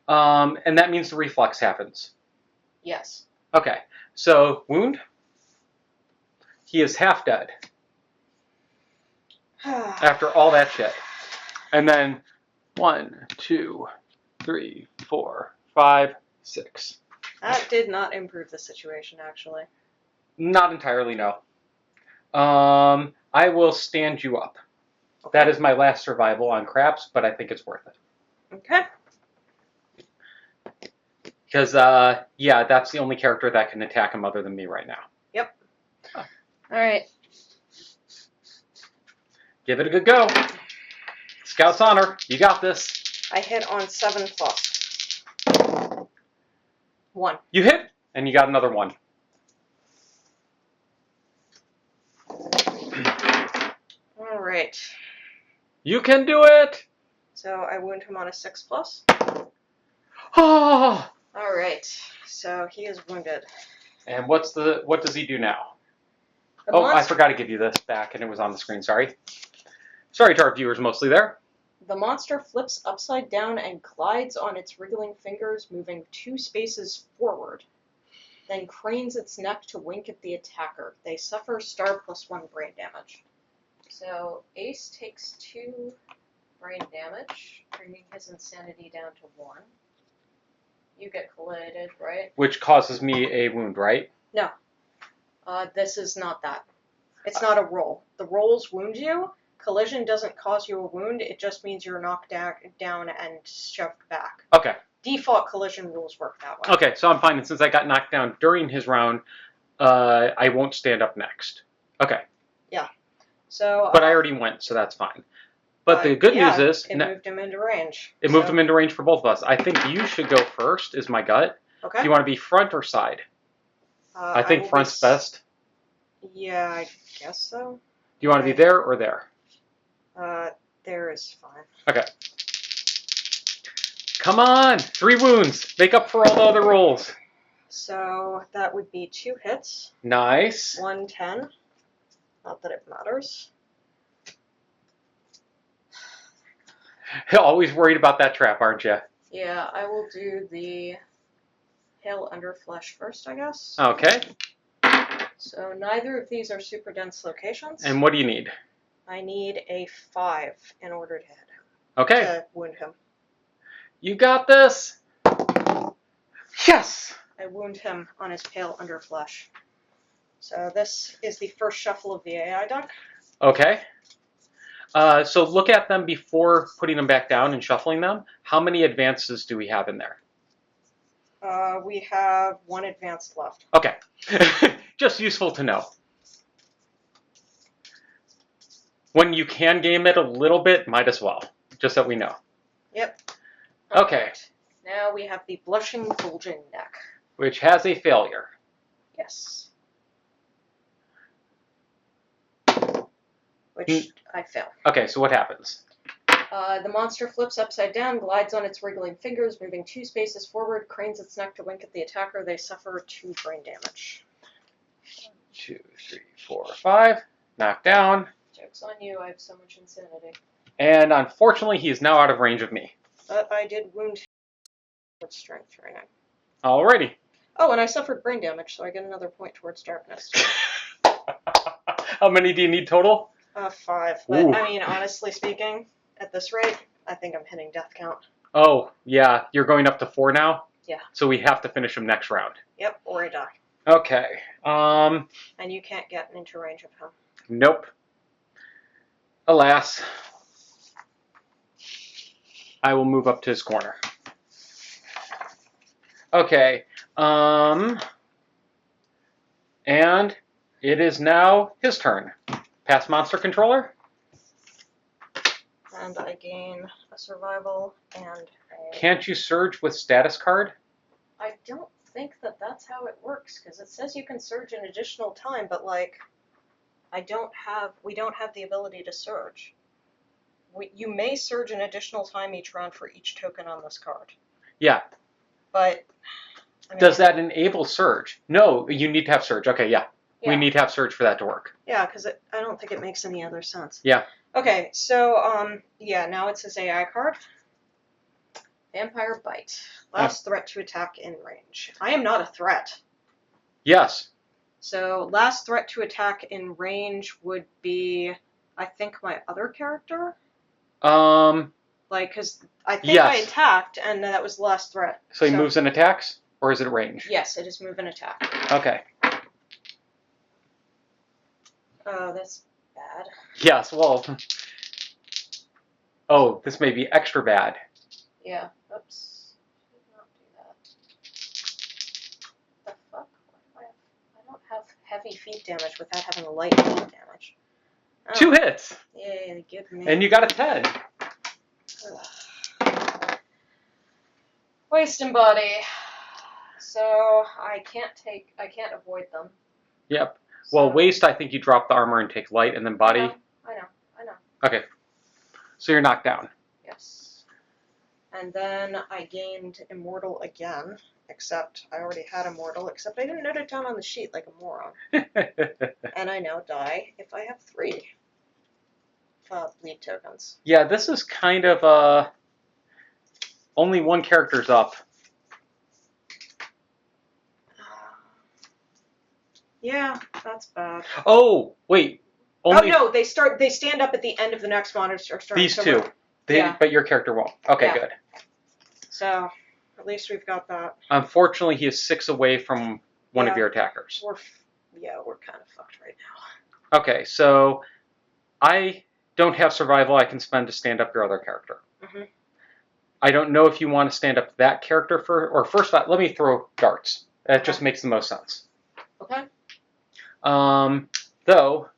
And that means the reflex happens. Yes. Okay, so wound. He is half dead after all that shit. And then 1, 2, 3, 4, 5, 6. That did not improve the situation, actually. Not entirely, no. I will stand you up. Okay. That is my last survival on craps, but I think it's worth it. Okay. Because, yeah, that's the only character that can attack him other than me right now. Yep. All right. Give it a good go. Scout's honor. You got this. I hit on 7+. 1. You hit, and you got another 1. All right. You can do it! So I wound him on a 6+. Oh! All right. So he is wounded. And what does he do now? The Oh, I forgot to give you this back, and it was on the screen. Sorry. Sorry to our viewers mostly there. The monster flips upside down and glides on its wriggling fingers, moving 2 spaces forward. Then cranes its neck to wink at the attacker. They suffer *+1 brain damage. So Ace takes 2 brain damage, bringing his insanity down to 1. You get collated, right? Which causes me a wound, right? No. This is not that. It's not a roll. The rolls wound you. Collision doesn't cause you a wound. It just means you're knocked down and shoved back. Okay. Default collision rules work that way. Okay, so I'm fine. And since I got knocked down during his round, I won't stand up next. Okay. Yeah. So. But I already went, so that's fine. But the good news is... it moved him into range. It moved him into range for both of us. I think you should go first, is my gut. Okay. Do you want to be front or side? I think front's best. Yeah, I guess so. Do you want to be there or there? There is fine. Okay. Come on! 3 wounds! Make up for all the other rolls. So that would be 2 hits. Nice. 110. Not that it matters. Always worried about that trap, aren't you? Yeah, I will do the hail under flesh first, I guess. Okay. So neither of these are super dense locations. And what do you need? I need a 5 in order to hit him. Okay. To wound him. You got this. Yes! I wound him on his pale under flesh. So this is the first shuffle of the AI deck. Okay. So look at them before putting them back down and shuffling them. How many advances do we have in there? We have 1 advanced left. Okay. Just useful to know. When you can game it a little bit, might as well. Just so we know. Yep. Okay. Right. Now we have the blushing, bulging neck. Which has a failure. Yes. Which I fail. Okay, so what happens? The monster flips upside down, glides on its wriggling fingers, moving 2 spaces forward, cranes its neck to wink at the attacker. They suffer 2 brain damage. 1, 2, 3, 4, 5. Knocked down. Joke's on you, I have so much insanity. And unfortunately, he is now out of range of me. But I did wound him with strength training. Alrighty. Oh, and I suffered brain damage, so I get another point towards darkness. How many do you need total? 5. But, Ooh. I mean, honestly speaking, at this rate, I think I'm hitting death count. Oh, yeah. You're going up to 4 now? Yeah. So we have to finish him next round. Yep, or I die. Okay. And you can't get into range of him. Nope. Alas. I will move up to his corner. Okay. And it is now his turn. Pass monster controller. And I gain a survival and a... Can't you surge with status card? I don't think that that's how it works, because it says you can surge an additional time, but, like, we don't have the ability to surge. You may surge an additional time each round for each token on this card. Yeah. But, I mean, does that enable surge? No, you need to have surge. Okay, yeah. We need to have surge for that to work. Yeah, because I don't think it makes any other sense. Yeah. Okay, so, yeah, now it's his AI card. Vampire Bite. Last threat to attack in range. I am not a threat. Yes. So, last threat to attack in range would be, I think, my other character? Like, because I think I attacked, and that was the last threat. So he moves and attacks? Or is it range? Yes, it is move and attack. Okay. Oh, that's bad. Yes, well... Oh, this may be extra bad. Yeah. Oops. Did not do that. The fuck? I don't have heavy feet damage without having light feet damage. Oh. 2 hits! Yay, give me. And you got a 10. Waste and body. So I can't avoid them. Yep. So, Well, waste, I think you drop the armor and take light, and then body. I know. Okay. So you're knocked down. Yes. And then I gained immortal again, except I already had immortal, except I didn't note it down on the sheet like a moron. And I now die if I have 3 bleed tokens. Yeah, this is kind of, only 1 character's up. Yeah, that's bad. Oh, wait. Only oh no, they stand up at the end of the next monster turn. these 2. But your character won't. Okay, Yeah. good. So, at least we've got that. Unfortunately, he is 6 away from one of your attackers. We're kind of fucked right now. Okay, so I don't have survival I can spend to stand up your other character. Mm-hmm. I don't know if you want to stand up that character or first, let me throw darts. That just makes the most sense. Okay. Though,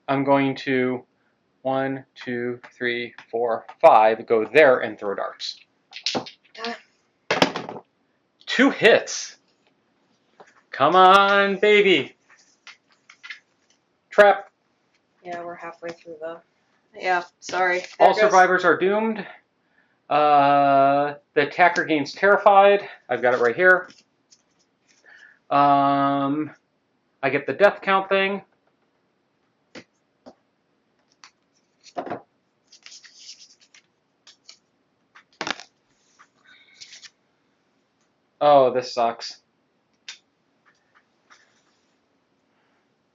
I'm going to 1, 2, 3, 4, 5 go there and throw darts. 2 hits. Come on, baby. Trap. Yeah, we're halfway through the... Yeah, sorry. All survivors are doomed. The attacker gains terrified. I've got it right here. I get the death count thing. Oh, this sucks.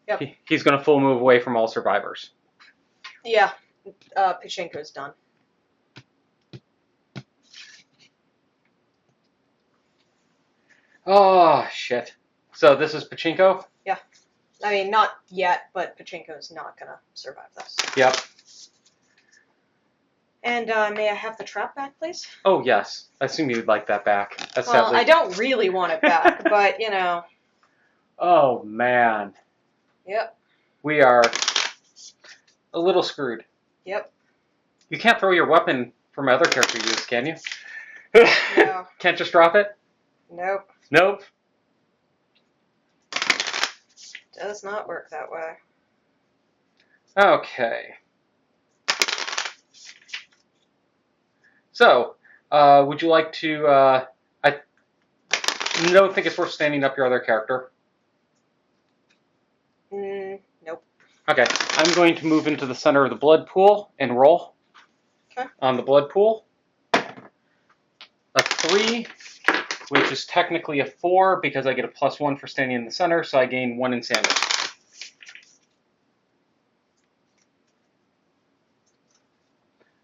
Yep. He's going to full move away from all survivors. Yeah, Pachinko's done. Oh, shit. So this is Pachinko? Yeah. I mean, not yet, but Pachinko's not going to survive this. Yep. And may I have the trap back, please? Oh, yes. I assume you'd like that back. That's Well, sadly... I don't really want it back, but, you know. Oh, man. Yep. We are a little screwed. Yep. You can't throw your weapon for my other character use, can you? No. Can't just drop it? Nope. Nope. Does not work that way. Okay. So, would you like to, I don't think it's worth standing up your other character. Nope. Okay, I'm going to move into the center of the blood pool and roll. Okay. On the blood pool. A 3, which is technically a 4 because I get a +1 for standing in the center, so I gain 1 insanity.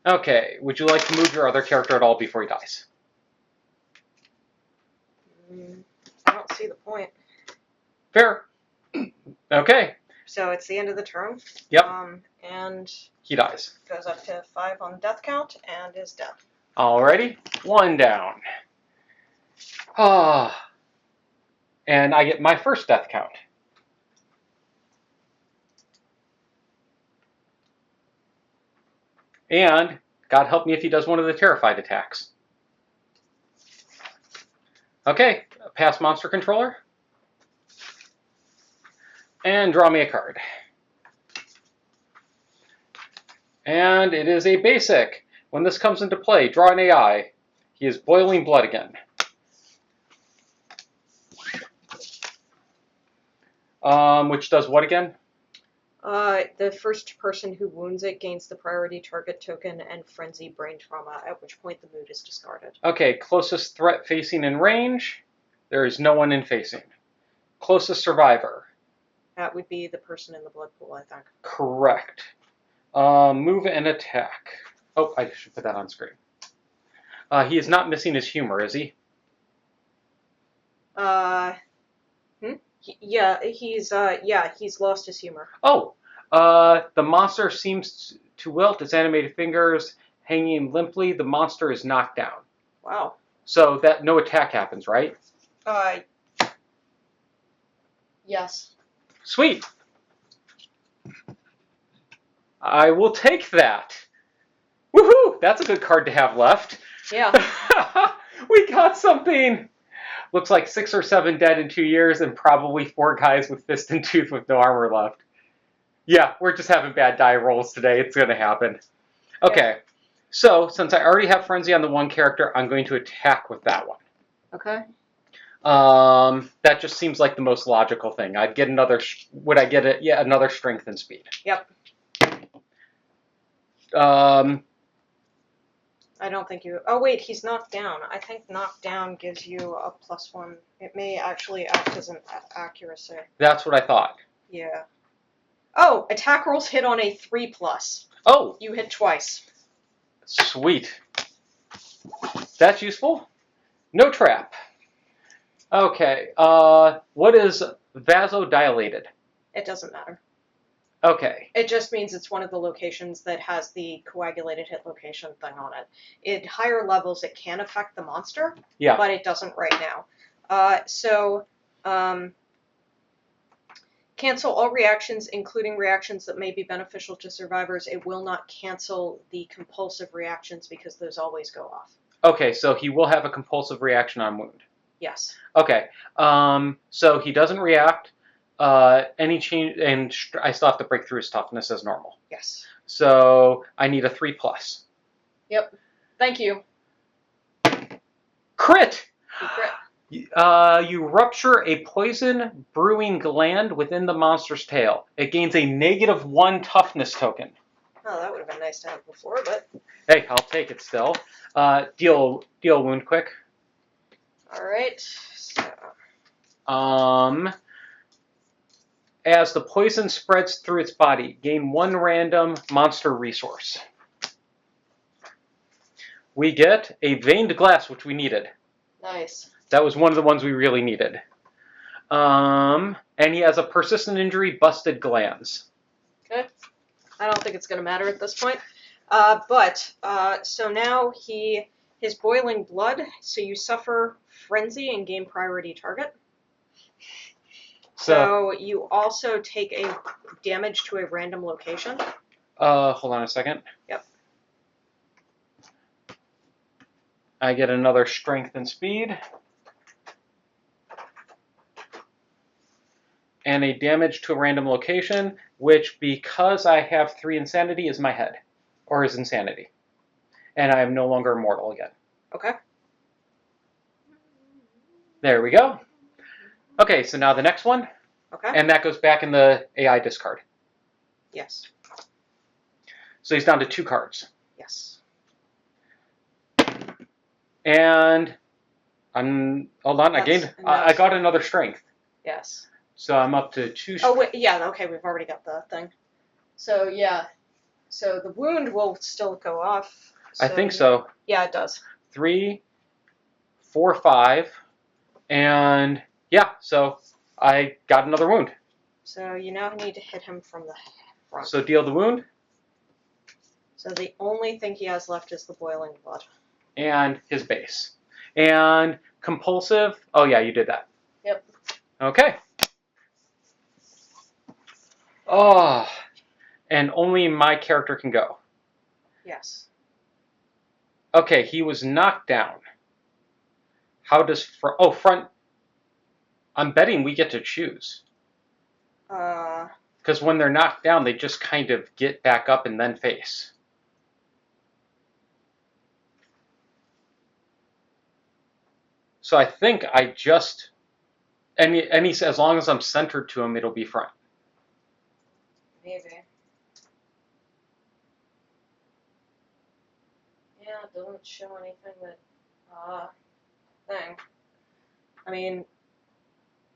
Okay, would you like to move your other character at all before he dies? I don't see the point. Fair. Okay. So it's the end of the turn. Yep. And He dies. goes up to 5 on the death count and is dead. Alrighty. 1 down. Ah. And I get my first death count. And God help me if he does one of the terrified attacks. Okay, pass monster controller. And draw me a card. And it is a basic. When this comes into play, draw an AI. He is boiling blood again. Which does what again? The first person who wounds it gains the priority target token and frenzy brain trauma, at which point the mood is discarded. Okay, closest threat facing in range. There is no one in facing. Closest survivor. That would be the person in the blood pool, I think. Correct. Move and attack. Oh, I should put that on screen. He is not missing his humor, is he? Yeah, he's lost his humor. Oh, the monster seems to wilt, its animated fingers hanging limply. The monster is knocked down. Wow. So that no attack happens, right? Yes. Sweet. I will take that. Woohoo! That's a good card to have left. Yeah. We got something. Looks like 6 or 7 dead in 2 years and probably 4 guys with fist and tooth with no armor left. Yeah, we're just having bad die rolls today. It's going to happen. Okay, yeah. So since I already have Frenzy on the one character, I'm going to attack with that one. Okay. That just seems like the most logical thing. I'd get another. Would I get it? Yeah, another strength and speed. Yep. I don't think you... Oh, wait, he's knocked down. I think knocked down gives you a +1. It may actually act as an accuracy. That's what I thought. Yeah. Oh, attack rolls hit on a 3+. Oh! You hit twice. Sweet. That's useful. No trap. Okay, what is vasodilated? It doesn't matter. Okay. It just means it's one of the locations that has the coagulated hit location thing on it. At higher levels, it can affect the monster, but it doesn't right now. Cancel all reactions, including reactions that may be beneficial to survivors. It will not cancel the compulsive reactions because those always go off. Okay, so he will have a compulsive reaction on wound. Yes. Okay, so he doesn't react. Any change, and I still have to break through his toughness as normal. Yes. So I need a 3+. Yep. Thank you. Crit! You crit. You rupture a poison brewing gland within the monster's tail. It gains a -1 toughness token. Oh, that would have been nice to have before, but... Hey, I'll take it still. Deal wound quick. Alright, so... As the poison spreads through its body, gain 1 random monster resource. We get a veined glass, which we needed. Nice. That was one of the ones we really needed. And he has a persistent injury, busted glands. Okay. I don't think it's going to matter at this point. So now his boiling blood, so you suffer frenzy and gain priority target. So you also take a damage to a random location. Hold on a second. Yep. I get another strength and speed. And a damage to a random location, which, because I have 3 insanity, is my head. Or is insanity. And I am no longer immortal again. Okay. There we go. Okay, so now the next one. Okay. And that goes back in the AI discard. Yes. So he's down to 2 cards. Yes. And hold on, I got another strength. Yes. So I'm up to 2 strength. Oh, wait, yeah, okay, we've already got the thing. So, yeah. So the wound will still go off. So, I think so. Yeah, it does. 3, 4, 5. And yeah, so I got another wound. So you now need to hit him from the front. So deal the wound. So the only thing he has left is the boiling blood. And his base. And compulsive. Oh, yeah, you did that. Yep. Okay. Oh, and only my character can go. Yes. Okay, he was knocked down. How does front? I'm betting we get to choose. Because when they're knocked down, they just kind of get back up and then face. So I think I just as long as I'm centered to him, it'll be front. Maybe. Yeah, it doesn't show anything that thing. I mean,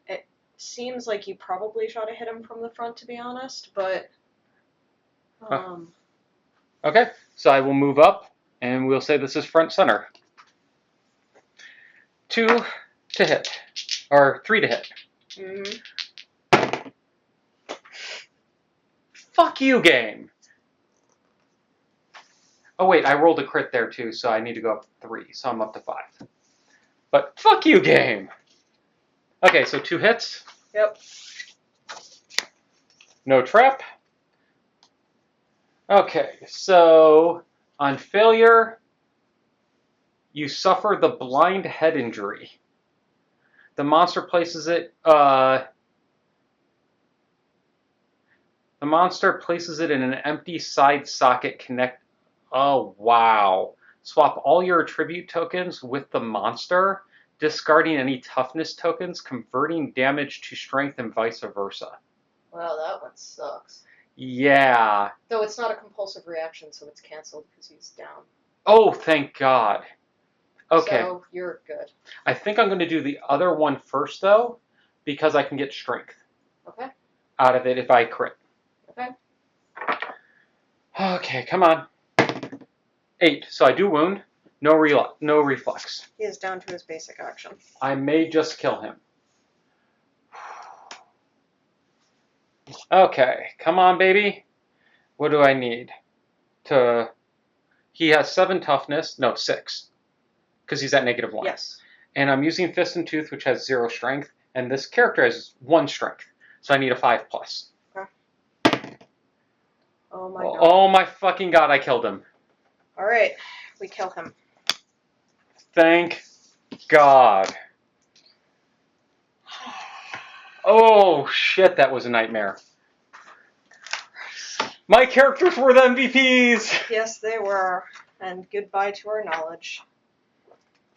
it seems like you probably try to hit him from the front, to be honest, but Okay, so I will move up, and we'll say this is front center. 2 to hit, or 3 to hit. Mm-hmm. Fuck you, game. Oh wait, I rolled a crit there too, so I need to go up 3, so I'm up to 5. But fuck you, game. Okay, so 2 hits. Yep. No trap. Okay, so on failure, you suffer the blind head injury. The monster places it. The monster places it in an empty side socket connect. Oh wow! Swap all your attribute tokens with the monster, discarding any toughness tokens, converting damage to strength, and vice versa. Wow, that one sucks. Yeah. Though it's not a compulsive reaction, so it's canceled because he's down. Oh, thank God. Okay. So you're good. I think I'm going to do the other one first, though, because I can get strength. Okay. Out of it if I crit. Okay. Okay, come on. 8. So I do wound. No reflex. He is down to his basic action. I may just kill him. Okay, come on, baby. What do I need? He has 7 toughness. No, 6. Because he's at -1. Yes. And I'm using Fist and Tooth, which has 0 strength. And this character has 1 strength. So I need a 5+. Okay. Oh my god. Oh my fucking god, I killed him. Alright, we kill him. Thank God. Oh shit, that was a nightmare. My characters were the MVPs! Yes, they were. And goodbye to our knowledge.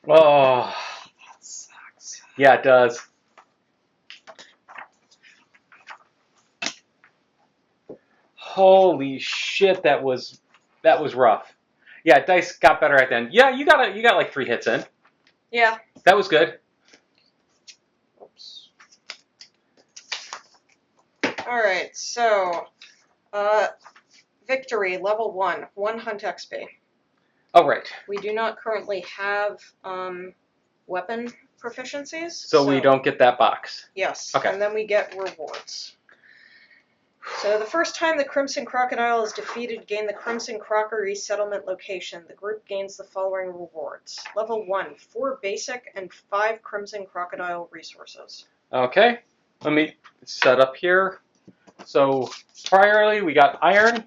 Oh. That sucks. Yeah, it does. Holy shit, that was rough. Yeah, dice got better at the end. Yeah, you got like 3 hits in. Yeah. That was good. Oops. Alright, so victory, level 1, 1 hunt XP. Oh right. We do not currently have weapon proficiencies. So we don't get that box. Yes. Okay. And then we get rewards. So the first time the Crimson Crocodile is defeated, gain the Crimson Crocodile settlement location. The group gains the following rewards. Level 1, 4 basic and 5 Crimson Crocodile resources. Okay. Let me set up here. So priorly we got iron,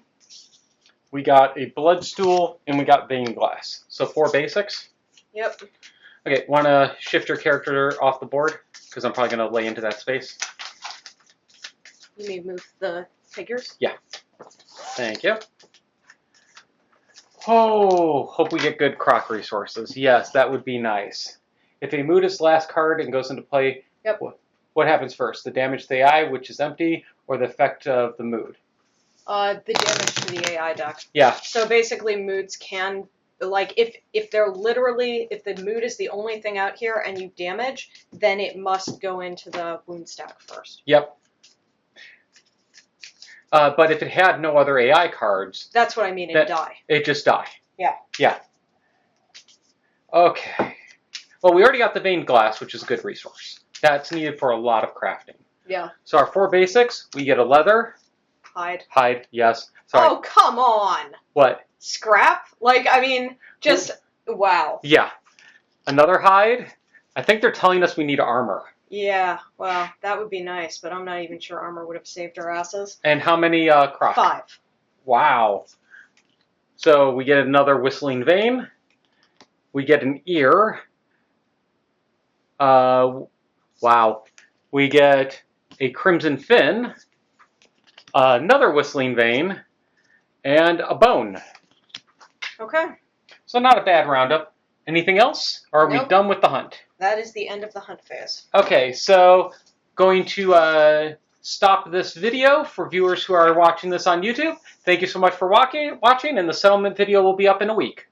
we got a bloodstool, and we got vein glass. So 4 basics. Yep. Okay, want to shift your character off the board? Because I'm probably going to lay into that space. You may move the figures. Yeah. Thank you. Oh, hope we get good croc resources. Yes, that would be nice. If a mood is last card and goes into play, Yep. What happens first? The damage to the AI, which is empty, or the effect of the mood? The damage to the AI deck. Yeah. So basically moods can, like, if they're literally, if the mood is the only thing out here and you damage, then it must go into the wound stack first. Yep. But if it had no other AI cards, That's what I mean, it die. It just die. Yeah. Yeah. Okay. Well, we already got the vein glass, which is a good resource. That's needed for a lot of crafting. Yeah. So our 4 basics, we get a leather. Hide. Hide, yes. Sorry. Oh, come on! What? Scrap? Like, I mean, just, wow. Yeah. Another hide. I think they're telling us we need armor. Yeah, well, that would be nice, but I'm not even sure armor would have saved our asses. And how many croc? 5. Wow. So we get another whistling vein. We get an ear. Wow. We get a crimson fin, another whistling vein, and a bone. Okay. So not a bad roundup. Anything else? Or are we Nope. done with the hunt? That is the end of the hunt phase. Okay, so going to stop this video for viewers who are watching this on YouTube. Thank you so much for watching, and the settlement video will be up in a week.